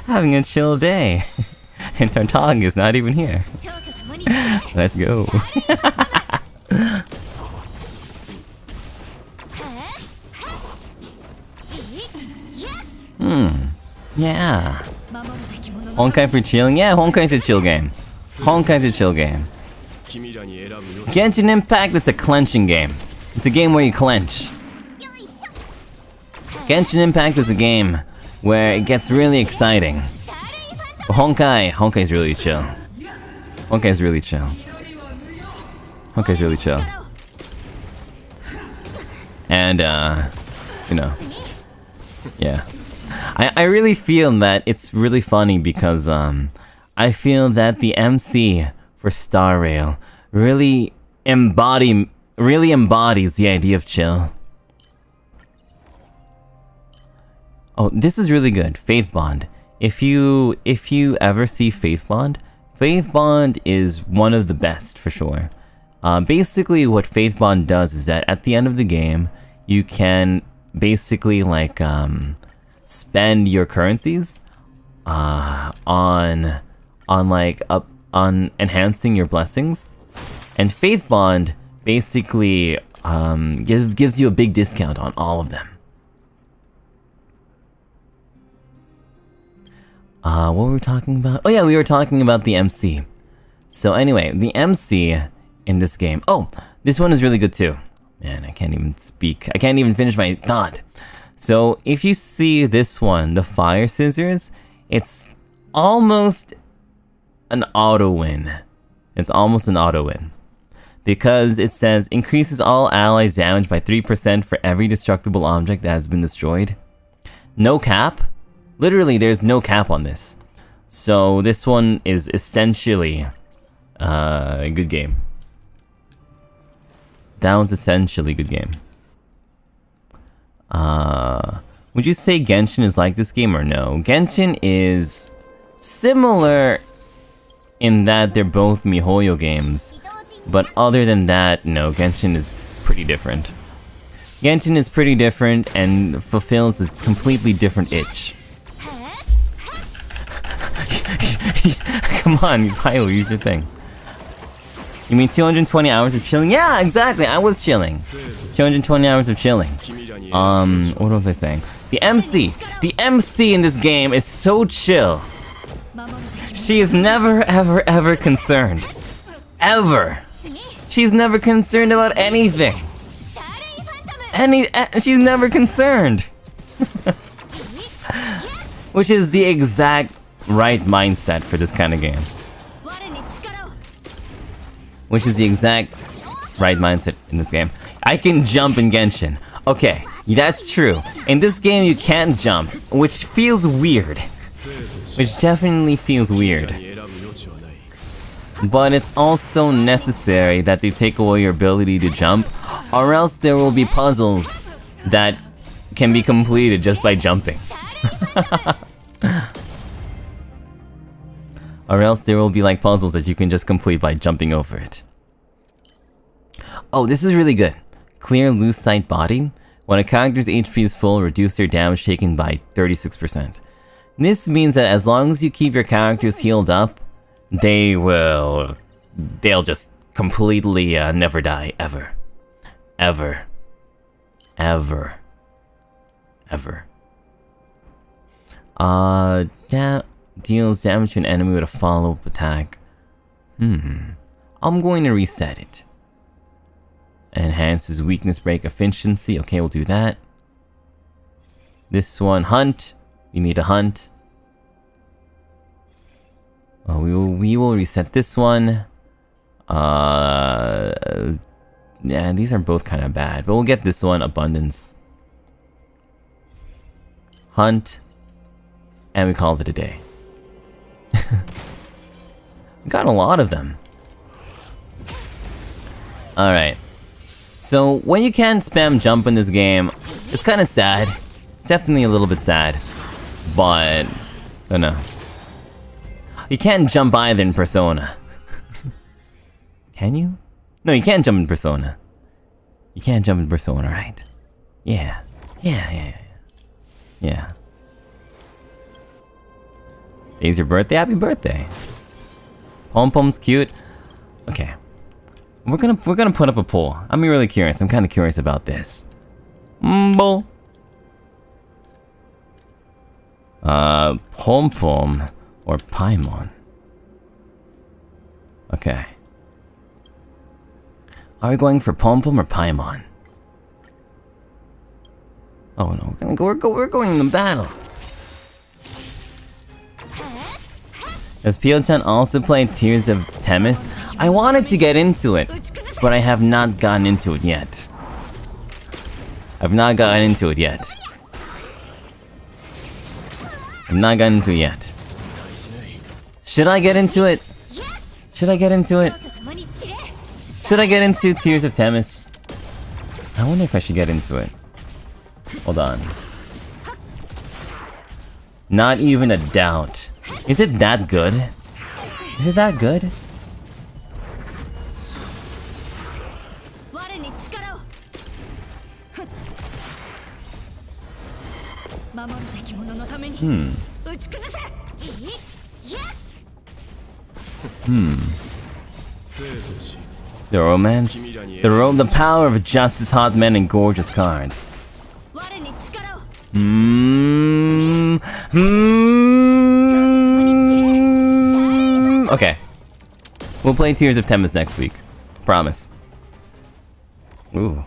Speaker 1: Having a chill day. And Tartaglia's not even here. Let's go. Yeah. Honkai for chilling? Yeah, Honkai's a chill game. Honkai's a chill game. Genshin Impact, it's a clenching game. It's a game where you clench. Genshin Impact is a game where it gets really exciting. But Honkai's really chill. Honkai's really chill. Honkai's really chill. And, you know, yeah. I really feel that it's really funny because, I feel that the MC for Star Rail really embodies the idea of chill. Oh, this is really good. Faith Bond. If you ever see Faith Bond is one of the best for sure. Basically what Faith Bond does is that at the end of the game, you can basically like spend your currencies on enhancing your blessings, and Faith Bond basically gives you a big discount on all of them. What were we talking about? Oh yeah, we were talking about the MC. So anyway, the MC in this game. Oh, this one is really good too. Man, I can't even speak. I can't even finish my thought. So if you see this one, the fire scissors, it's almost an auto win. It's almost an auto win. Because it says increases all allies' damage by 3% for every destructible object that has been destroyed. No cap. Literally, there's no cap on this. So this one is essentially a good game. That was essentially a good game. Would you say Genshin is like this game or no? Genshin is similar in that they're both MiHoYo games. But other than that, no, Genshin is pretty different. Genshin is pretty different and fulfills a completely different itch. Come on, Pylo, use your thing. You mean 220 hours of chilling? Yeah, exactly, I was chilling. 220 hours of chilling. What was I saying? The MC in this game is so chill. She is never, ever, ever concerned. Ever. She's never concerned about anything. She's never concerned. Which is the exact right mindset for this kind of game. Which is the exact right mindset in this game. I can jump in Genshin. Okay, that's true. In this game you can't jump, which feels weird. Which definitely feels weird. But it's also necessary that they take away your ability to jump, or else there will be puzzles that can be completed just by jumping. Or else there will be like puzzles that you can just complete by jumping over it. Oh, this is really good. Clear loose sight body. When a character's HP is full, reduce their damage taken by 36%. This means that as long as you keep your characters healed up, they'll just completely never die, ever. Ever. Ever. Ever. That deals damage to an enemy with a follow-up attack. I'm going to reset it. Enhances weakness break efficiency. Okay, we'll do that. This one, hunt. You need a hunt. Oh, we will reset this one. Yeah, these are both kind of bad, but we'll get this one, abundance. Hunt. And we called it a day. We got a lot of them. Alright. So, when you can't spam jump in this game, it's kind of sad. It's definitely a little bit sad. But, I don't know. You can't jump either in Persona. Can you? No, you can't jump in Persona. You can't jump in Persona, right? Yeah. Yeah. Today's your birthday? Happy birthday. Pom Pom's cute. Okay. We're gonna put up a poll. I'm really curious. I'm kind of curious about this. Pom Pom or Paimon? Okay. Are we going for Pom Pom or Paimon? Oh no, we're going in the battle. Does Pio-chan also play Tears of Themis? I wanted to get into it, but I have not gotten into it yet. I've not gotten into it yet. Should I get into it? Should I get into Tears of Themis? I wonder if I should get into it. Hold on. Not even a doubt. Is it that good? Is it that good? The romance? The power of justice, hot men, and gorgeous cards. Okay. We'll play Tears of Temis next week. Promise. Ooh.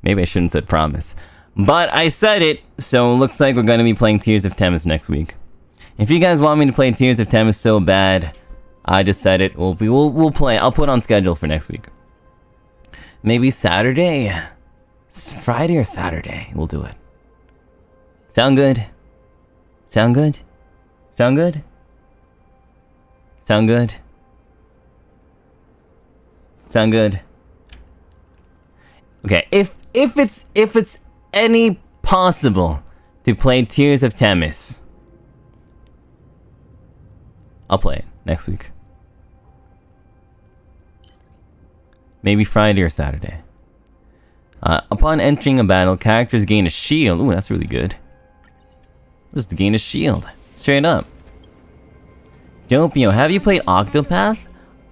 Speaker 1: Maybe I shouldn't have said promise. But I said it, so it looks like we're gonna be playing Tears of Temis next week. If you guys want me to play Tears of Temis so bad, I just said it. We'll play. I'll put on schedule for next week. Maybe Saturday? Friday or Saturday, we'll do it. Sound good? Sound good? Sound good? Sound good? Sound good? Okay, if it's any possible to play Tears of Temis, I'll play it next week. Maybe Friday or Saturday. Upon entering a battle, characters gain a shield. Ooh, that's really good. Just gain a shield. Straight up. Doppio, have you played Octopath?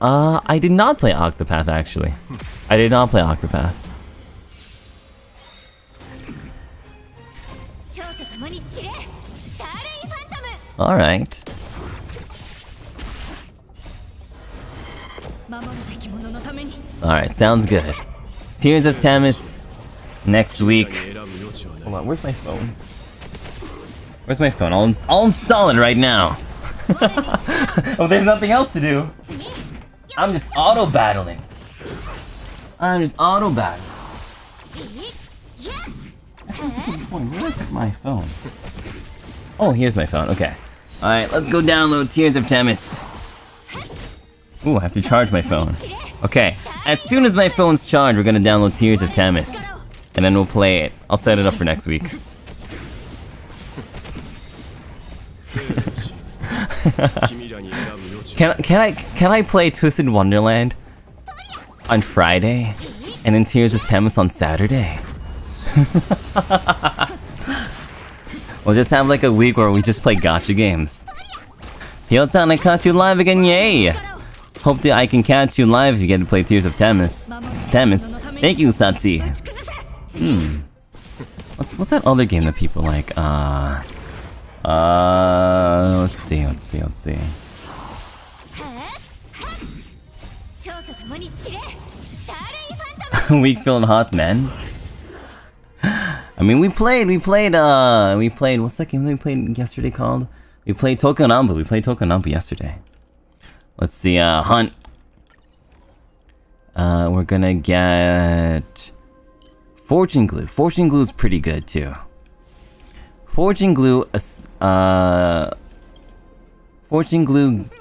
Speaker 1: I did not play Octopath, actually. I did not play Octopath. Alright. Alright, sounds good. Tears of Temis next week. Hold on, where's my phone? Where's my phone? I'll install it right now. Oh, there's nothing else to do. I'm just auto-battling. I'm just auto-battling. Where is my phone? Oh, here's my phone. Okay. Alright, let's go download Tears of Temis. Ooh, I have to charge my phone. Okay, as soon as my phone's charged, we're gonna download Tears of Temis. And then we'll play it. I'll set it up for next week. Can I play Twisted Wonderland on Friday? And then Tears of Temis on Saturday? We'll just have like a week where we just play gacha games. Hyotan, I caught you live again, yay! Hope that I can catch you live if you get to play Tears of Temis. Thank you, Satsi. What's that other game that people like? Let's see. Weak feeling hot, man. I mean, we played, what's that game that we played yesterday called? We played Tokonambu yesterday. Let's see, Hunt. We're gonna get... Fortune Glue. Fortune Glue is pretty good, too. Fortune Glue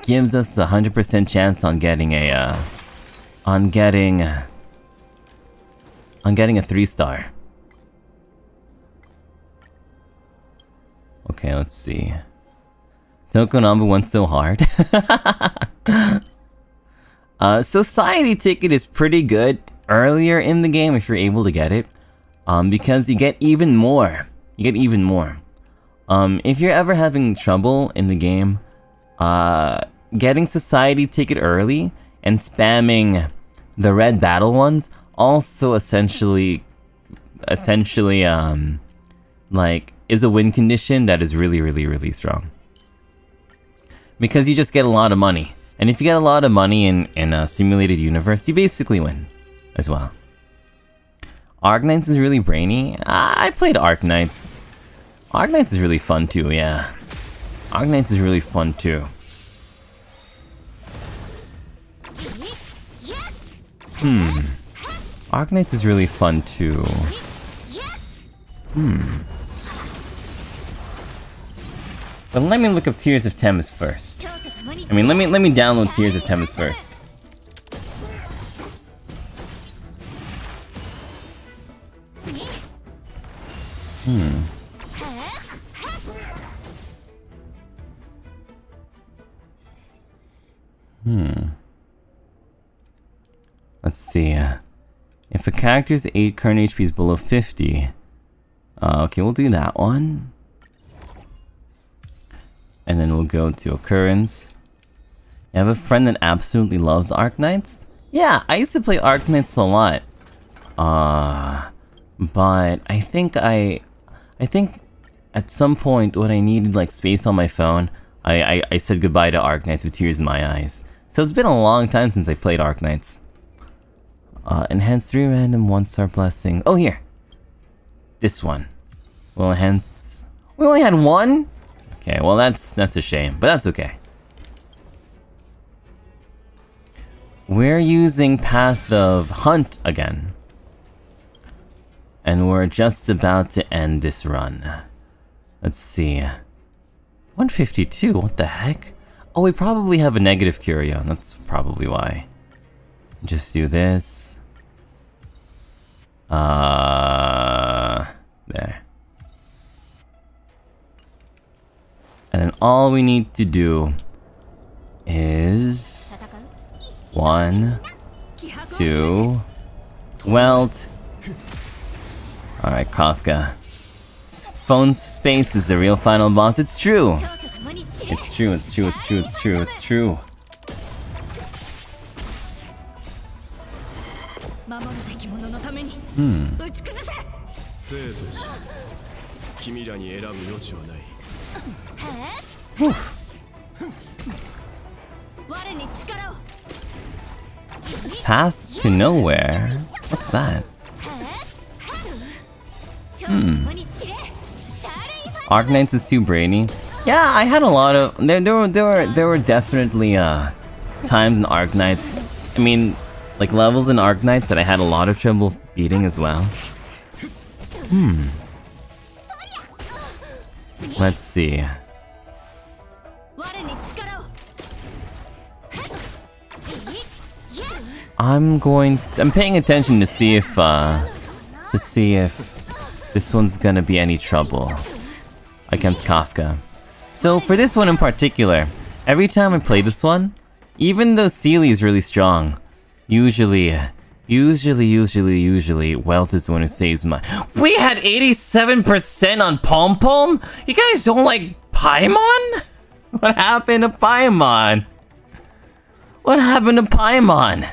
Speaker 1: gives us a 100% chance on getting a, on getting a 3-star. Okay, let's see. Tokonambu went so hard. Society Ticket is pretty good earlier in the game if you're able to get it. Because you get even more. If you're ever having trouble in the game, getting Society Ticket early and spamming the red battle ones also essentially like is a win condition that is really strong. Because you just get a lot of money. And if you get a lot of money in a simulated universe, you basically win as well. Arknights is really brainy. I played Arknights. Arknights is really fun too, yeah. Arknights is really fun too. Arknights is really fun too. But let me look up Tears of Temis first. I mean, let me download Tears of Temis first. Let's see. If a character's current HP is below 50, okay, we'll do that one. And then we'll go to occurrence. You have a friend that absolutely loves Arknights? Yeah, I used to play Arknights a lot. But I think at some point when I needed like space on my phone, I said goodbye to Arknights with tears in my eyes. So it's been a long time since I played Arknights. Enhance 3 random 1-star blessing. Oh, here. This one. Will enhance... We only had 1? Okay, well that's a shame, but that's okay. We're using Path of Hunt again. And we're just about to end this run. Let's see. 152, what the heck? Oh, we probably have a negative curio. That's probably why. Just do this. There. And then all we need to do is 1, 2, welt. Alright, Kafka. Phone space is the real final boss. It's true. It's true, it's true, it's true, it's true, it's true. Path to nowhere? What's that? Arknights is too brainy. Yeah, I had a lot of there were definitely times in Arknights. I mean, like levels in Arknights that I had a lot of trouble beating as well. Let's see. I'm paying attention to see if this one's gonna be any trouble against Kafka. So for this one in particular, every time I play this one, even though Sealy is really strong, usually, Welt is the one who saves my... We had 87% on Pom Pom? You guys don't like Paimon? What happened to Paimon? What happened to Paimon?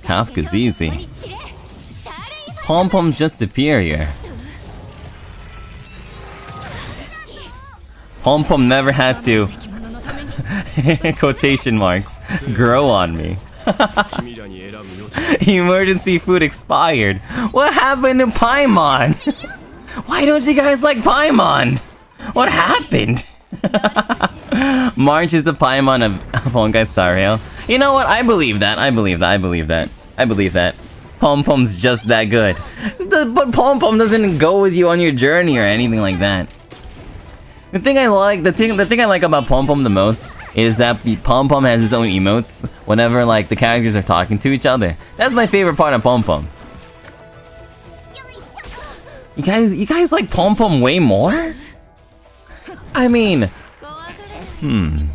Speaker 1: Kafka's easy. Pom Pom's just superior. Pom Pom never had to, quotation marks, grow on me. Emergency food expired. What happened to Paimon? Why don't you guys like Paimon? What happened? March is the Paimon of Honkai Star Rail. You know what? I believe that. I believe that. Pom Pom's just that good. But Pom Pom doesn't go with you on your journey or anything like that. The thing I like about Pom Pom the most is that Pom Pom has his own emotes whenever like the characters are talking to each other. That's my favorite part of Pom Pom. You guys like Pom Pom way more? I mean, I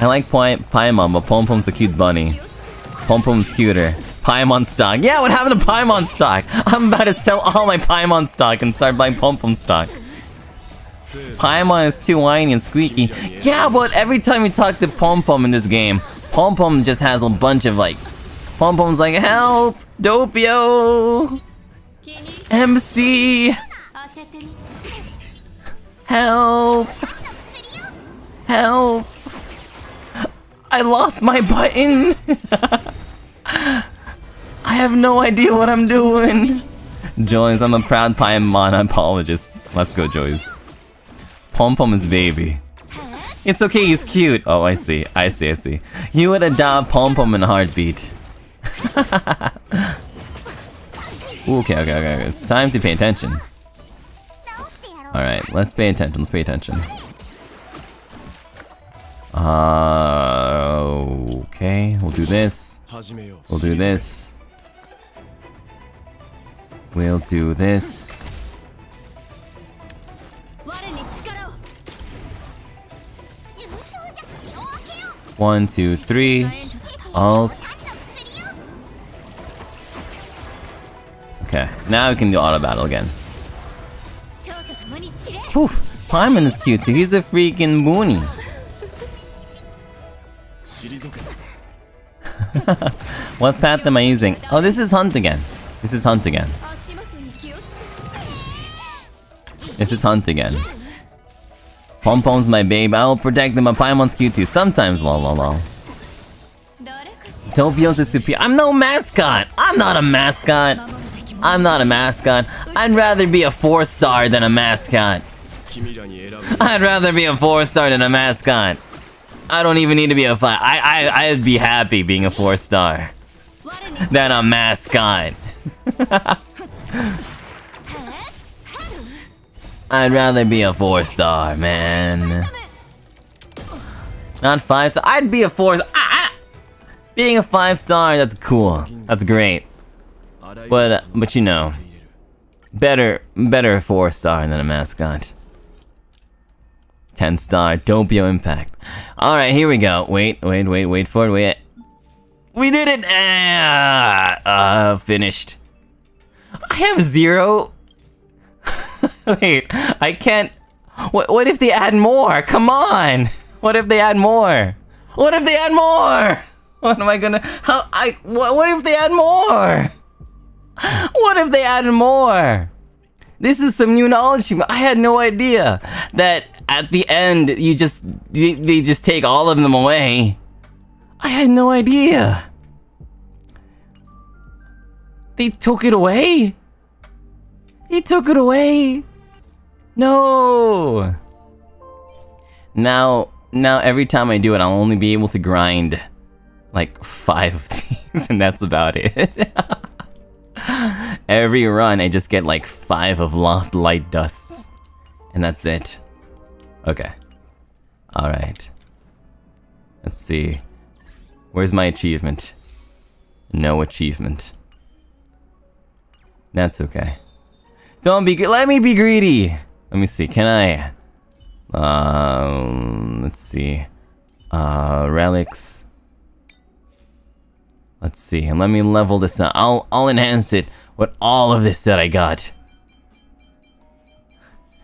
Speaker 1: like Paimon, but Pom Pom's the cute bunny. Pom Pom's cuter. Paimon stock. Yeah, what happened to Paimon stock? I'm about to sell all my Paimon stock and start buying Pom Pom stock. Paimon is too whiny and squeaky. Yeah, but every time you talk to Pom Pom in this game, Pom Pom just has a bunch of like... Pom Pom's like, help! Doppio! MC! Help! Help! I lost my button! I have no idea what I'm doing! Joyce, I'm a proud Paimon apologist. Let's go, Joyce. Pom Pom is baby. It's okay, he's cute. Oh, I see. You would adopt Pom Pom in a heartbeat. Okay. It's time to pay attention. Alright, let's pay attention. Okay, we'll do this. We'll do this. 1, 2, 3. Alt. Okay, now we can do auto battle again. Poof! Paimon is cute too. He's a freaking boonie. What path am I using? Oh, this is Hunt again. This is Hunt again. Pom-Pom's my babe, I will protect them, but Paimon's cute too. Sometimes, lol. Doppio's is superior. I'm no mascot! I'm not a mascot! I'd rather be a 4-star than a mascot. I'd rather be a 4-star than a mascot. I don't even need to be a 5. I'd be happy being a 4-star than a mascot. I'd rather be a 4-star, man. Not 5-star. I'd be a 4-star. Being a 5-star, that's cool. That's great. But you know, better a 4-star than a mascot. 10-star, Doppio Impact. Alright, here we go. Wait for it, wait. We did it! Finished. I have 0. Wait, I can't... What if they add more? Come on! What if they add more? What if they add more? What am I gonna... What if they add more? What if they add more? This is some new knowledge to me. I had no idea that at the end they just take all of them away. I had no idea. They took it away? They took it away? No. Now every time I do it, I'll only be able to grind like 5 of these, and that's about it. Every run, I just get like 5 of Lost Light Dusts. And that's it. Okay. Alright. Let's see. Where's my achievement? No achievement. That's okay. Don't be... Let me be greedy! Let me see, can I... let's see. Relics. Let's see, and let me level this up. I'll enhance it with all of this that I got.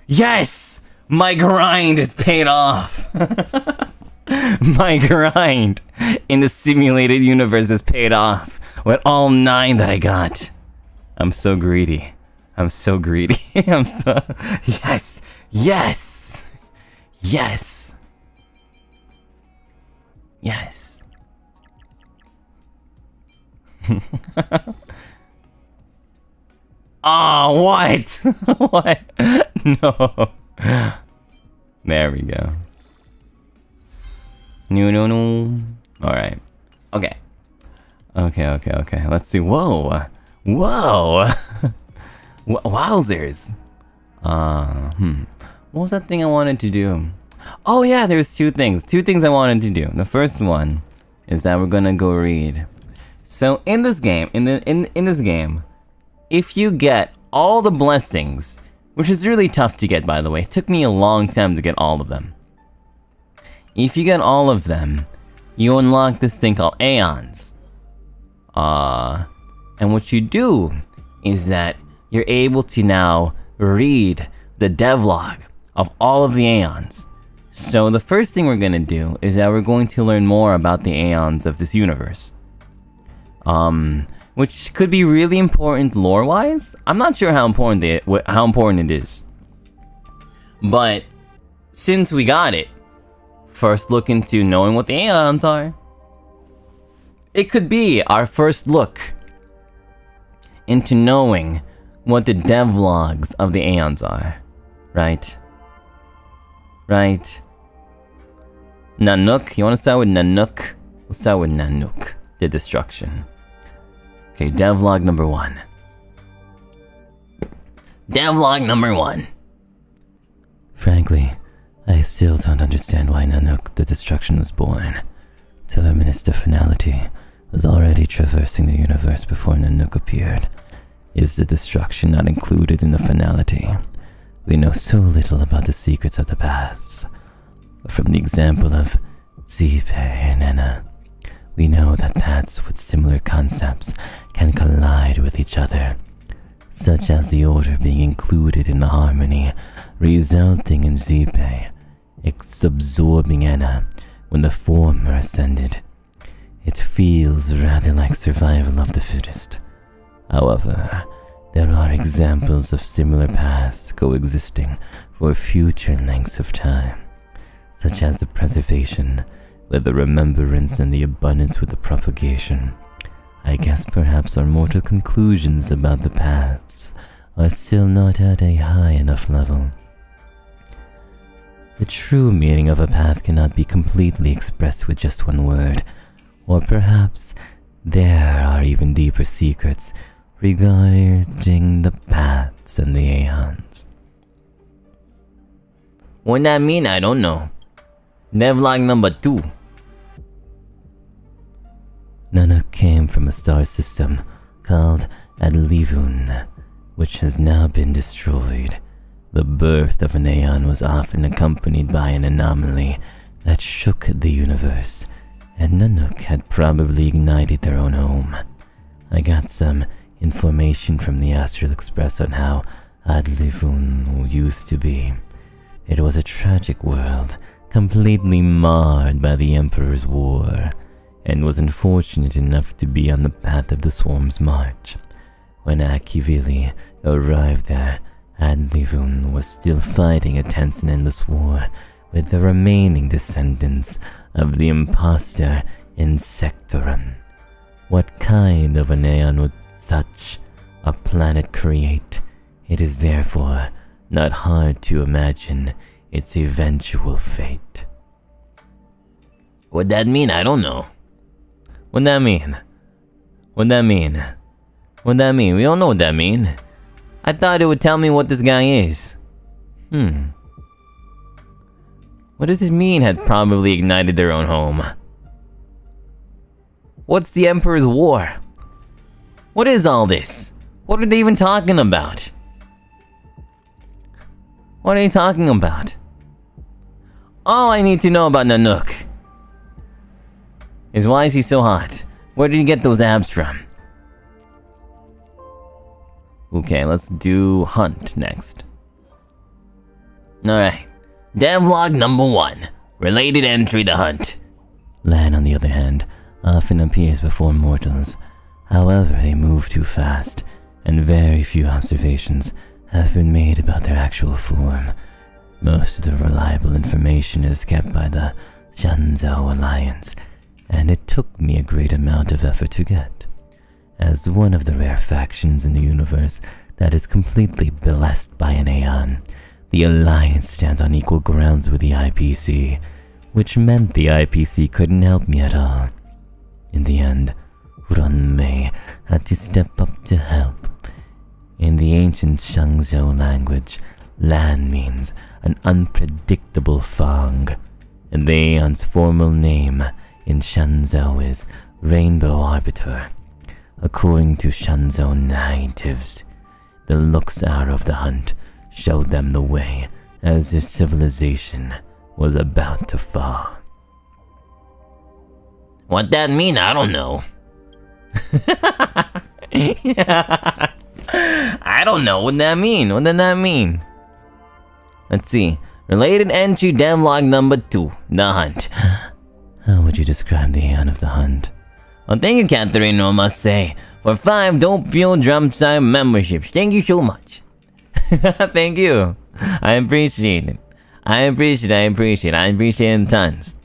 Speaker 1: Yes! My grind is paid off! My grind in the simulated universe is paid off with all 9 that I got. I'm so greedy. I'm so greedy. I'm so... Yes! Yes! Yes! Yes! Oh, what? What? No. There we go. No. Alright. Okay. Okay. Let's see. Whoa. Wowzers. What was that thing I wanted to do? Oh yeah, there's 2 things. 2 things I wanted to do. The first one is that we're gonna go read. So in this game, in this game, if you get all the blessings, which is really tough to get, by the way, it took me a long time to get all of them. If you get all of them, you unlock this thing called Aeons. And what you do is that you're able to now read the devlog of all of the Aeons. So the first thing we're gonna do is that we're going to learn more about the Aeons of this universe. Which could be really important lore-wise. I'm not sure how important it is. But since we got it, first look into knowing what the Aeons are. It could be our first look into knowing what the devlogs of the Aeons are. Right? Nanook, you wanna start with Nanook? Let's start with Nanook, the destruction. Okay, devlog number 1. Devlog number 1.
Speaker 2: Frankly, I still don't understand why Nanook, the destruction, was born. Terminus finality was already traversing the universe before Nanook appeared. Is the destruction not included in the finality? We know so little about the secrets of the paths. From the example of Zipe and Enna, we know that paths with similar concepts can collide with each other, such as the order being included in the harmony, resulting in Zipe absorbing Enna when the former ascended. It feels rather like survival of the fittest. However, There are examples of similar paths coexisting for future lengths of time, such as the preservation with the remembrance and the abundance with the propagation. I guess perhaps our mortal conclusions about the paths are still not at a high enough level. The true meaning of a path cannot be completely expressed with just one word, or perhaps there are even deeper secrets regarding the paths and the Aeons.
Speaker 1: What that mean? I don't know. Devlog number 2.
Speaker 2: Nanak came from a star system called Adlivun, which has now been destroyed. The birth of an Aeon was often accompanied by an anomaly that shook the universe, and Nanook had probably ignited their own home. I got some information from the Astral Express on how Adlivun used to be. It was a tragic world, completely marred by the Emperor's War, and was unfortunate enough to be on the path of the Swarm's march. When Akivili arrived there, Adlivun was still fighting a tense and endless war with the remaining descendants of the imposter Insectorum. What kind of an Aeon would such a planet create? It is therefore not hard to imagine its eventual fate.
Speaker 1: What that mean? I don't know.
Speaker 2: What that mean? What that mean? What that mean? We don't know what that mean. I thought it would tell me what this guy is. What does it mean had probably ignited their own home? What's the Emperor's War? What is all this? What are they even talking about? What are they talking about? All I need to know about Nanook is why is he so hot? Where did he get those abs from? Okay, let's do Hunt next.
Speaker 1: Alright. Devlog number 1. Related entry to Hunt.
Speaker 2: Lan, on the other hand, often appears before mortals. However, they move too fast, and very few observations have been made about their actual form. Most of the reliable information is kept by the Shanzhou Alliance, and it took me a great amount of effort to get. As one of the rare factions in the universe that is completely blessed by an Aeon, the Alliance stands on equal grounds with the IPC, which meant the IPC couldn't help me at all. In the end, Runmei had to step up to help. In the ancient Shangzhou language, Lan means an unpredictable fog, and the Aeon's formal name in Shenzhou is Rainbow Arbiter. According to Shenzhou natives, the looks out of the Hunt showed them the way as their civilization was about to fall.
Speaker 1: What that mean? I don't know. I don't know what that mean. What did that mean? Let's see. Related entry devlog number 2. The Hunt.
Speaker 2: How would you describe the Aeon of the Hunt?
Speaker 1: Well, thank you, Catherine, I must say, for 5 Doppio Dropscythe memberships. Thank you so much.
Speaker 2: Thank you. I appreciate it. I appreciate it tons.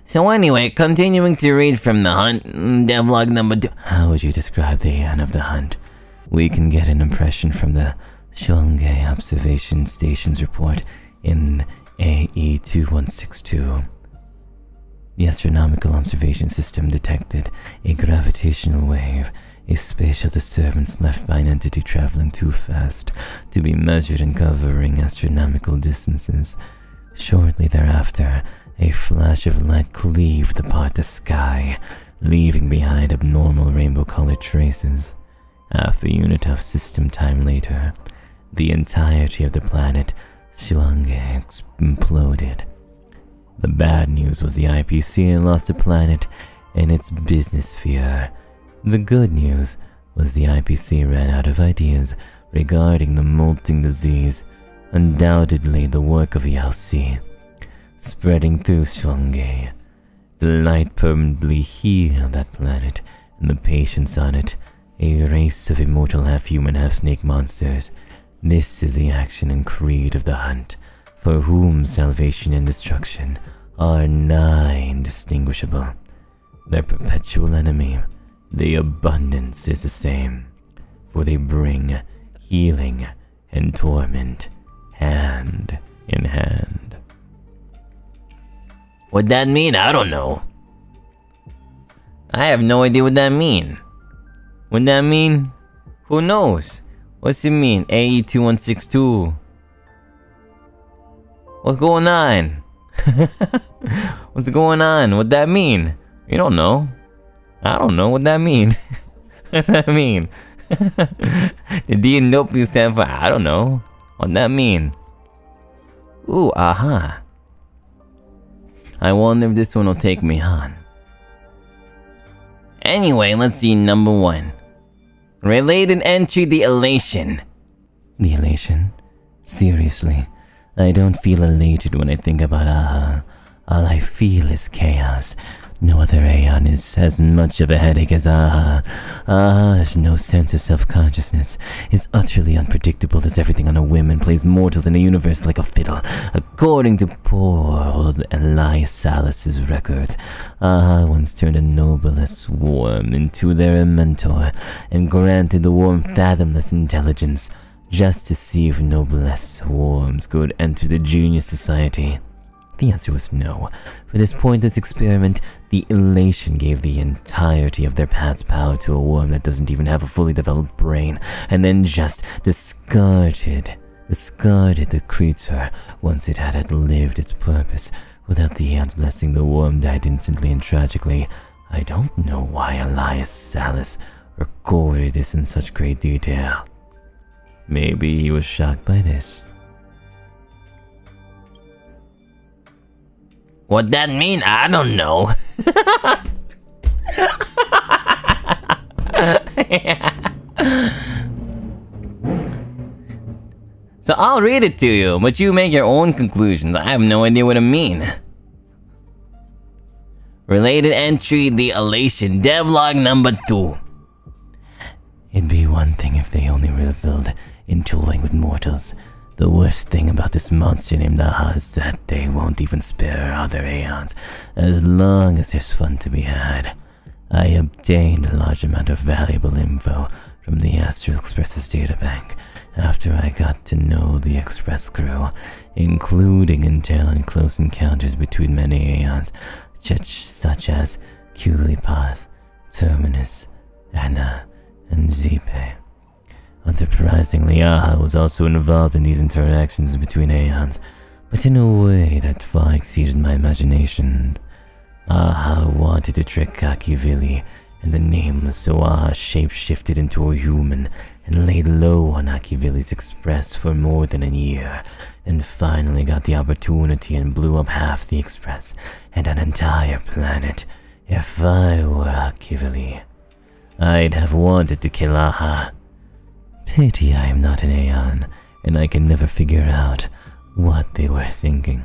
Speaker 1: So anyway, continuing to read from The Hunt, devlog number 2.
Speaker 2: How would you describe the Aeon of the Hunt? We can get an impression from the Shuanghe Observation Station's report in AE 2162. The astronomical observation system detected a gravitational wave, a spatial disturbance left by an entity traveling too fast to be measured and covering astronomical distances. Shortly thereafter, a flash of light cleaved apart the sky, leaving behind abnormal rainbow-colored traces. Half a unit of system time later, the entirety of the planet Shuanghe imploded. The bad news was the IPC lost a planet in its business sphere. The good news was the IPC ran out of ideas regarding the molting disease, undoubtedly the work of ELC. Spreading through Shuanghe, the light permanently healed that planet and the patients on it, a race of immortal half-human, half-snake monsters. This is the action and creed of the hunt, for whom salvation and destruction are nigh indistinguishable. Their perpetual enemy, the abundance, is the same, for they bring healing and torment hand in hand.
Speaker 1: What that mean? I don't know. I have no idea what that mean. What that mean? Who knows? What's it mean? AE2162. What's going on? What's going on? What that mean? You don't know. I don't know what that mean. What that mean? The D and Doppio stand for I don't know. What that mean? Ooh, aha. I wonder if this one will take me on. Anyway, let's see number 1. Related entry, the elation.
Speaker 2: The elation? Seriously, I don't feel elated when I think about Aha. All I feel is chaos. No other Aeon is as much of a headache as Aha. Aha has no sense of self-consciousness, is utterly unpredictable as everything on a whim, and plays mortals in the universe like a fiddle. According to poor old Elias Salas's record, Aha once turned a noblest worm into their mentor, and granted the worm fathomless intelligence, just to see if noblest worms could enter the genius society. The answer was no. For this pointless experiment, the elation gave the entirety of their path's power to a worm that doesn't even have a fully developed brain, and then just discarded the creature once it had outlived its purpose. Without the Aeon's blessing, the worm died instantly and tragically. I don't know why Elias Salas recorded this in such great detail. Maybe he was shocked by this.
Speaker 1: What that mean? I don't know. So I'll read it to you, but you make your own conclusions. I have no idea what it mean. Related entry, the elation, devlog number 2.
Speaker 2: It'd be one thing if they only reveled in toying with mortals. The worst thing about this monster named Aha is that they won't even spare other Aeons, as long as there's fun to be had. I obtained a large amount of valuable info from the Astral Express's databank after I got to know the Express crew, including intel on close encounters between many Aeons, such as Kulipath, Terminus, Anna, and Zipe. Unsurprisingly, Aha was also involved in these interactions between Aeons, but in a way that far exceeded my imagination. Aha wanted to trick Akivili and the nameless, so Aha shape-shifted into a human and laid low on Akivili's Express for more than a year, then finally got the opportunity and blew up half the Express and an entire planet. If I were Akivili, I'd have wanted to kill Aha. Pity I am not an Aeon, and I can never figure out what they were thinking.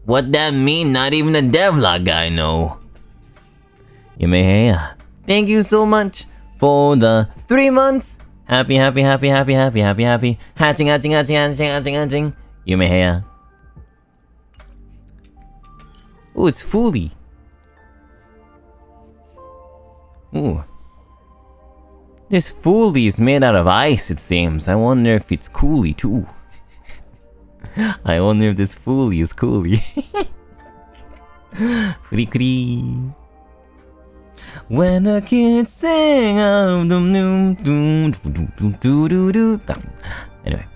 Speaker 1: What that mean? Not even the devlog guy know.
Speaker 2: Yumehea,
Speaker 1: thank you so much for the 3 months. Happy. Hatching. Yumehea. Ooh, it's Fooly. Ooh. This Fooly is made out of ice, it seems. I wonder if it's Cooly too. I wonder if this Fooly is Cooly. Kuri. When the kids sing of the new. Anyway.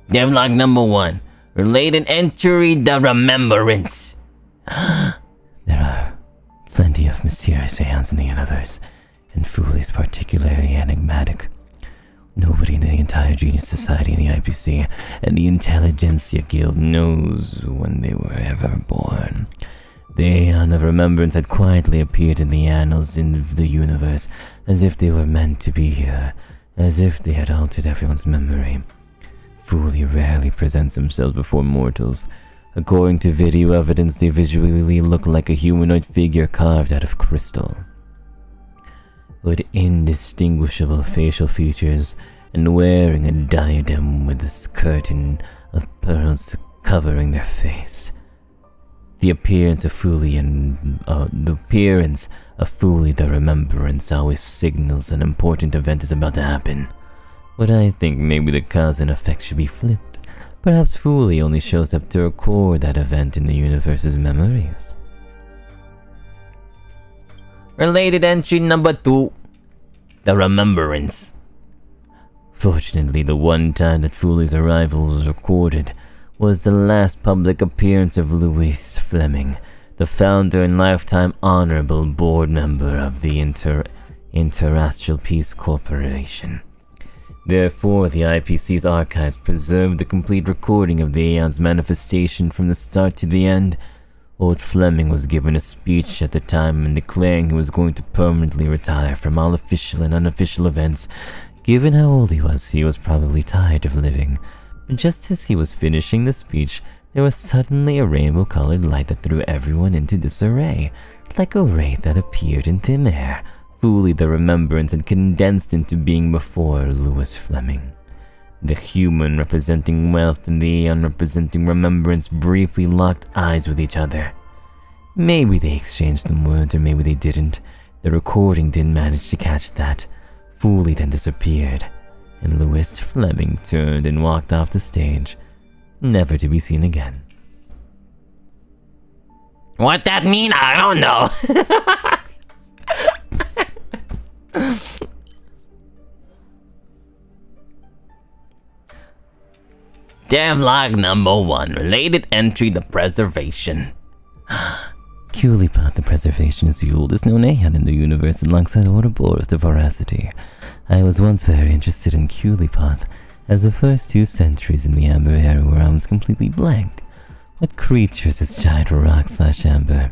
Speaker 1: Devlog number 1. Related entry, the remembrance.
Speaker 2: There are plenty of mysterious Aeons in the universe, and Fool is particularly enigmatic. Nobody in the entire Genius Society and the IPC and the Intelligentsia Guild knows when they were ever born. The Aeon of Remembrance had quietly appeared in the annals of the universe, as if they were meant to be here, as if they had altered everyone's memory. Fool rarely presents themselves before mortals. According to video evidence, they visually look like a humanoid figure carved out of crystal. with indistinguishable facial features and wearing a diadem with a curtain of pearls covering their face. The appearance of Fuli the Remembrance always signals an important event is about to happen. But I think maybe the cause and effect should be flipped. Perhaps Fuli only shows up to record that event in the universe's memories.
Speaker 1: Related entry number 2. The Remembrance.
Speaker 2: Fortunately, the one time that Fuli's arrival was recorded was the last public appearance of Louis Fleming, the founder and lifetime honorable board member of the Interastral Peace Corporation. Therefore, the IPC's archives preserved the complete recording of the Aeon's manifestation from the start to the end. Old Fleming was given a speech at the time and declaring he was going to permanently retire from all official and unofficial events. Given how old he was probably tired of living. But just as he was finishing the speech, there was suddenly a rainbow-colored light that threw everyone into disarray, like a wraith that appeared in thin air. Fuli the Remembrance had condensed into being before Louis Fleming. The human representing wealth and the Aeon representing remembrance briefly locked eyes with each other. Maybe they exchanged some words, or maybe they didn't. The recording didn't manage to catch that. Fuli then disappeared, and Louis Fleming turned and walked off the stage, never to be seen again.
Speaker 1: What that mean? I don't know. Devlog number 1. Related entry, the Preservation.
Speaker 2: Culipat the Preservation is the oldest known Aeon in the universe alongside Ouroboros the Voracity. I was once very interested in Culipat, as the first 2 centuries in the Amber Era were almost completely blank. What creatures is giant rock/amber?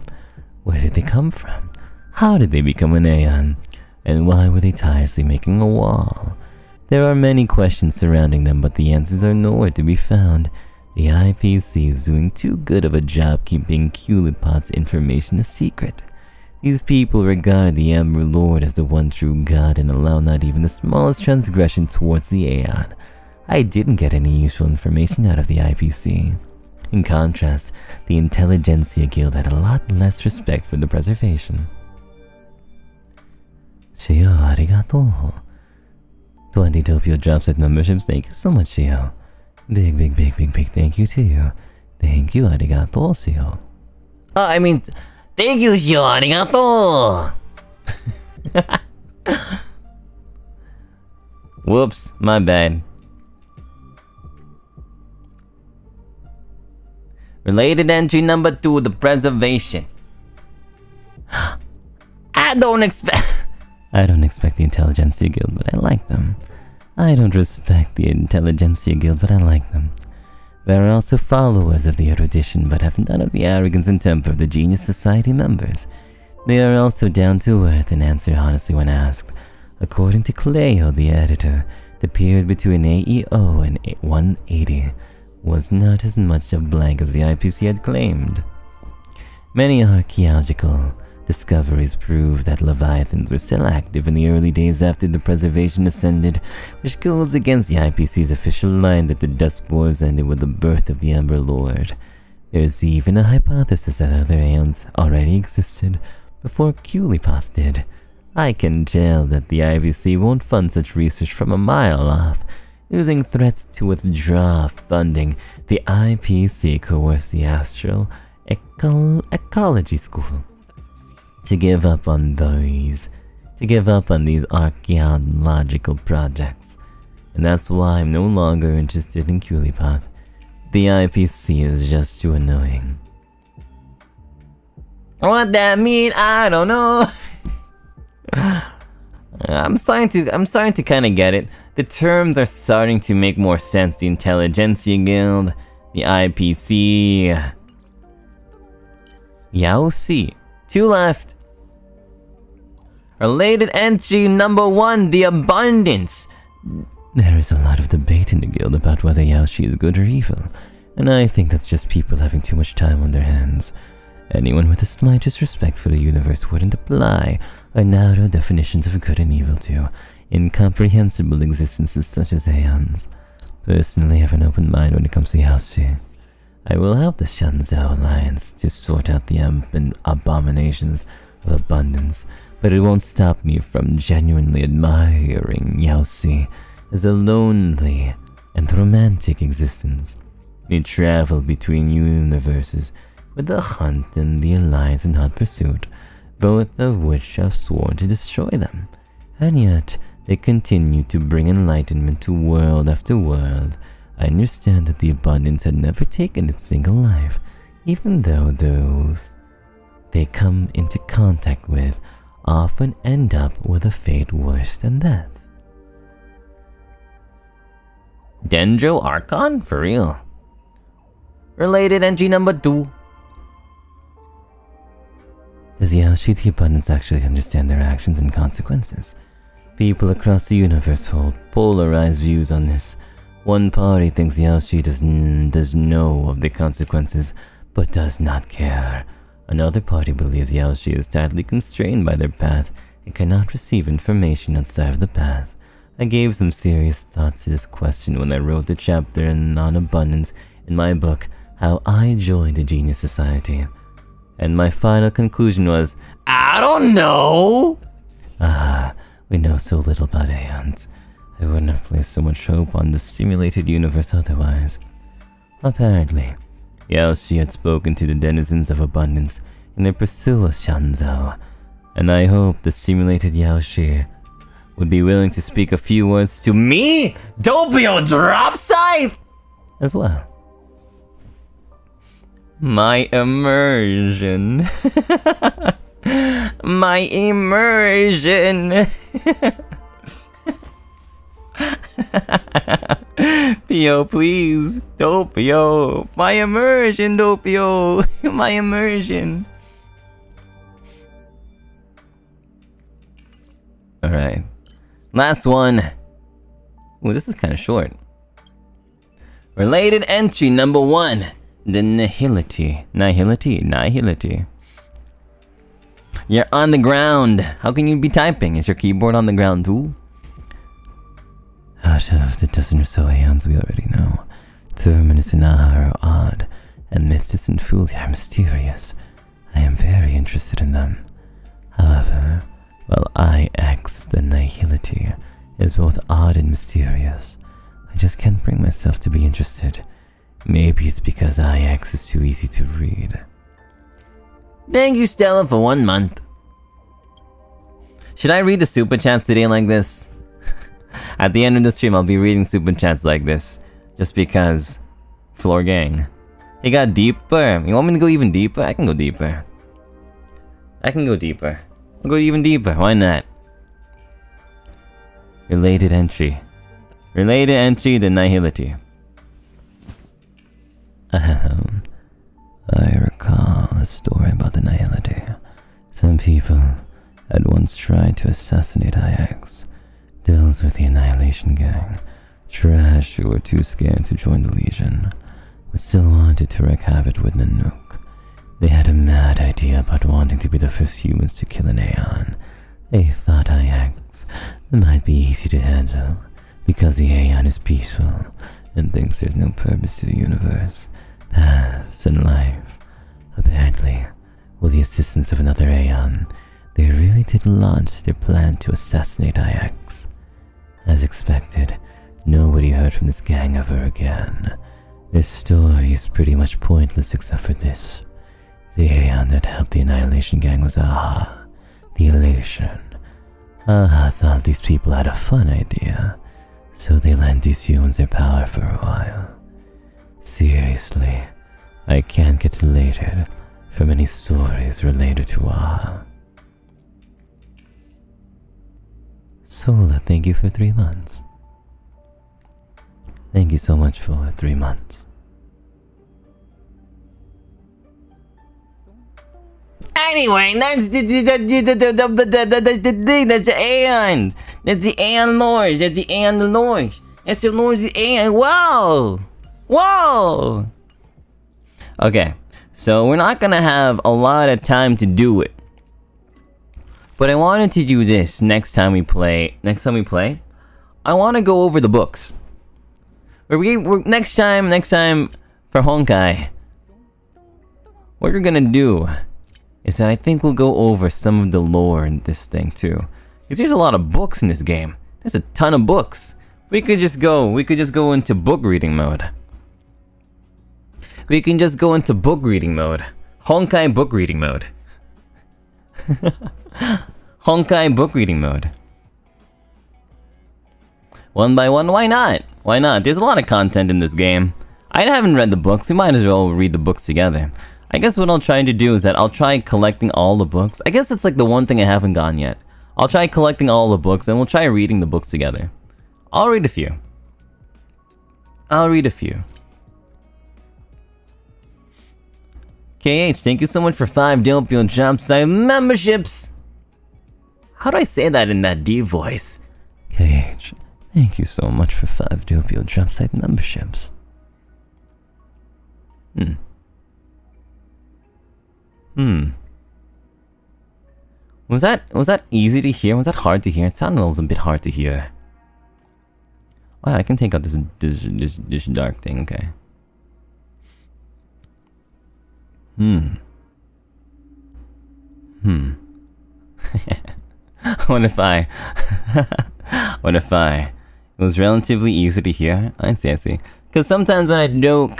Speaker 2: Where did they come from? How did they become an Aeon? And why were they tirelessly making a wall? There are many questions surrounding them, but the answers are nowhere to be found. The IPC is doing too good of a job keeping Culipat's information a secret. These people regard the Amber Lord as the one true god and allow not even the smallest transgression towards the Aeon. I didn't get any useful information out of the IPC. In contrast, the Intelligentsia Guild had a lot less respect for the Preservation. Shio, arigato. 20 Doppio Dropscythe memberships, thank you so much, Shio. Big thank you to you. Thank you, arigato, Shio.
Speaker 1: Thank you, Shio, arigato.
Speaker 2: Whoops, my bad.
Speaker 1: Related entry number 2, the Preservation. I don't expect
Speaker 2: the Intelligentsia Guild, but I like them. I don't respect the Intelligentsia Guild, but I like them. There are also followers of the erudition, but have none of the arrogance and temper of the Genius Society members. They are also down to earth and answer honestly when asked. According to Cleo, the editor, the period between AEO and 180 was not as much a blank as the IPC had claimed. Many archaeological discoveries prove that Leviathans were still active in the early days after the Preservation ascended, which goes against the IPC's official line that the Dusk Wars ended with the birth of the Ember Lord. There's even a hypothesis that other Aeons already existed before Culipath did. I can tell that the IPC won't fund such research from a mile off. Using threats to withdraw funding, the IPC coerced the Astral Ecology School to give up on these archaeological projects. And that's why I'm no longer interested in Culipath. The IPC is just too annoying.
Speaker 1: What that mean? I don't know. I'm starting to kind of get it. The terms are starting to make more sense. The Intelligentsia Guild, the IPC, Yaosi. 2 left. Related entry number 1, the Abundance.
Speaker 2: There is a lot of debate in the guild about whether Yaoshi is good or evil, and I think that's just people having too much time on their hands. Anyone with the slightest respect for the universe wouldn't apply our narrow definitions of good and evil to incomprehensible existences such as Aeons. Personally, I have an open mind when it comes to Yaoshi. I will help the Shanzhou Alliance to sort out the abominations of abundance, but it won't stop me from genuinely admiring Yaoshi as a lonely and romantic existence. We travel between universes with the hunt and the alliance and hot pursuit, both of which have sworn to destroy them, and yet they continue to bring enlightenment to world after world. I understand that the abundance had never taken its single life, even though those they come into contact with often end up with a fate worse than death.
Speaker 1: Dendro Archon? For real. Related entry number 2.
Speaker 2: Does Yaoshi the Abundance actually understand their actions and consequences? People across the universe hold polarized views on this. One party thinks Yaoshi does know of the consequences, but does not care. Another party believes Yaoshi is tightly constrained by their path and cannot receive information outside of the path. I gave some serious thought to this question when I wrote the chapter on abundance in my book, How I Joined the Genius Society. And my final conclusion was, I don't know! We know so little about Aeons. I wouldn't have placed so much hope on the simulated universe otherwise. Apparently, Yaoshi had spoken to the denizens of abundance in their pursuit of Shanzhou, and I hope the simulated Yaoshi would be willing to speak a few words to me, Doppio Dropscythe, as well. My immersion. My immersion. Pio, please. Doppio. My immersion, Doppio. My immersion. Alright. Last one. Ooh, this is kind of short. Related entry number 1. The nihility. Nihility. You're on the ground. How can you be typing? Is your keyboard on the ground too? Out of the dozen or so Aeons we already know, Terminus and Aha are odd, and Mythus and Fulia are mysterious. I am very interested in them. However, while IX, the nihility, is both odd and mysterious, I just can't bring myself to be interested. Maybe it's because IX is too easy to read.
Speaker 1: Thank you, Stella, for 1 month. Should I read the super chats today like this? At the end of the stream, I'll be reading super chats like this. Just because. Floor gang. It got deeper. You want me to go even deeper? I can go deeper. I'll go even deeper. Why not? Related entry. Related entry to nihility.
Speaker 2: I recall a story about the nihility. Some people had once tried to assassinate IX. Deals with the Annihilation Gang. Trash who were too scared to join the Legion, but still wanted to wreak havoc with Nanook. They had a mad idea about wanting to be the first humans to kill an Aeon. They thought IX might be easy to handle, because the Aeon is peaceful, and thinks there's no purpose to the universe, paths, and life. Apparently, with the assistance of another Aeon, they really did launch their plan to assassinate IX. As expected, nobody heard from this gang ever again. Their story is pretty much pointless except for this. The Aeon that helped the Annihilation Gang was Aha, the Elation. Aha thought these people had a fun idea, so they lent these humans their power for a while. Seriously, I can't get elated from any stories related to Aha. Sola, thank you for 3 months. Thank you so much for 3 months.
Speaker 1: Anyway, that's the Aeon. That's the Aeon Lord. That's the Aeon Lord. That's the Lord of the Aeon. Whoa! Whoa! Okay, So we're not gonna have a lot of time to do it. But I wanted to do this next time we play. I want to go over the books. Next time for Honkai, what we're gonna do is that I think we'll go over some of the lore in this thing too. Because there's a lot of books in this game. There's a ton of books. We could just go into book reading mode. We can just go into book reading mode. Honkai book reading mode. Honkai book reading mode. One by one, why not? Why not? There's a lot of content in this game. I haven't read the books, we might as well read the books together. I guess what I'll try to do is that I'll try collecting all the books. I guess it's like the one thing I haven't gone yet. I'll try collecting all the books and we'll try reading the books together. I'll read a few. KH, thank you so much for 5 Doppio Dropscythe memberships! How do I say that in that D voice?
Speaker 2: KH, thank you so much for 5 Doppio Dropscythe memberships.
Speaker 1: Was that easy to hear? Was that hard to hear? It sounded a bit hard to hear. Wow, I can take out this dark thing, okay. What if it was relatively easy to hear? I see. Cause sometimes when I do,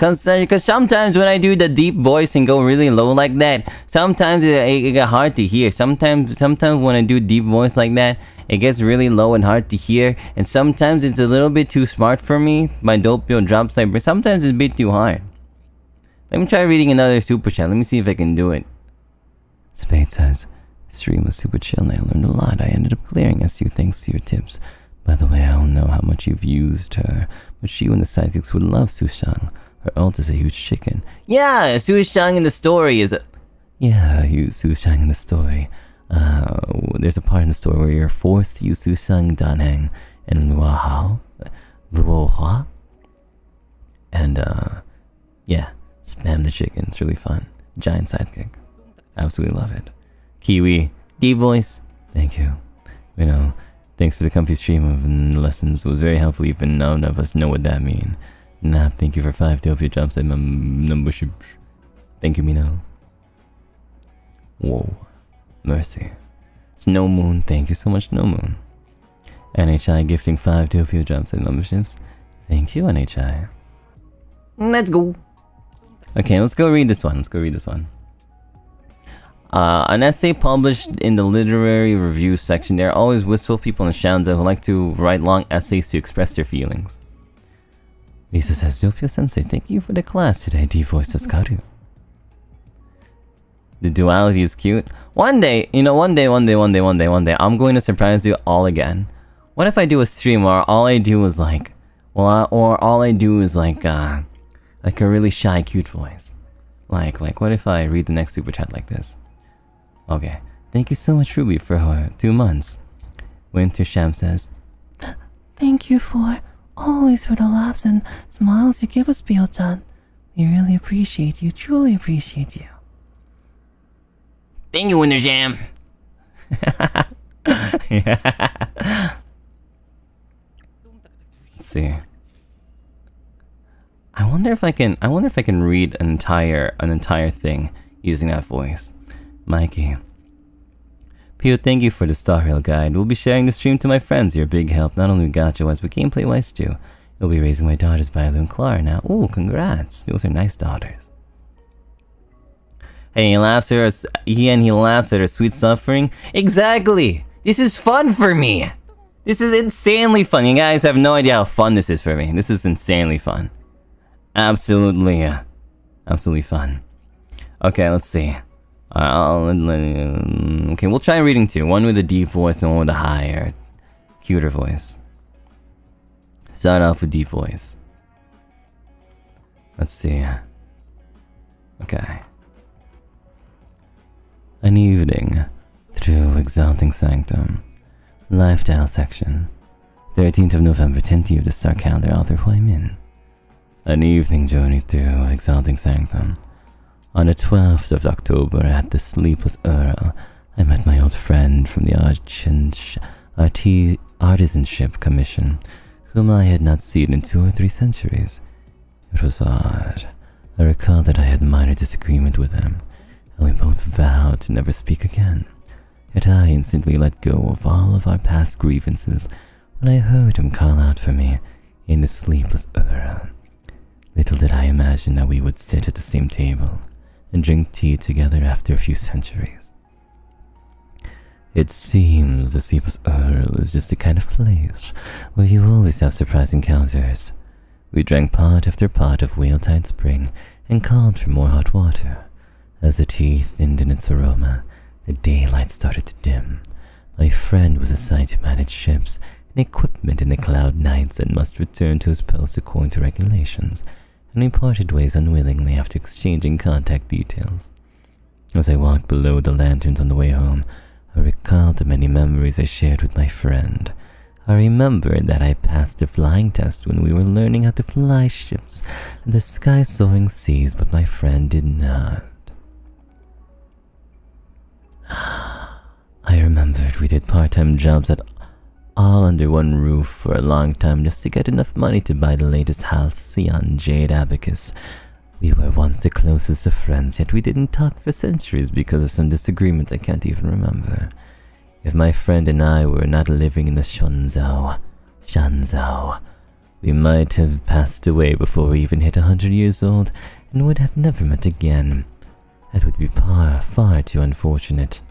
Speaker 1: sometimes when I do the deep voice and go really low like that, sometimes it get hard to hear. Sometimes when I do deep voice like that, it gets really low and hard to hear. And sometimes it's a little bit too smart for me, my Doppio Dropscythe, but sometimes it's a bit too hard. Let me try reading another super chat. Let me see if I can do it.
Speaker 2: Spade says, the stream was super chill and I learned a lot. I ended up clearing SU thanks to your tips. By the way, I don't know how much you've used her, but she and the sidekicks would love Sushang. Her ult is a huge chicken.
Speaker 1: Yeah, Sushang in the story is a...
Speaker 2: Yeah, use Sushang in the story. There's a part in the story where you're forced to use Sushang, Danheng, and Luohao. And, yeah, spam the chicken. It's really fun. Giant sidekick. Absolutely love it.
Speaker 1: Kiwi, D-voice.
Speaker 2: Thank you. You know, thanks for the comfy stream of lessons. It was very helpful, even none of us know what that means. Nah, thank you for 5 Doppio Jumps and membership. Thank you, Mino. Whoa. Mercy. Snow Moon, thank you so much, Snow Moon. NHI gifting 5 Doppio Jumps and memberships. Thank you, NHI.
Speaker 1: Let's go.
Speaker 2: Okay, let's go read this one. An essay published in the literary review section. There are always wistful people in Shanzai who like to write long essays to express their feelings. Lisa says, Doppio Sensei, thank you for the class today. D-voice says, Karu. The duality is cute. One day, I'm going to surprise you all again. What if I do a stream where all I do is like, a really shy, cute voice? Like, what if I read the next super chat like this? Okay. Thank you so much, Ruby, for 2 months. Winter Sham says, thank you for always for the laughs and smiles you give us, Biel-chan. We really appreciate you, truly appreciate you.
Speaker 1: Thank you, Winter Sham.
Speaker 2: Yeah. Let's see. I wonder if I can read an entire thing using that voice. Mikey. Pio, thank you for the Star Rail guide. We'll be sharing the stream to my friends. You're a big help, not only gacha-wise, but gameplay-wise too. You'll be raising my daughters by Lou and Clara now. Ooh, congrats. Those are nice daughters. Hey, he laughs at her sweet suffering. Exactly! This is fun for me! This is insanely fun. You guys have no idea how fun this is for me. This is insanely fun. Absolutely fun. Okay, let's see. Okay, we'll try reading 2. One with a deep voice and one with a higher, cuter voice. Start off with deep voice. Let's see. Okay. An evening through Exalting Sanctum. Lifestyle section. 13th of November, 10th year of the star calendar, author Hui Min. An evening journey through Exalting Sanctum. On the 12th of October at the Sleepless Earl, I met my old friend from the Artisanship Commission, whom I had not seen in 2 or 3 centuries. It was odd. I recall that I had a minor disagreement with him, and we both vowed to never speak again. Yet I instantly let go of all of our past grievances when I heard him call out for me in the Sleepless Earl. Little did I imagine that we would sit at the same table and drink tea together after a few centuries. It seems the Sleepless Earl is just the kind of place where you always have surprise encounters. We drank pot after pot of Whale-Tide Spring and called for more hot water. As the tea thinned in its aroma, the daylight started to dim. My friend was assigned to manage ships and equipment in the cloud nights and must return to his post according to regulations, and we parted ways unwillingly after exchanging contact details. As I walked below the lanterns on the way home, I recalled the many memories I shared with my friend. I remembered that I passed the flying test when we were learning how to fly ships and the sky-soaring seas, but my friend did not. I remembered we did part-time jobs at all under one roof for a long time just to get enough money to buy the latest Halcyon Jade Abacus. We were once the closest of friends, yet we didn't talk for centuries because of some disagreement I can't even remember. If my friend and I were not living in the Shanzhou, we might have passed away before we even hit 100 years old and would have never met again. That would be far too unfortunate.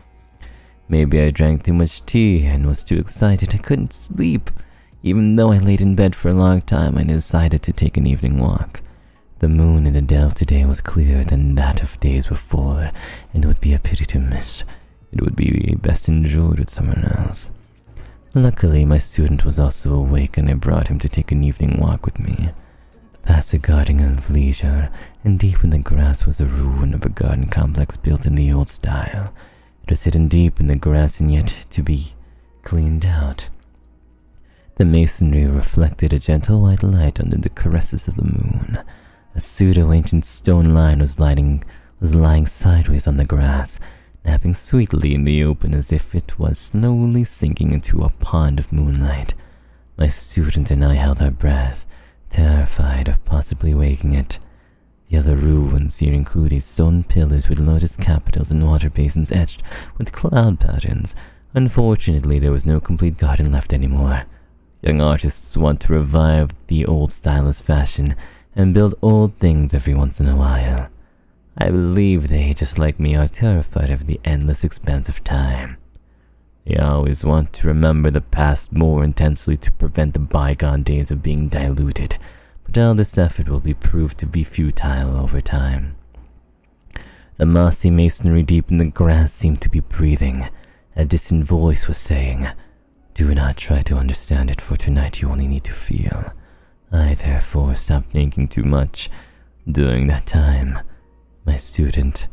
Speaker 2: Maybe I drank too much tea and was too excited I couldn't sleep. Even though I laid in bed for a long time, I decided to take an evening walk. The moon in the delve today was clearer than that of days before, and it would be a pity to miss. It would be best enjoyed with someone else. Luckily, my student was also awake and I brought him to take an evening walk with me. Past the Garden of Leisure, and deep in the grass was a ruin of a garden complex built in the old style. It was hidden deep in the grass and yet to be cleaned out. The masonry reflected a gentle white light under the caresses of the moon. A pseudo-ancient stone lion was lying sideways on the grass, napping sweetly in the open as if it was slowly sinking into a pond of moonlight. My student and I held our breath, terrified of possibly waking it. The other ruins here included stone pillars with lotus capitals and water basins etched with cloud patterns. Unfortunately, there was no complete garden left anymore. Young artists want to revive the old stylist fashion and build old things every once in a while. I believe they, just like me, are terrified of the endless expanse of time. They always want to remember the past more intensely to prevent the bygone days of being diluted, but all this effort will be proved to be futile over time. The mossy masonry deep in the grass seemed to be breathing. A distant voice was saying, "Do not try to understand it, for tonight you only need to feel." I therefore stopped thinking too much. During that time, my student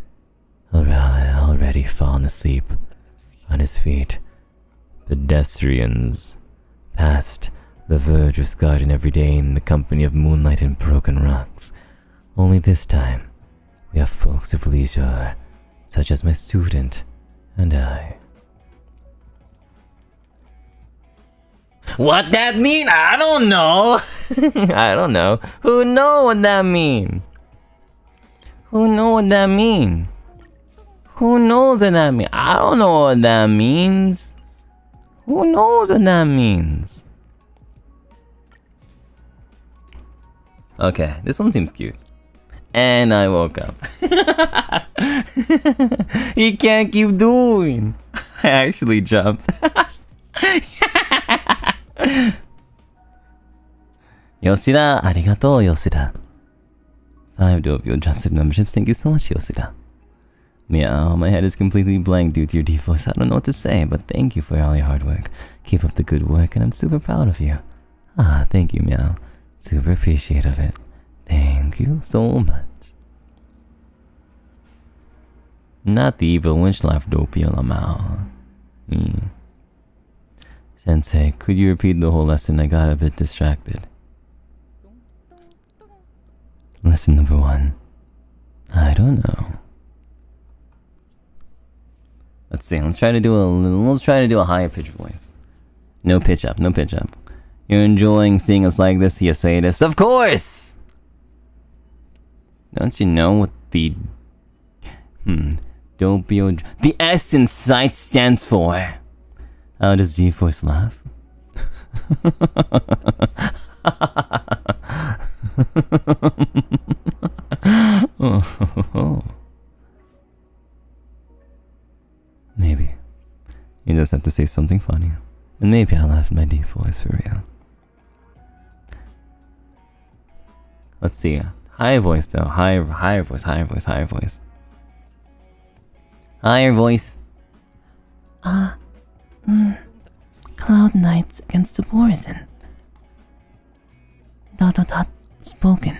Speaker 2: already fallen asleep on his feet. Pedestrians passed the verdurous garden every day in the company of moonlight and broken rocks. Only this time, we have folks of leisure, such as my student and I.
Speaker 1: What that mean? I don't know. I don't know. Who know what that mean? Who know what that mean? Who knows what that mean? I don't know what that means. Who knows what that means? Okay, this one seems cute. And I woke up. He can't keep doing. I actually jumped. Yoshida, arigato, Yoshida. 5 Doppio Dropscythe memberships, thank you so much, Yoshida. Meow, my head is completely blank due to your deep voice. I don't know what to say, but thank you for all your hard work. Keep up the good work, and I'm super proud of you. Ah, thank you, Meow. Super appreciative of it. Thank you so much. Not the evil winch life, Doppio lmao. Sensei, could you repeat the whole lesson? I got a bit distracted. Lesson number 1. I don't know. Let's see. Let's try to do a higher pitch voice. No pitch up. No pitch up. You're enjoying seeing us like this, you say this. Of course! Don't you know what the... Doppio... The S in sight stands for? How does G-Force laugh? Maybe. You just have to say something funny. And maybe I'll laugh at my deep voice for real. Let's see. Higher voice though. Higher voice. Higher voice.
Speaker 2: Cloud Knights against the Borzen. ... Spoken.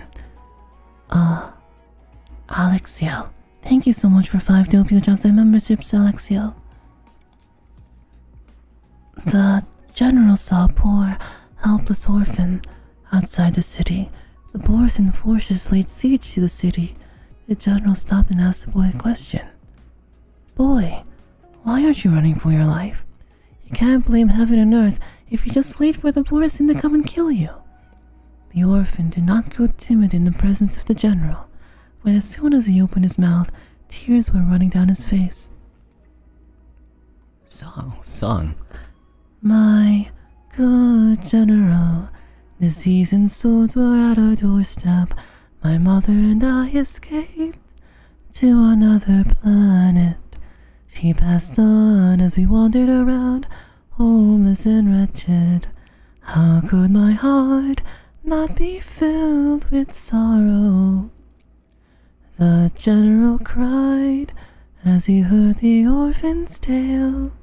Speaker 2: Alexiel. Thank you so much for 5 Doppio Dropscythe memberships, Alexiel. The general saw a poor, helpless orphan outside the city. The Borzen forces laid siege to the city. The general stopped and asked the boy a question. Boy, why aren't you running for your life? You can't blame heaven and earth if you just wait for the Borzen to come and kill you. The orphan did not grow timid in the presence of the general, but as soon as he opened his mouth, tears were running down his face.
Speaker 1: Song.
Speaker 2: My good general, disease and swords were at our doorstep. My mother and I escaped to another planet. She passed on as we wandered around, homeless and wretched. How could my heart not be filled with sorrow? The general cried as he heard the orphan's tale.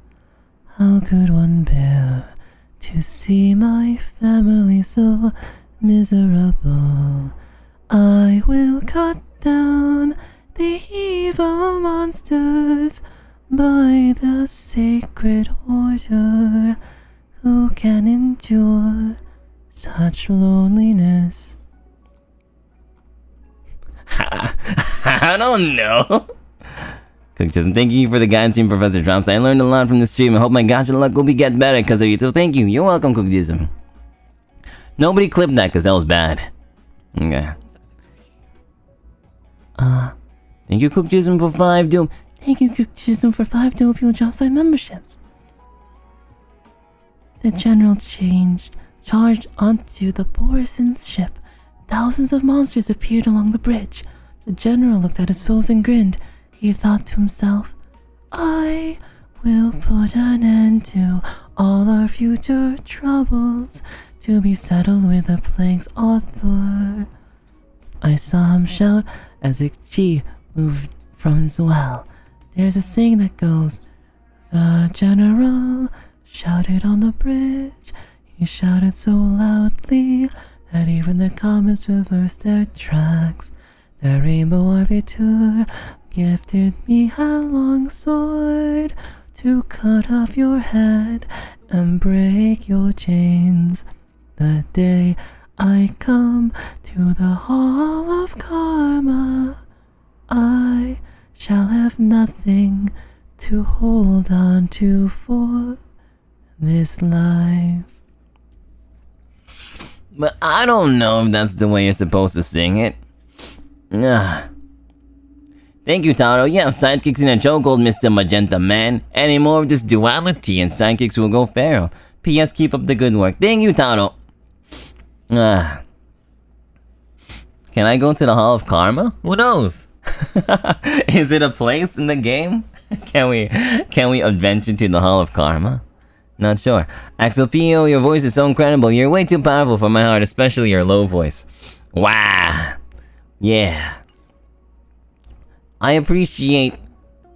Speaker 2: How could one bear to see my family so miserable? I will cut down the evil monsters by the sacred order. Who can endure such loneliness?
Speaker 1: I don't know. Cookchism, thank you for the guidance stream, Professor Drops. I learned a lot from this stream. I hope my gacha luck will be get better because of you. So thank you. You're welcome, Cookchism. Nobody clipped that because that was bad. Okay. Thank you, Cookchism, for 5 doom.
Speaker 2: Thank you, Cookchism, for 5 Doppio Dropscythe memberships. The general charged onto the Borzen's ship. Thousands of monsters appeared along the bridge. The general looked at his foes and grinned. He thought to himself, I will put an end to all our future troubles, to be settled with the plague's author. I saw him shout as Ichi moved from his well. There's a saying that goes, the general shouted on the bridge. He shouted so loudly that even the comets reversed their tracks. The rainbow arbiter gifted me a long sword to cut off your head and break your chains. The day I come to the Hall of Karma, I shall have nothing to hold on to for this life.
Speaker 1: But I don't know if that's the way you're supposed to sing it. Thank you, Taro. You have sidekicks in a chokehold, Mr. Magenta Man. Any more of this duality and sidekicks will go feral. P.S. Keep up the good work. Thank you, Taro. Can I go to the Hall of Karma? Who knows? Is it a place in the game? Can we adventure to the Hall of Karma? Not sure. Axopio, your voice is so incredible. You're way too powerful for my heart, especially your low voice. Wow. Yeah. I appreciate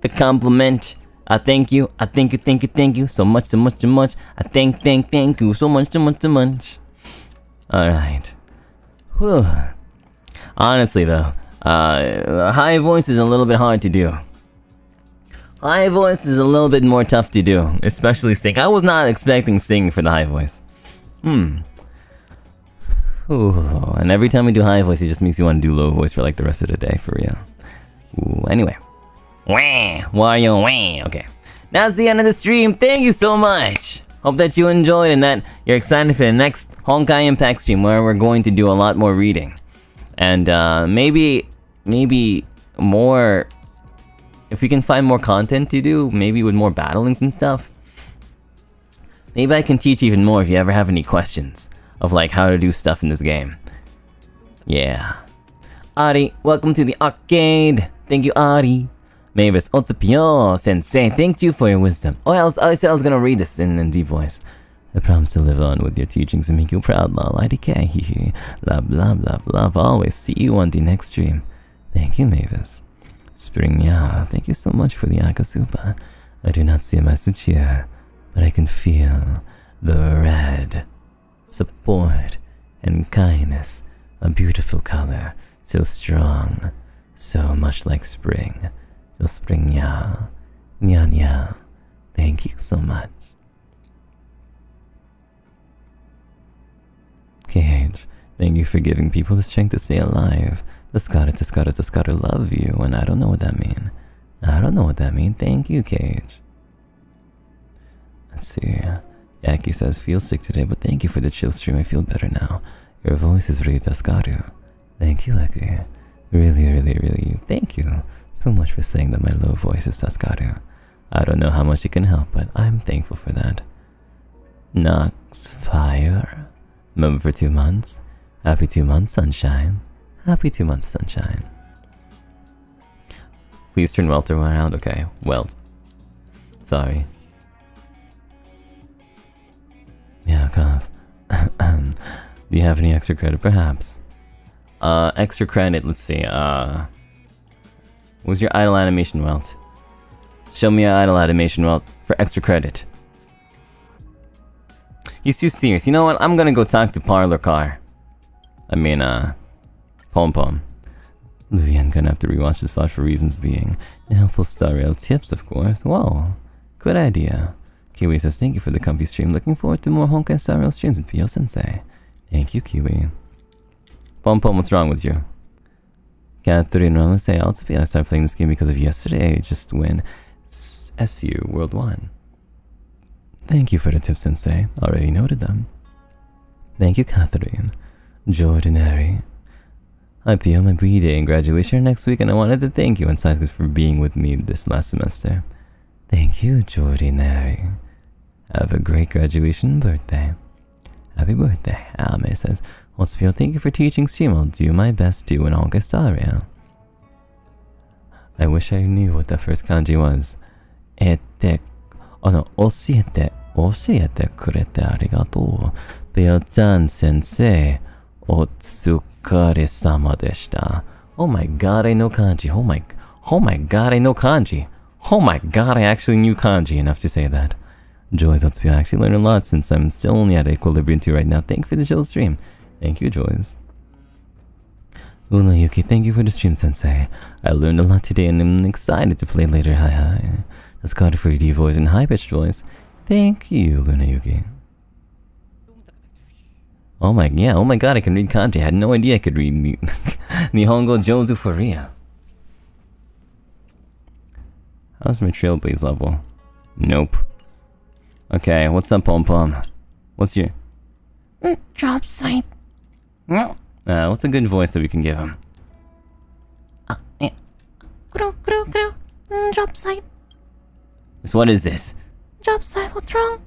Speaker 1: the compliment. I thank you. I thank you so much. I thank you so much. Alright. Whew. Honestly though, high voice is a little bit hard to do. High voice is a little bit more tough to do, especially sing. I was not expecting singing for the high voice. Ooh, and every time we do high voice, it just makes you want to do low voice for like the rest of the day, for real. Ooh, anyway. Wah, Wario, wah. Okay. That's the end of the stream. Thank you so much. Hope that you enjoyed and that you're excited for the next Honkai Impact stream where we're going to do a lot more reading. And maybe more... If we can find more content to do, maybe with more battlings and stuff. Maybe I can teach even more if you ever have any questions of like how to do stuff in this game. Yeah. Ari, welcome to the arcade. Thank you, Ari. Mavis, Doppio Sensei, thank you for your wisdom. Oh, I said I was gonna read this in deep voice. I promise to live on with your teachings and make you proud, lol. IDK, hehe. Love, love, love, love. Always see you on the next stream. Thank you, Mavis. Spring, yeah, thank you so much for the Akasupa. I do not see a message here, but I can feel the red. Support and kindness. A beautiful color. So strong. So much like spring. So spring, yeah. Nya, nya. Thank you so much. Cage, thank you for giving people the strength to stay alive. Tascada love you, and I don't know what that means. I don't know what that means. Thank you, Cage. Let's see. Yaki says, feel sick today, but thank you for the chill stream. I feel better now. Your voice is really Tascada. Thank you, Lucky. Really, really, really. Thank you so much for saying that my low voice is Tascada. I don't know how much it can help, but I'm thankful for that. Nox Fire. Remember for 2 months? Happy 2 months, sunshine. Happy 2 months, sunshine. Please turn Welter around. Okay, Welt. Sorry. Yeah, cough. Do you have any extra credit, perhaps? Extra credit, let's see. What's your idle animation, Welt? Show me your idle animation, Welt, for extra credit. He's too serious. You know what? I'm gonna go talk to Parlor Car. I mean, Pom Pom. Luvian gonna have to rewatch this VOD for reasons being the helpful Star Rail tips, of course. Whoa, good idea. Kiwi says, thank you for the comfy stream. Looking forward to more Honkai Star Rail streams with Pio Sensei. Thank you, Kiwi. Pom Pom, what's wrong with you? Catherine Rama say, I started playing this game because of yesterday. Just win SU World 1. Thank you for the tips, Sensei. Already noted them. Thank you, Catherine. Jordinary. I Pio, my B-Day and graduation next week, and I wanted to thank you and Cyclist for being with me this last semester. Thank you, Jordinary. Have a great graduation birthday. Happy birthday. Ame says, Pio, thank you for teaching stream. I'll do my best to in Honkai Star Rail. I wish I knew what the first kanji was. Oshiete kurete arigatou. Pio-chan sensei, otsukare-sama deshita. Oh my god, I know kanji. Oh my god, I know kanji. Oh my god, I actually knew kanji enough to say that. Joyce, I actually learned a lot since I'm still only at Equilibrium 2 right now. Thank you for the chill stream. Thank you, Joyce. Yuki, thank you for the stream, Sensei. I learned a lot today and I'm excited to play later. Hi. That's got it for your deep voice and high-pitched voice. Thank you, Yuki. Oh my god, I can read kanji. I had no idea I could read Nihongo Jozu for real. How's my Trailblaze level? Nope. Okay, what's up, Pom Pom? What's your...
Speaker 3: Dropscythe.
Speaker 1: what's a good voice that we can give him?
Speaker 3: Dropscythe.
Speaker 1: So what is this?
Speaker 3: Dropscythe, what's wrong?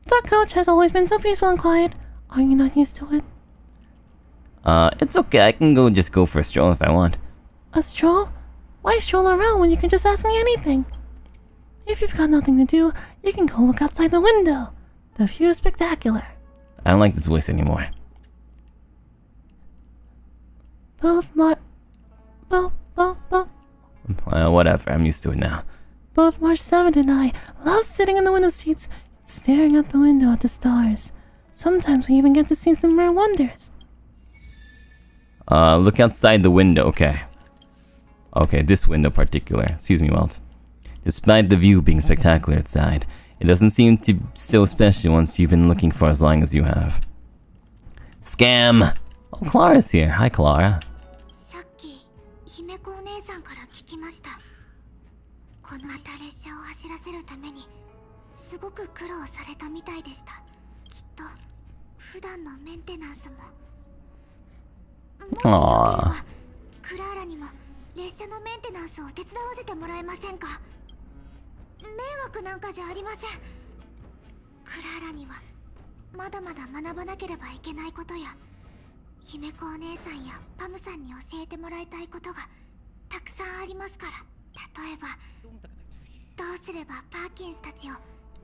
Speaker 3: The coach has always been so peaceful and quiet. Are you not used to it?
Speaker 1: It's okay. I can just go for a stroll if I want.
Speaker 3: A stroll? Why stroll around when you can just ask me anything? If you've got nothing to do, you can go look outside the window. The view is spectacular.
Speaker 1: I don't like this voice anymore. Whatever. I'm used to it now.
Speaker 3: Both March 7th and I love sitting in the window seats and staring out the window at the stars. Sometimes we even get to see some rare wonders.
Speaker 1: Look outside the window. Okay. Okay, this window particular. Excuse me, Walt. Despite the view being spectacular outside, it doesn't seem to be so special once you've been looking for as long as you have. Scam! Oh, Clara's here. Hi, Clara.
Speaker 4: このまた列車を走らせるためにすごく苦労されたみたいでした。きっと普段のメンテナンスも。もしよければクラーラにも列車のメンテナンスを手伝わせてもらえませんか？迷惑なんかじゃありません。クラーラにはまだまだ学ばなければいけないことや、姫子お姉さんやパムさんに教えてもらいたいことがたくさんありますから。例えばどうすればパーキンスたちを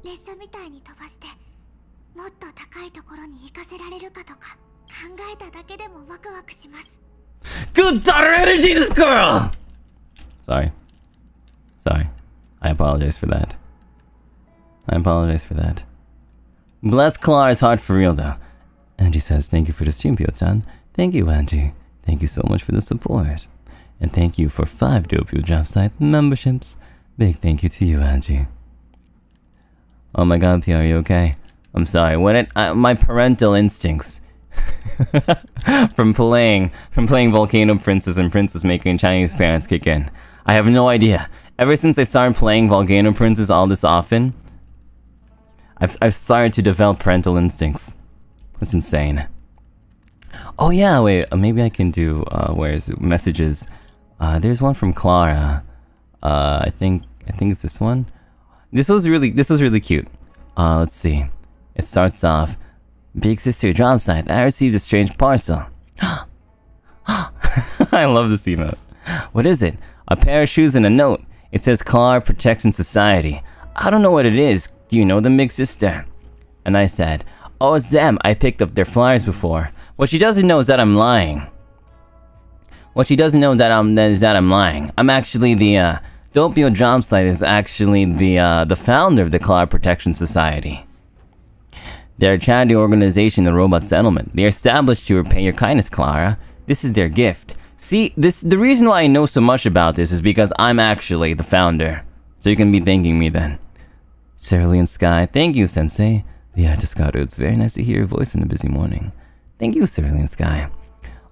Speaker 4: 列車みたいに飛ばしてもっと高いところに行かせられるかとか考えただけでもワクワクします。
Speaker 1: Good daughter energy, this girl! Sorry. I apologize for that. Bless Clar's heart for real though. Angie says, thank you for the stream, Pio-chan. Thank you, Angie. Thank you so much for the support. And thank you for 5 Doppio Dropscythe memberships. Big thank you to you, Angie. Oh my god, Theo, are you okay? I'm sorry. My parental instincts from playing Volcano Princess and Princess Maker and Chinese parents kick in. I have no idea. Ever since I started playing Volcano Princess all this often, I've started to develop parental instincts. That's insane. Oh yeah, wait. Maybe I can do where's messages? There's one from Clara. I think it's this one. This was really cute. Let's see. It starts off, Big Sister Dropscythe, I received a strange parcel. I love this emote. What is it? A pair of shoes and a note. It says Clara Protection Society. I don't know what it is. Do you know them, Big Sister? And I said, oh, it's them. I picked up their flyers before. What she doesn't know is that I'm lying. I'm lying. I'm actually the Doppio Dropscythe is actually the founder of the Clara Protection Society. They're a charity organization in the robot settlement. They are established to repay your kindness, Clara. This is their gift. See, the reason why I know so much about this is because I'm actually the founder. So you can be thanking me then. Cerulean Sky, thank you, Sensei. Yeah, Discado, it's very nice to hear your voice in a busy morning. Thank you, Cerulean Sky.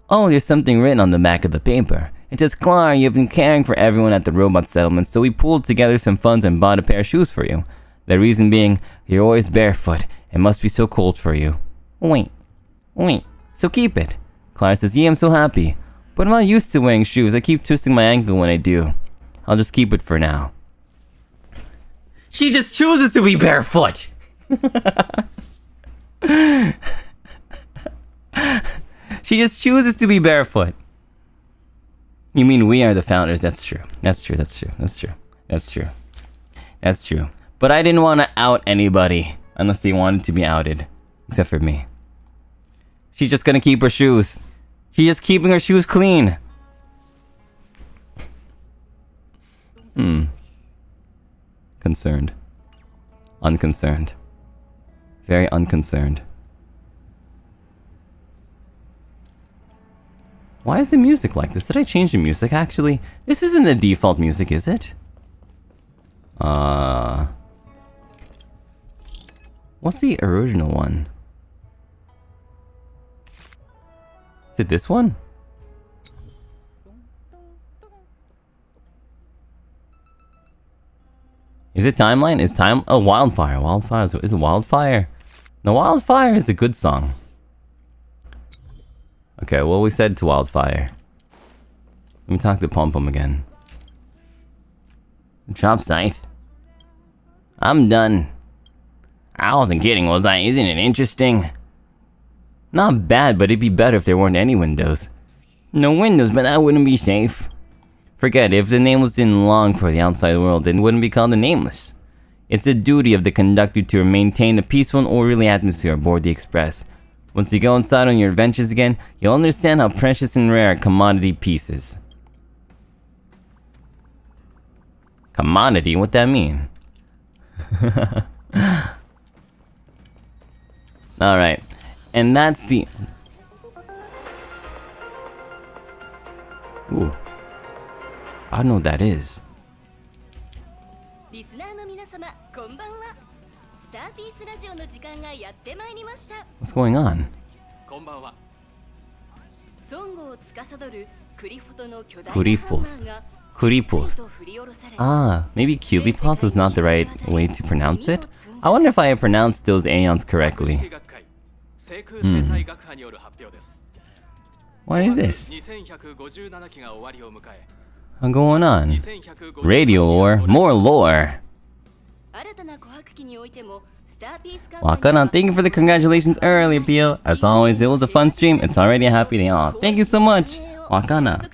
Speaker 1: Oh, there's something written on the back of the paper. It says, Clara, you've been caring for everyone at the robot settlement, so we pulled together some funds and bought a pair of shoes for you. The reason being, you're always barefoot. It must be so cold for you. Wait. So keep it. Clara says, yeah, I'm so happy. But I'm not used to wearing shoes. I keep twisting my ankle when I do. I'll just keep it for now. She just chooses to be barefoot. She just chooses to be barefoot. You mean we are the founders? That's true. That's true. But I didn't want to out anybody unless they wanted to be outed. Except for me. She's just gonna keep her shoes. She's just keeping her shoes clean. Concerned. Unconcerned. Very unconcerned. Why is the music like this? Did I change the music? Actually, this isn't the default music, is it? What's the original one? Is it this one? Is it Timeline? Is time... Oh, Wildfire. Wildfire is it Wildfire? No, Wildfire is a good song. Okay, well, we said to Wildfire. Let me talk to Pom Pom again. Dropscythe. I'm done. I wasn't kidding, was I? Isn't it interesting? Not bad, but it'd be better if there weren't any windows. No windows, but that wouldn't be safe. Forget it, if the Nameless didn't long for the outside world, it wouldn't be called the Nameless. It's the duty of the conductor to maintain a peaceful and orderly atmosphere aboard the Express. Once you go inside on your adventures again, you'll understand how precious and rare a commodity piece is. Commodity? What'd that mean? Alright. And that's the... Ooh. I don't know what that is. What's going on? Kuripoth. Ah, maybe Culipoth was not the right way to pronounce it? I wonder if I have pronounced those Aeons correctly. What is this? What's going on? Radio lore? More lore! Wakana, thank you for the congratulations early, Pio. As always, it was a fun stream. It's already a happy day. Aw, thank you so much, Wakana.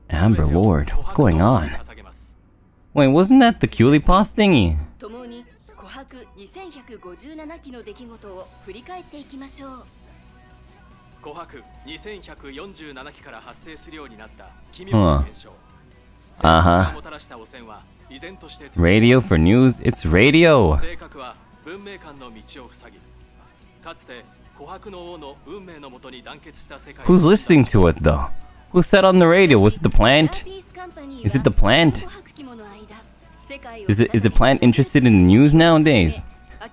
Speaker 1: Amber Lord, what's going on? Wait, wasn't that the Culipoth thingy? Huh. Radio for news? It's radio! Who's listening to it though? Who said on the radio? Was it the plant? Is it the plant? Is the plant interested in the news nowadays?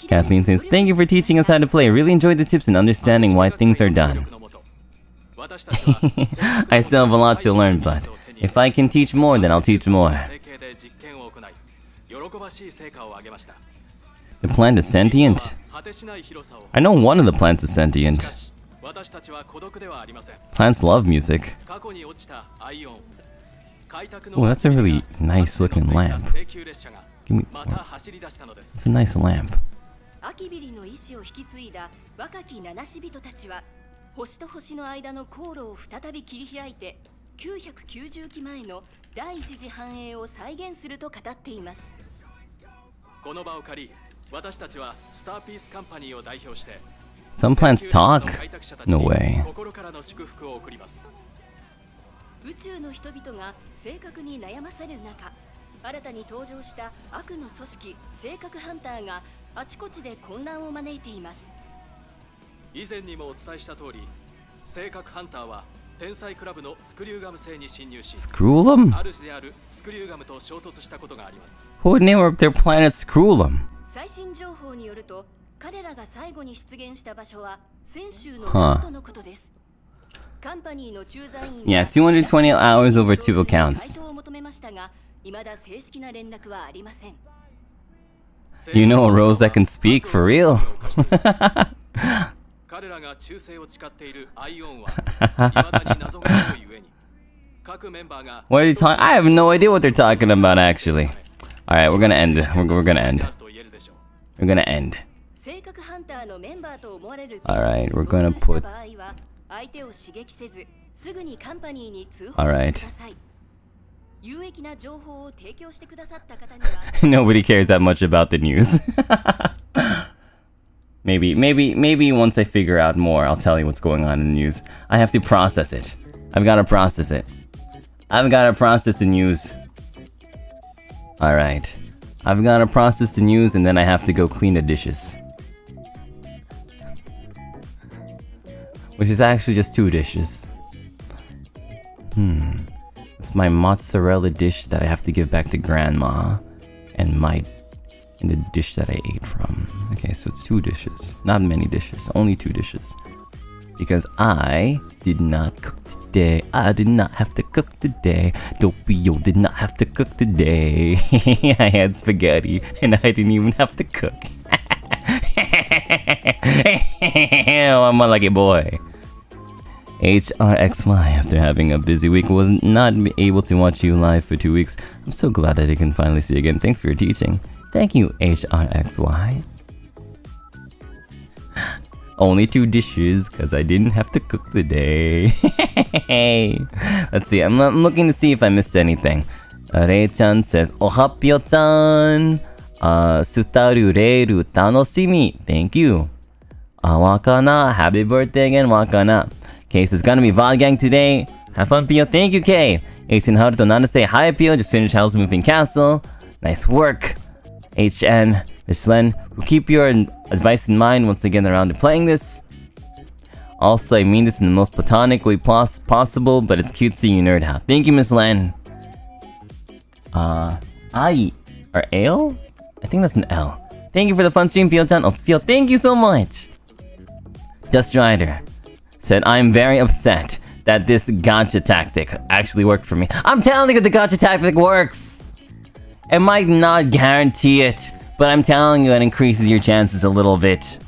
Speaker 1: Kathleen says, thank you for teaching us how to play. I really enjoyed the tips and understanding why things are done. I still have a lot to learn, but if I can teach more, then I'll teach more. The plant is sentient? I know one of the plants is sentient. Plants love music. Oh, that's a really nice looking lamp. Give me... It's a nice lamp.
Speaker 5: 990期前の第一次繁栄を再現すると語っています。この場を借り、私たちはスターピースカンパニーを代表して
Speaker 1: Some plants talk? No way.
Speaker 5: 心からの祝福を送ります。宇宙の人々が性格に悩まされる中、新たに登場した悪の組織性格ハンターがあちこちで混乱を招いています。以前にもお伝えした通り、性格ハンターは 天才クラブのスクリューガム星に侵入し、
Speaker 1: Scroolum?
Speaker 5: 主であるスクリューガムと衝突したことがあります。
Speaker 1: Who would name their planet Scroolum?
Speaker 5: 最新情報によると、彼らが最後に出現した場所は先週の元のことです。カンパニーの駐在員
Speaker 1: Yeah, 220 hours over 2 accounts.
Speaker 5: 回答を求めましたが、未だ正式な連絡はありません。
Speaker 1: You know a rose that can speak for real?
Speaker 5: 彼らが忠誠を誓っているアイオンは未だに謎があるゆえに各メンバーが
Speaker 1: What are you talking? I have no idea what they're talking about actually. Alright, we're gonna end. We're gonna end. We're gonna end. Alright, we're gonna put... Alright. Nobody cares that much about the news. Maybe once I figure out more, I'll tell you what's going on in the news. I have to process it. I've gotta process it. I've gotta process the news. Alright. I've gotta process the news and then I have to go clean the dishes. Which is actually just 2 dishes. It's my mozzarella dish that I have to give back to Grandma. And the dish that I ate from. Okay, so it's 2 dishes. Not many dishes, only 2 dishes. Because I did not cook today. I did not have to cook today. Doppio did not have to cook today. I had spaghetti and I didn't even have to cook. I'm a lucky boy. HRXY, after having a busy week, was not able to watch you live for 2 weeks. I'm so glad that I can finally see you again. Thanks for your teaching. Thank you, HRXY. Only 2 dishes, because I didn't have to cook today. Let's see, I'm looking to see if I missed anything. Rei-chan says, Ohapyo-tan! Sutaru reiru tanoshimi! Thank you. Wakana, happy birthday again, Wakana. Okay, so it's gonna be VOD Gang today. Have fun, Pio. Thank you, Kay. H.N. Haruto Nana say, hi, Pio. Just finished House Moving Castle. Nice work. HN, Miss Len, will keep your advice in mind once again around to playing this. Also, I mean this in the most platonic way possible, but it's cute seeing you nerd out. Thank you, Miss Len. Ai, or Ale? I think that's an L. Thank you for the fun stream, Pio-chan. Pio, thank you so much. Dust Rider said, I'm very upset that this gacha tactic actually worked for me. I'm telling you the gacha tactic works! It might not guarantee it, but I'm telling you it increases your chances a little bit.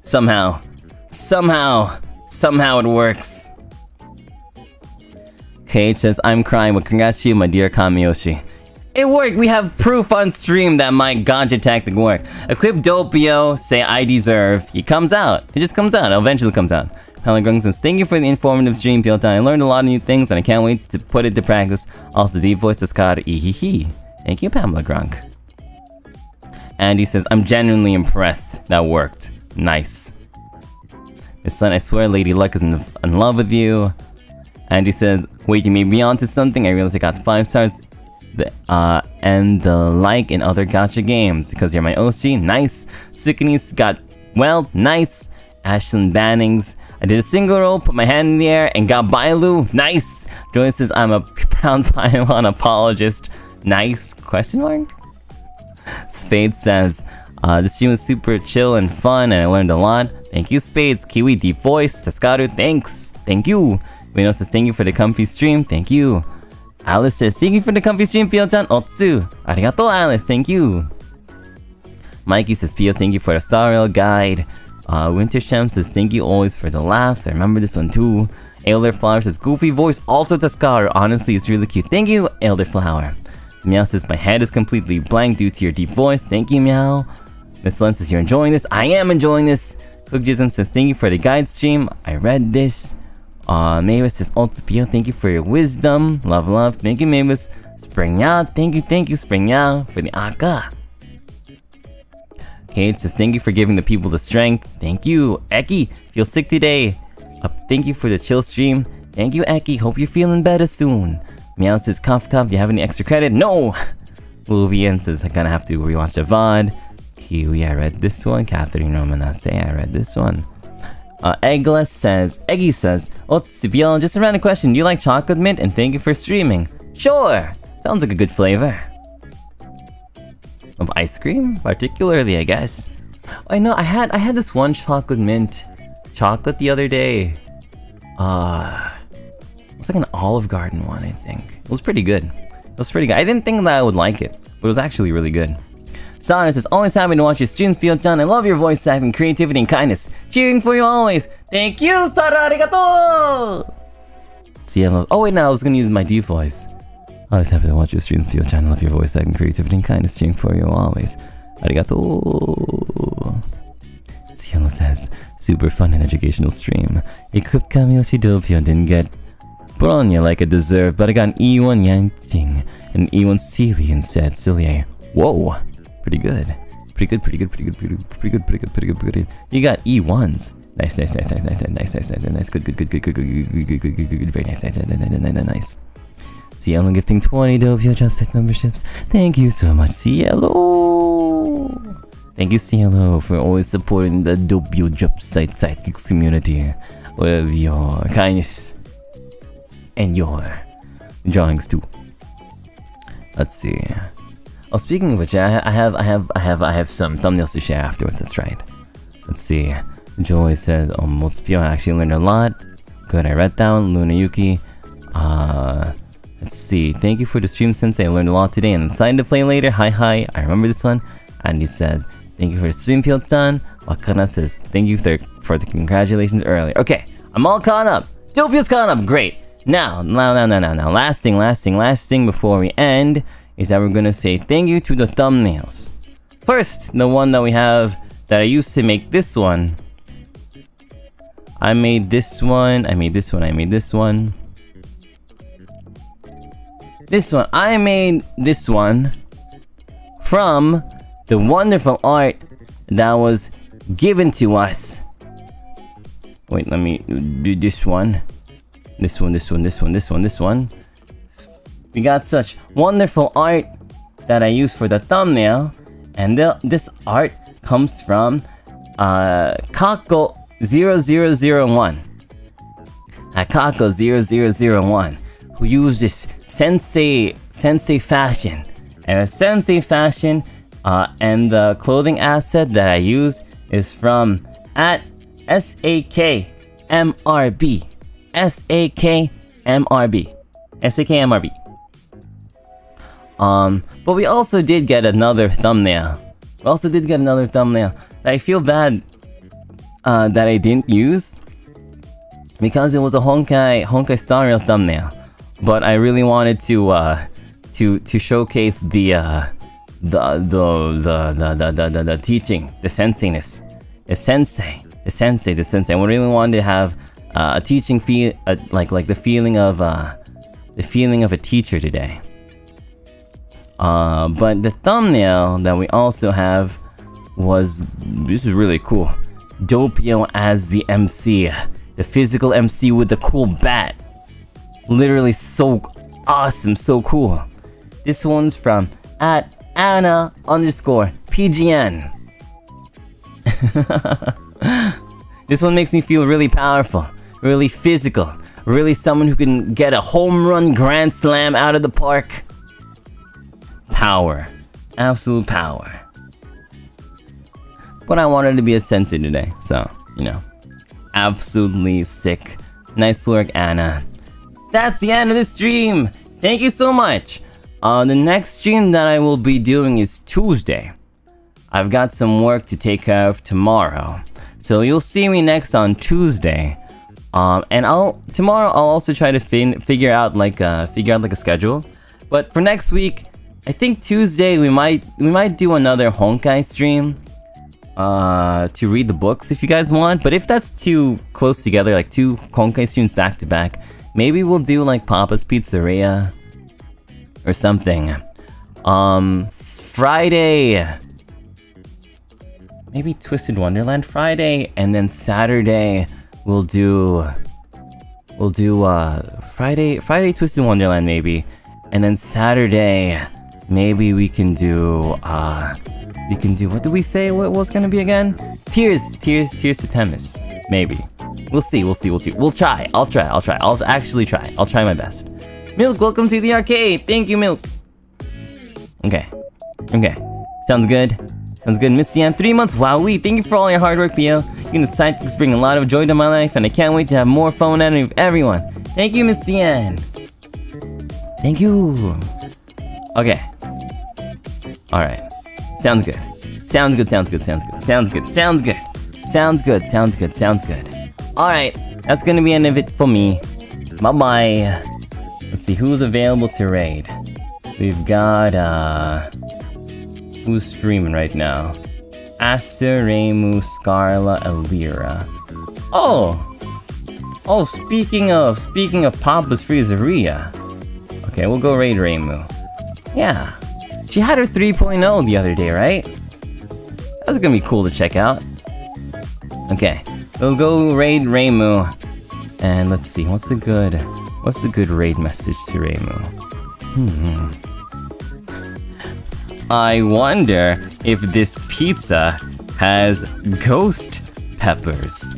Speaker 1: Somehow it works. Kage says, I'm crying, but congrats to you, my dear Kamiyoshi. It worked! We have proof on stream that my gacha tactic worked. Equip Doppio, say I deserve. He comes out. It just comes out. It eventually comes out. Pelagrung says, thank you for the informative stream, Piltan. I learned a lot of new things and I can't wait to put it to practice. Also, deep voice to Scott. Ehehe. Thank you, Pamela Grunk. Andy says, I'm genuinely impressed. That worked. Nice. His son, I swear Lady Luck is in love with you. Andy says, wait, you may be onto something. I realized I got 5 stars. And the like in other gacha games because you're my OC. Nice. Sickeny's got, well, nice. Ashlyn Bannings. I did a single roll, put my hand in the air, and got Bailu. Nice. Joy says I'm a proud Pylon apologist. Nice. Question mark? Spade says, this stream was super chill and fun, and I learned a lot. Thank you, Spades. Kiwi, deep voice. Taskaru, thanks. Thank you. Reno says, thank you for the comfy stream. Thank you. Alice says, thank you for the comfy stream, Pio-chan. Otsu. Arigato, Alice. Thank you. Mikey says, Pio, thank you for the Star Rail guide. Wintersham says, thank you always for the laughs. I remember this one too. Elderflower says, goofy voice, also Taskaru. Honestly, it's really cute. Thank you, Elderflower. Meow says, my head is completely blank due to your deep voice. Thank you, Meow. Miss Lund says, you're enjoying this. I am enjoying this. Cookjism says, thank you for the guide stream. I read this. Mavis says, Pio, thank you for your wisdom. Love, love. Thank you, Mavis. Springya, thank you, Springya, for the Aka. Kate says, thank you for giving the people the strength. Thank you. Eki, feel sick today. Thank you for the chill stream. Thank you, Eki. Hope you're feeling better soon. Meow says, cough, do you have any extra credit? No! Luvian says, I'm gonna have to rewatch the VOD. Kiwi, I read this one. Catherine Romanase, I read this one. Eggy says, Pio, just a random question. Do you like chocolate mint? And thank you for streaming. Sure! Sounds like a good flavor. Of ice cream? Particularly, I guess. I know, I had this one chocolate mint chocolate the other day. It was like an Olive Garden one, I think. It was pretty good. I didn't think that I would like it, but it was actually really good. Sana says, always happy to watch your streams, Pio-chan. I love your voice acting, creativity, and kindness. Cheering for you always. Thank you, Sara, arigato! Cielo. Oh wait, no, I was gonna use my deep voice. Always happy to watch your streams, Pio-chan. I love your voice acting, creativity, and kindness. Cheering for you always. Arigato. Cielo says, super fun and educational stream. Equipped Kamiyoshi Doppio didn't get Bronya like it deserved, but I got an E1 Yanqing and an E1 Sealy instead. Silly. Whoa. Pretty good. You got E1s. Nice. Good. Very nice. Cielo gifting 20 Doppio Dropscythe memberships. Thank you so much, Cielo. Thank you, Cielo, for always supporting the Doppio Dropscythe sidekicks community with your kindness and your drawings too. Let's see. Oh, speaking of which, I have some thumbnails to share afterwards. That's right. Let's see. Joy says, Pio, I actually learned a lot. Good, I read down. Luna Yuki. Let's see. Thank you for the stream, Sensei. I learned a lot today and I'm excited to play later. Hi. I remember this one. Andy says, thank you for the stream, Pio-chan. Wakana says, thank you for the congratulations earlier. Okay, I'm all caught up. Doppio's caught up. Great. Now. Last thing before we end is that we're gonna say thank you to the thumbnails. First, the one that we have that I used to make this one. I made this one. I made this one from the wonderful art that was given to us. Wait, let me do this one. This one. We got such wonderful art that I use for the thumbnail, and this art comes from Kako0001. Kako0001, who used this Sensei fashion, and the Sensei fashion and the clothing asset that I use is from SAKMRB. SAKMRB. SAKMRB. But we also did get another thumbnail. That I feel bad that I didn't use because it was a Honkai Star Rail thumbnail. But I really wanted to showcase the teaching, the senseiness, the sensei. I really wanted to have a teaching feel, like the feeling of a teacher today. But the thumbnail that we also have was, this is really cool. Doppio as the MC, the physical MC with the cool bat. Literally so awesome, so cool. This one's from @Anna_PGN. This one makes me feel really powerful, really physical, really someone who can get a home run grand slam out of the park. Power. Absolute power. But I wanted to be a sensei today, so, you know. Absolutely sick. Nice work, Anna. That's the end of this stream! Thank you so much! The next stream that I will be doing is Tuesday. I've got some work to take care of tomorrow. So you'll see me next on Tuesday. And tomorrow I'll also try to figure out like a schedule. But for next week, I think Tuesday we might do another Honkai stream to read the books if you guys want. But if that's too close together, like 2 Honkai streams back to back, maybe we'll do like Papa's Pizzeria or something. Friday, maybe Twisted Wonderland Friday, and then Saturday we'll do Friday Twisted Wonderland maybe, and then Saturday maybe we can do what did we say what was gonna be again? Tears to Themis. Maybe. We'll see. We'll try. I'll try. I'll actually try. I'll try my best. Milk, welcome to the arcade. Thank you, Milk. Okay. Sounds good. Miss Yan, 3 months. Wowee. Thank you for all your hard work, PL. You and the sidekicks bring a lot of joy to my life, and I can't wait to have more fun out of everyone. Thank you, Miss Yan. Thank you. Okay. Alright. Sounds good. Alright. That's gonna be the end of it for me. Bye-bye. Let's see who's available to raid. We've got, who's streaming right now? Aster, Reimu, Scarla, Elira. Oh, speaking of Papa's Freezeria. Okay, we'll go raid Reimu. Yeah. She had her 3.0 the other day, right? That was gonna be cool to check out. Okay, we'll go raid Reimu. And let's see, what's the good raid message to Reimu? I wonder if this pizza has ghost peppers.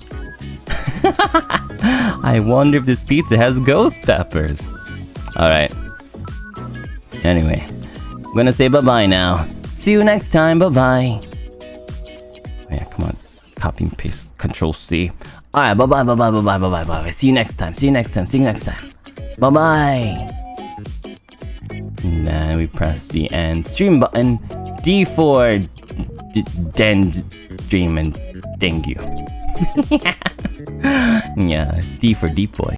Speaker 1: I wonder if this pizza has ghost peppers. Alright. Anyway, I'm gonna say bye-bye now. See you next time, bye-bye. Yeah, come on. Copy and paste. Control C. Alright, bye-bye. See you next time. Bye-bye. And then we press the end stream button. D for dend stream and thank you. Yeah, D for deep boy.